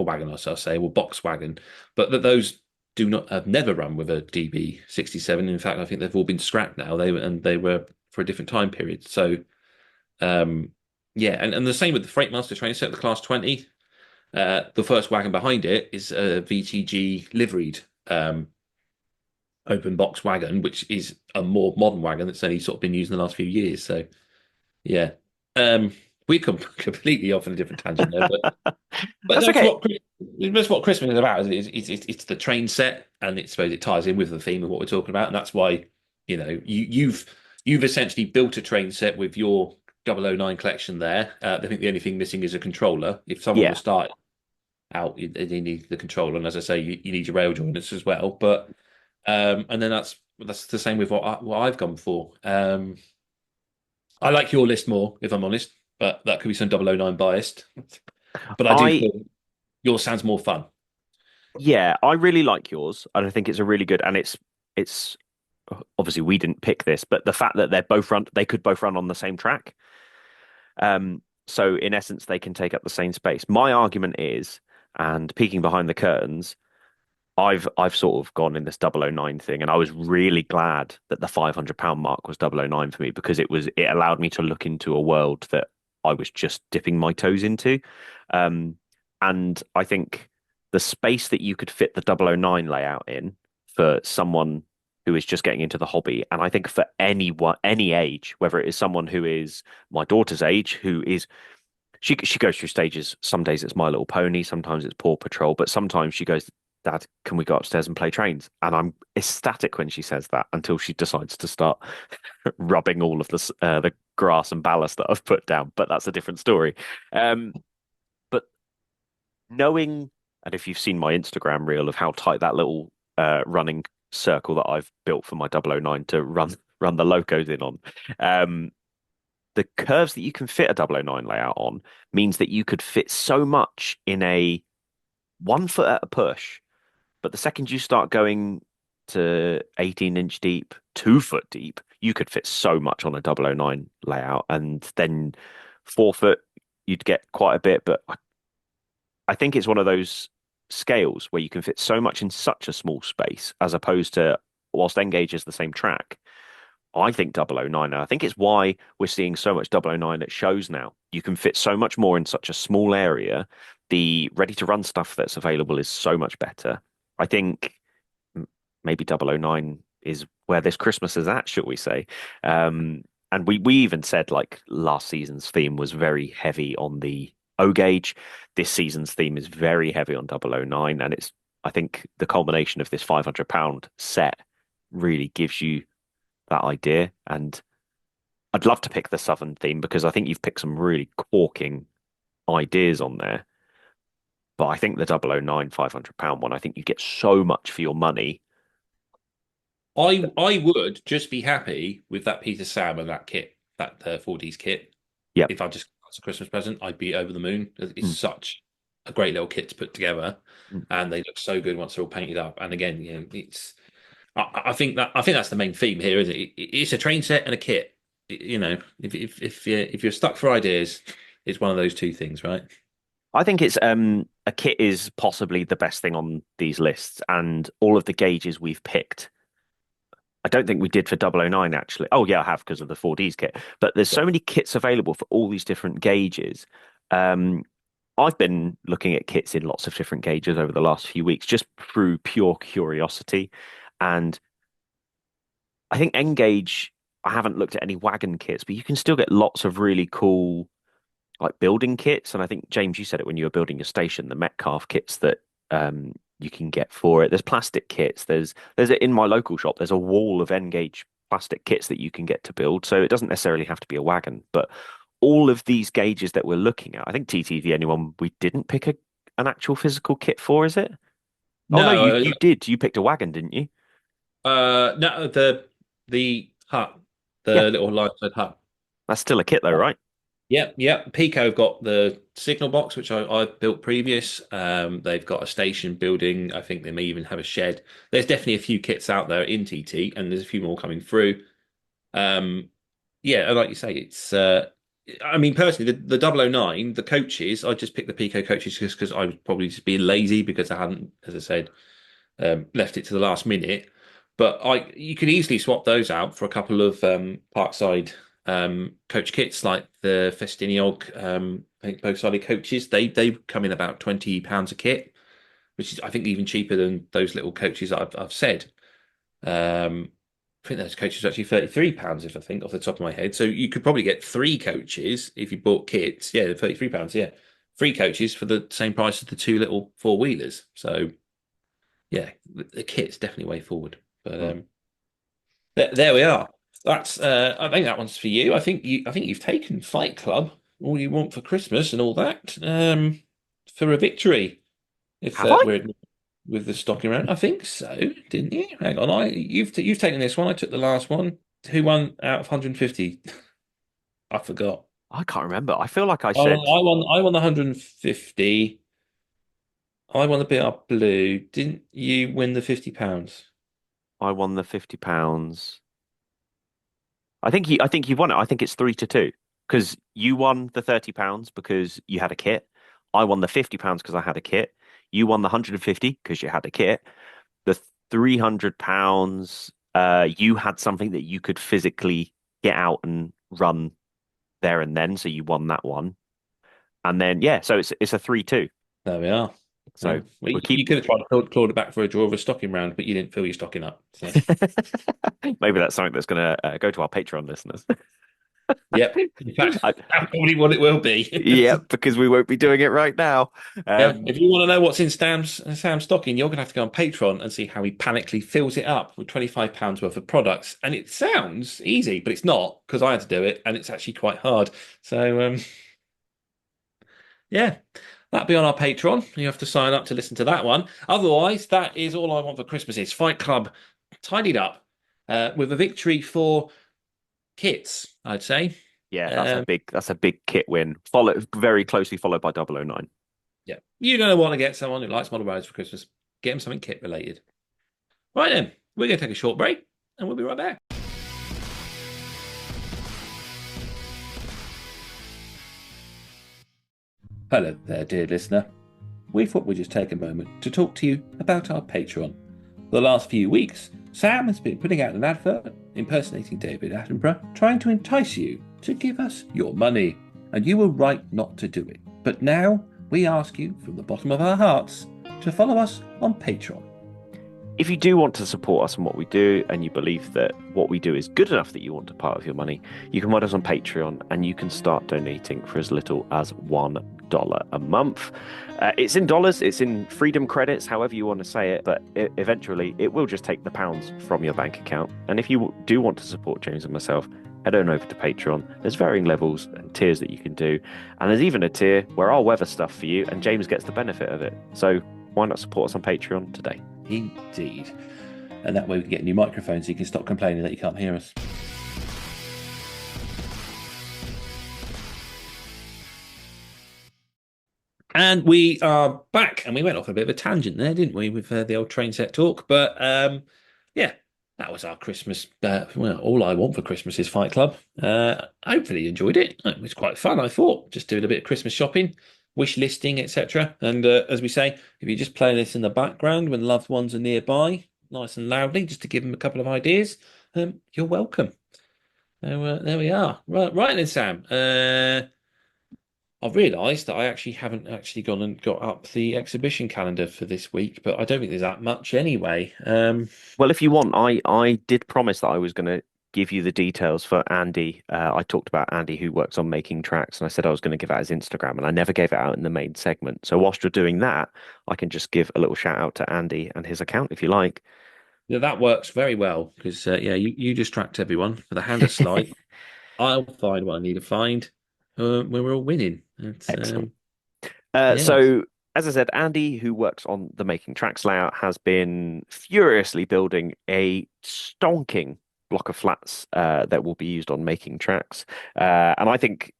wagon, I'll say, or box wagon, but those do not have never run with a DB67. In fact, I think they've all been scrapped now. They were for a different time period. So. Yeah, and the same with the Freightmaster train set, the Class 20. The first wagon behind it is a VTG liveried open box wagon, which is a more modern wagon that's only sort of been used in the last few years. So, yeah, we come completely off on a different tangent there, but That's okay. That's what Christmas is about. It's the train set, and I suppose it ties in with the theme of what we're talking about, and that's why you've essentially built a train set with your 009 collection there. I think the only thing missing is a controller. If someone Yeah. was starting out, you need the controller, and as I say, you need your rail joiners as well. But and then that's the same with what I've gone for. I like your list more, if I'm honest, but that could be some 009 biased. But I do think yours sounds more fun. Yeah, I really like yours, and I think it's a really good. And it's obviously we didn't pick this, but the fact that they could both run on the same track. So in essence, they can take up the same space. My argument is, and peeking behind the curtains, I've sort of gone in this 009 thing, and I was really glad that the £500 mark was 009 for me, because it allowed me to look into a world that I was just dipping my toes into. And I think the space that you could fit the 009 layout in for someone who is just getting into the hobby, and I think for anyone, any age, whether it is someone who is my daughter's age, who is she goes through stages. Some days it's My Little Pony, sometimes it's Paw Patrol, but sometimes she goes, Dad, can we go upstairs and play trains? And I'm ecstatic when she says that, until she decides to start rubbing all of the grass and ballast that I've put down. But that's a different story. But knowing, and if you've seen my Instagram reel of how tight that little running circle that I've built for my 009 to run the locos in on, the curves that you can fit a 009 layout on means that you could fit so much in a 1 foot at a push. But the second you start going to 18-inch deep, 2 foot deep, you could fit so much on a 009 layout. And then 4 foot, you'd get quite a bit. But I think it's one of those scales where you can fit so much in such a small space, as opposed to, whilst N-Gage is the same track, I think 009, and I think it's why we're seeing so much 009 at shows now. You can fit so much more in such a small area. The ready-to-run stuff that's available is so much better. I think maybe 009 is where this Christmas is at, shall we say. And we even said, like, last season's theme was very heavy on the O-Gauge. This season's theme is very heavy on 009, and I think the culmination of this £500 set really gives you that idea. And I'd love to pick the Southern theme, because I think you've picked some really corking ideas on there. But I think the 009 £500 one, I think you get so much for your money. I would just be happy with that Peter Sam and that kit, that 4Ds kit. Yep. If I just got as a Christmas present, I'd be over the moon. It's Mm. such a great little kit to put together, Mm. and they look so good once they're all painted up. And again, it's I think that's the main theme here, isn't it? It's a train set and a kit. If you're stuck for ideas, it's one of those two things, right? I think it's a kit is possibly the best thing on these lists, and all of the gauges we've picked. I don't think we did for 009 actually. Oh yeah, I have because of the 4Ds kit. But there's so many kits available for all these different gauges. I've been looking at kits in lots of different gauges over the last few weeks, just through pure curiosity. And I think N-Gage, I haven't looked at any wagon kits, but you can still get lots of really cool like building kits. And I think, James, you said it when you were building your station, the Metcalf kits that you can get for it. There's plastic kits. There's in my local shop, there's a wall of N-Gage plastic kits that you can get to build. So it doesn't necessarily have to be a wagon, but all of these gauges that we're looking at, I think TT the only one we didn't pick an actual physical kit for, is it? No, oh no, you did. You picked a wagon, didn't you? no, the hut, the Yeah. little light hut. That's still a kit though, right? Yep. Pico have got the signal box, which I built previous. They've got a station building. I think they may even have a shed. There's definitely a few kits out there in TT, and there's a few more coming through. And like you say, it's. I mean, personally, the 009, the coaches, I just picked the Pico coaches just because I was probably just being lazy because I hadn't, as I said, left it to the last minute. But you could easily swap those out for a couple of Parkside coach kits like the Festiniog, I think both sided coaches. They come in about £20 a kit, which is I think even cheaper than those little coaches that I've said. I think those coaches are actually £33 if I think off the top of my head. So you could probably get 3 coaches if you bought kits. Yeah, £33. Yeah, 3 coaches for the same price as the 2 little 4-wheelers. So yeah, the kit's definitely way forward. But there we are. That's I think that one's for you. I think you've taken Fight Club, all you want for Christmas and all that, for a victory. If we're with the stocking round, I think so, didn't you? Hang on, you've taken this one. I took the last one. Who won out of 150? I forgot. I can't remember. I feel like I said I won the 150. I won the BR Blue. Didn't you win the £50? I won the £50. I think you've won it. I think it's 3-2 because you won the £30 because you had a kit. I won the £50 because I had a kit. You won the 150 because you had a kit. The £300, you had something that you could physically get out and run there and then, so you won that one. And then so it's a 3-2. There we are. So you could have tried to claw it back for a draw of a stocking round, but you didn't fill your stocking up. So. Maybe that's something that's going to go to our Patreon listeners. Yep. In fact, that's probably what it will be. Yep, because we won't be doing it right now. If you want to know what's in Sam's stocking, you're going to have to go on Patreon and see how he panically fills it up with £25 worth of products. And it sounds easy, but it's not because I had to do it, and it's actually quite hard. So, that'll be on our Patreon. You have to sign up to listen to that one. Otherwise, that is all I want for Christmas is Fight Club tidied up with a victory for kits, I'd say. Yeah, that's a big kit win. Very closely followed by 009. Yeah. You're going to want to get someone who likes model roads for Christmas. Get them something kit related. Right then, we're going to take a short break and we'll be right back. Hello there, dear listener. We thought we'd just take a moment to talk to you about our Patreon. For the last few weeks, Sam has been putting out an advert impersonating David Attenborough, trying to entice you to give us your money. And you were right not to do it. But now we ask you from the bottom of our hearts to follow us on Patreon. If you do want to support us in what we do and you believe that what we do is good enough that you want a part of your money, you can find us on Patreon and you can start donating for as little as $1 a month. It's in dollars, it's in freedom credits, however you want to say it, but eventually it will just take the pounds from your bank account. And if you do want to support James and myself, head on over to Patreon. There's varying levels and tiers that you can do. And there's even a tier where I'll weather stuff for you and James gets the benefit of it. So why not support us on Patreon today? Indeed. And that way we can get a new microphone so you can stop complaining that you can't hear us. And we are back, and we went off a bit of a tangent there, didn't we, with the old train set talk? But yeah, that was our Christmas. Well, all I want for Christmas is Fight Club. Hopefully you enjoyed it. It was quite fun, I thought, just doing a bit of Christmas shopping, wish listing, etc. And as we say, if you just play this in the background when loved ones are nearby, nice and loudly, just to give them a couple of ideas, you're welcome. So there we are. Right then, Sam. I've realised that I haven't gone and got up the exhibition calendar for this week, but I don't think there's that much anyway. Well, if you want, I did promise that I was going to give you the details for Andy. I talked about Andy who works on Making Tracks, and I said I was going to give out his Instagram, and I never gave it out in the main segment. So whilst you're doing that, I can just give a little shout out to Andy and his account if you like. Yeah, that works very well because you distract everyone with a hand of slide. I'll find what I need to find when we're all winning. Excellent. Yes. So, as I said, Andy, who works on the Making Tracks layout, has been furiously building a stonking block of flats that will be used on Making Tracks. And I think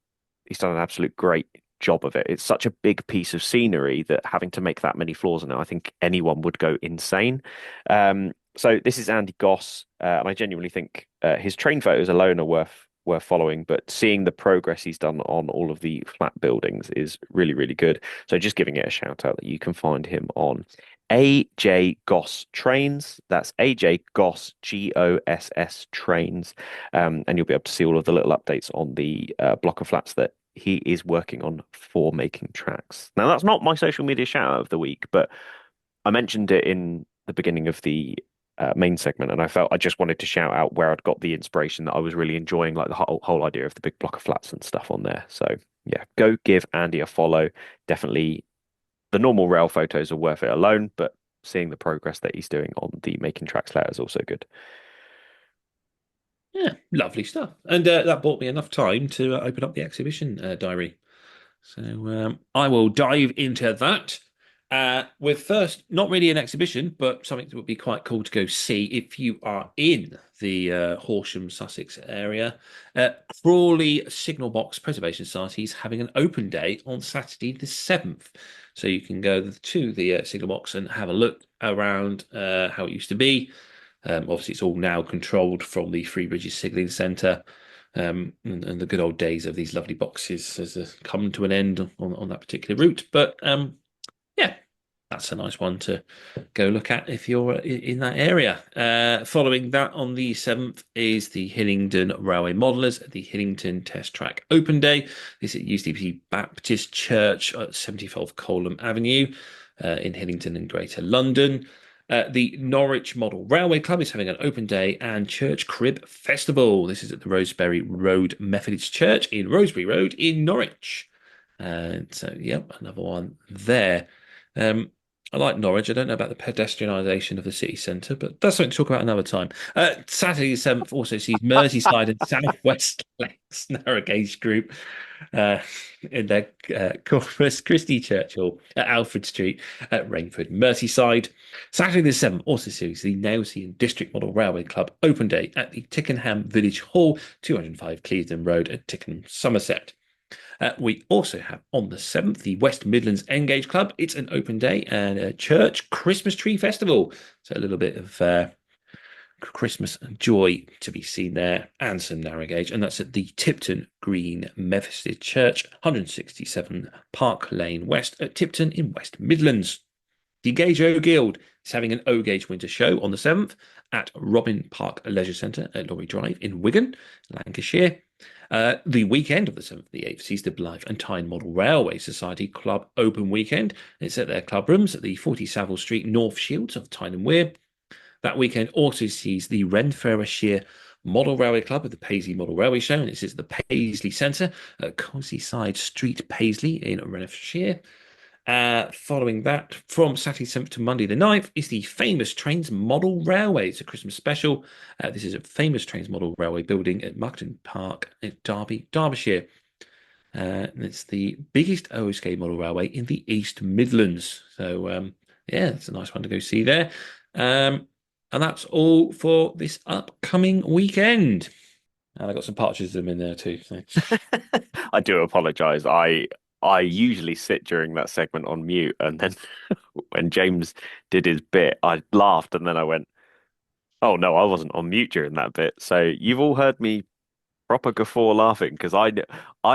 he's done an absolute great job of it. It's such a big piece of scenery that having to make that many floors in it, I think anyone would go insane. So this is Andy Goss, and I genuinely think his train photos alone are worth following, but seeing the progress he's done on all of the flat buildings is really, really good. So just giving it a shout out that you can find him on AJ Goss Trains. That's AJ Goss, Goss Trains. And you'll be able to see all of the little updates on the block of flats that he is working on for Making Tracks. Now, that's not my social media shout out of the week, but I mentioned it in the beginning of the main segment, and I felt I just wanted to shout out where I'd got the inspiration that I was really enjoying, like the whole idea of the big block of flats and stuff on there. So yeah, go give Andy a follow. Definitely, the normal rail photos are worth it alone, but seeing the progress that he's doing on the Making Tracks layer is also good. Yeah, lovely stuff. And that bought me enough time to open up the exhibition diary. So I will dive into that. With first, not really an exhibition, but something that would be quite cool to go see if you are in the Horsham, Sussex area. Crawley Signal Box Preservation Society is having an open day on Saturday the 7th. So you can go to the signal box and have a look around how it used to be. Obviously, it's all now controlled from the Three Bridges Signalling Centre. And the good old days of these lovely boxes has come to an end on that particular route. But yeah, that's a nice one to go look at if you're in that area. Following that on the 7th is the Hillingdon Railway Modellers at the Hillingdon Test Track Open Day. This is UCP Baptist Church at 75 Coleham Avenue in Hillingdon and Greater London. The Norwich Model Railway Club is having an open day and Church Crib Festival. This is at the Rosebery Road Methodist Church in Rosebery Road in Norwich. So, yep, another one there. I like Norwich. I don't know about the pedestrianisation of the city centre, but that's something to talk about another time. Saturday the 7th also sees Merseyside and South West Lancs narrow gauge group in their Corpus Christi Church Hall at Alfred Street at Rainford, Merseyside. Saturday the 7th also sees the Nailsea District Model Railway Club open day at the Tickenham Village Hall, 205 Clevedon Road at Tickenham, Somerset. We also have on the 7th the West Midlands Engage Club. It's an open day and a church Christmas tree festival. So a little bit of Christmas joy to be seen there and some narrow gauge. And that's at the Tipton Green Methodist Church, 167 Park Lane West at Tipton in West Midlands. The Engage O Guild is having an O Gauge Winter Show on the 7th at Robin Park Leisure Centre at Lorry Drive in Wigan, Lancashire. The weekend of the 7th to the 8th sees the Blythe and Tyne Model Railway Society Club Open Weekend. It's at their club rooms at the 40 Savile Street North Shields of Tyne and Wear. That weekend also sees the Renfrewshire Model Railway Club at the Paisley Model Railway Show. And this is the Paisley Centre at Countryside Street, Paisley in Renfrewshire. Following that, from Saturday 7th to Monday the 9th, is the Famous Trains Model Railway. It's a Christmas special. This is a Famous Trains Model Railway building at Muckton Park in Derby, Derbyshire. It's the biggest OSK model railway in the East Midlands. So, yeah, it's a nice one to go see there. And that's all for this upcoming weekend. And I got some partridges in there too. So. I do apologize. I usually sit during that segment on mute, and then when James did his bit, I laughed, and then I went, "Oh no, I wasn't on mute during that bit." So you've all heard me proper guffaw laughing because I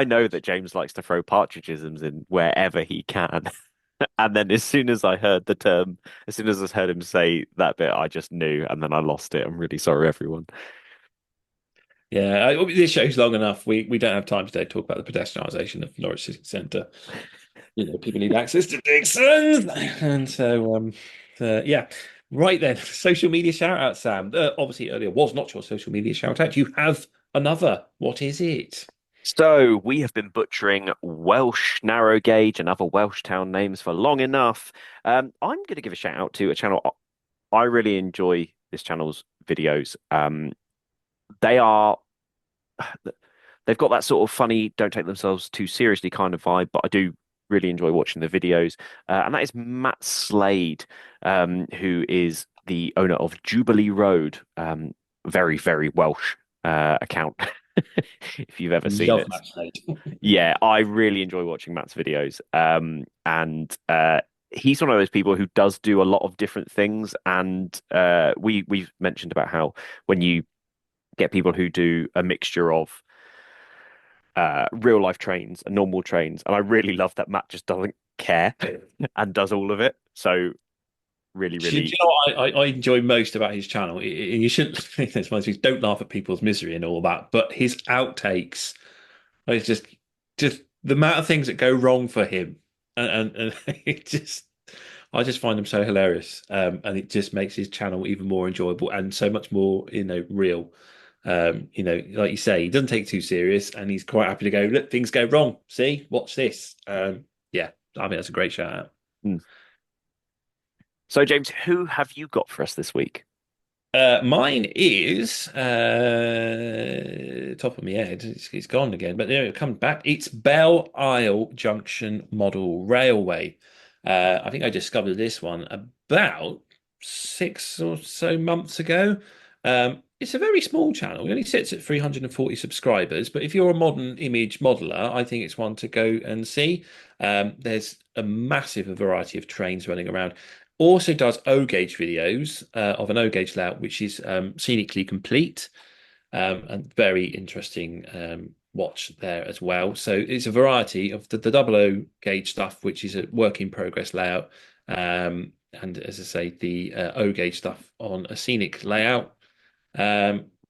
know that James likes to throw partridgisms in wherever he can. And then as soon as I heard the term, as soon as I heard him say that bit, I just knew, and then I lost it. I'm really sorry, everyone. Yeah, this show's long enough. We don't have time today to talk about the pedestrianisation of Norwich City Centre. People need access to Dixons, and so yeah. Right then, social media shout out, Sam. Obviously, earlier was not your social media shout out. You have another. What is it? So we have been butchering Welsh narrow gauge and other Welsh town names for long enough. I'm going to give a shout out to a channel. I really enjoy this channel's videos. They are, they've got that sort of funny, don't take themselves too seriously kind of vibe, but I do really enjoy watching the videos. And that is Matt Slade, who is the owner of Jubilee Road. Very, very Welsh account. If you've ever seen Love it. Matt Slade. Yeah, I really enjoy watching Matt's videos. And he's one of those people who does do a lot of different things. And we've mentioned about how when you get people who do a mixture of real life trains and normal trains, and I really love that Matt just doesn't care and does all of it. So really, Do you really, know what I enjoy most about his channel? You shouldn't think this one of these things, don't laugh at people's misery and all that, but his outtakes, it's just the amount of things that go wrong for him, and it just I just find them so hilarious, and it just makes his channel even more enjoyable and so much more real. Like you say, he doesn't take it too serious, and he's quite happy to go. Look, things go wrong. See, watch this. Yeah, I think that's a great shout out. Mm. So James, who have you got for us this week? Mine is top of my head. It's gone again, but there it comes back. It's Belle Isle Junction Model Railway. I think I discovered this one about 6 or so months ago. It's a very small channel. It only sits at 340 subscribers, but if you're a modern image modeler, I think it's one to go and see. There's a massive variety of trains running around. Also does O gauge videos of an O gauge layout, which is scenically complete and very interesting watch there as well. So it's a variety of the double O gauge stuff, which is a work in progress layout, and as I say, the O gauge stuff on a scenic layout.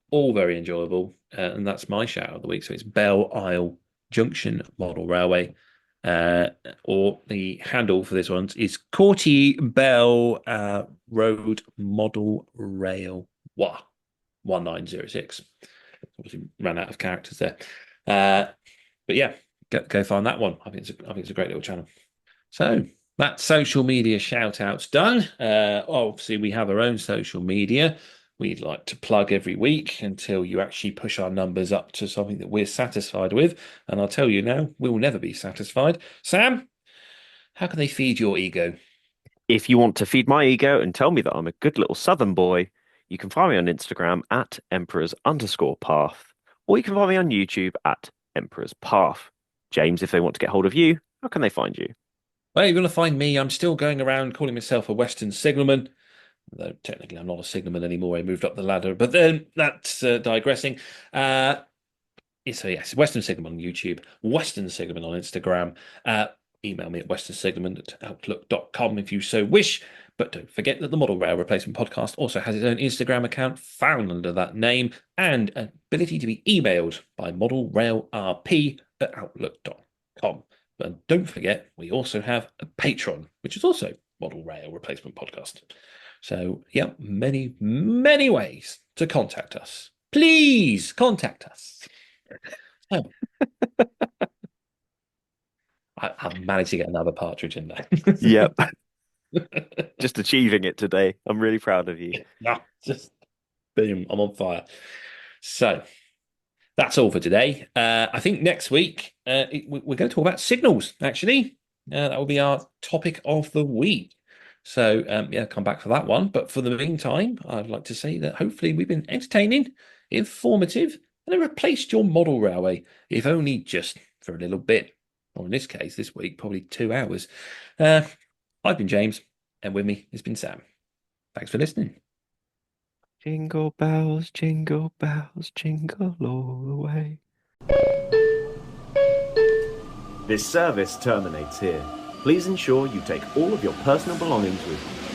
All very enjoyable, and that's my shout of the week. So it's Belle Isle Junction Model Railway. Or the handle for this one is Courty Bell Road Model Rail 1906. Obviously ran out of characters there. But yeah, go find that one. I think it's a great little channel. So that's social media shout outs done. Obviously we have our own social media we'd like to plug every week until you actually push our numbers up to something that we're satisfied with. And I'll tell you now, we'll never be satisfied. Sam, how can they feed your ego? If you want to feed my ego and tell me that I'm a good little Southern boy, you can find me on Instagram at emperors_path, or you can find me on YouTube at Emperor's Path. James, if they want to get hold of you, how can they find you? Well, you're going to find me. I'm still going around calling myself a Western signalman. Though technically I'm not a signalman anymore. I moved up the ladder, but then that's digressing. So yes, Western Signalman on YouTube, Western Signalman on Instagram. Email me at westernsignalman@outlook.com if you so wish. But don't forget that the Model Rail Replacement Podcast also has its own Instagram account found under that name and an ability to be emailed by modelrailrp@outlook.com. But don't forget, we also have a Patreon, which is also Model Rail Replacement Podcast. So, yeah, many, many ways to contact us. Please contact us. So, I've managed to get another partridge in there. Yep. Just achieving it today. I'm really proud of you. Yeah, just boom, I'm on fire. So, that's all for today. I think next week we're going to talk about signals, actually. That will be our topic of the week. So, come back for that one. But for the meantime, I'd like to say that hopefully we've been entertaining, informative, and have replaced your model railway, if only just for a little bit. Or in this case, this week, probably 2 hours. I've been James, and with me has been Sam. Thanks for listening. Jingle bells, jingle all the way. This service terminates here. Please ensure you take all of your personal belongings with you.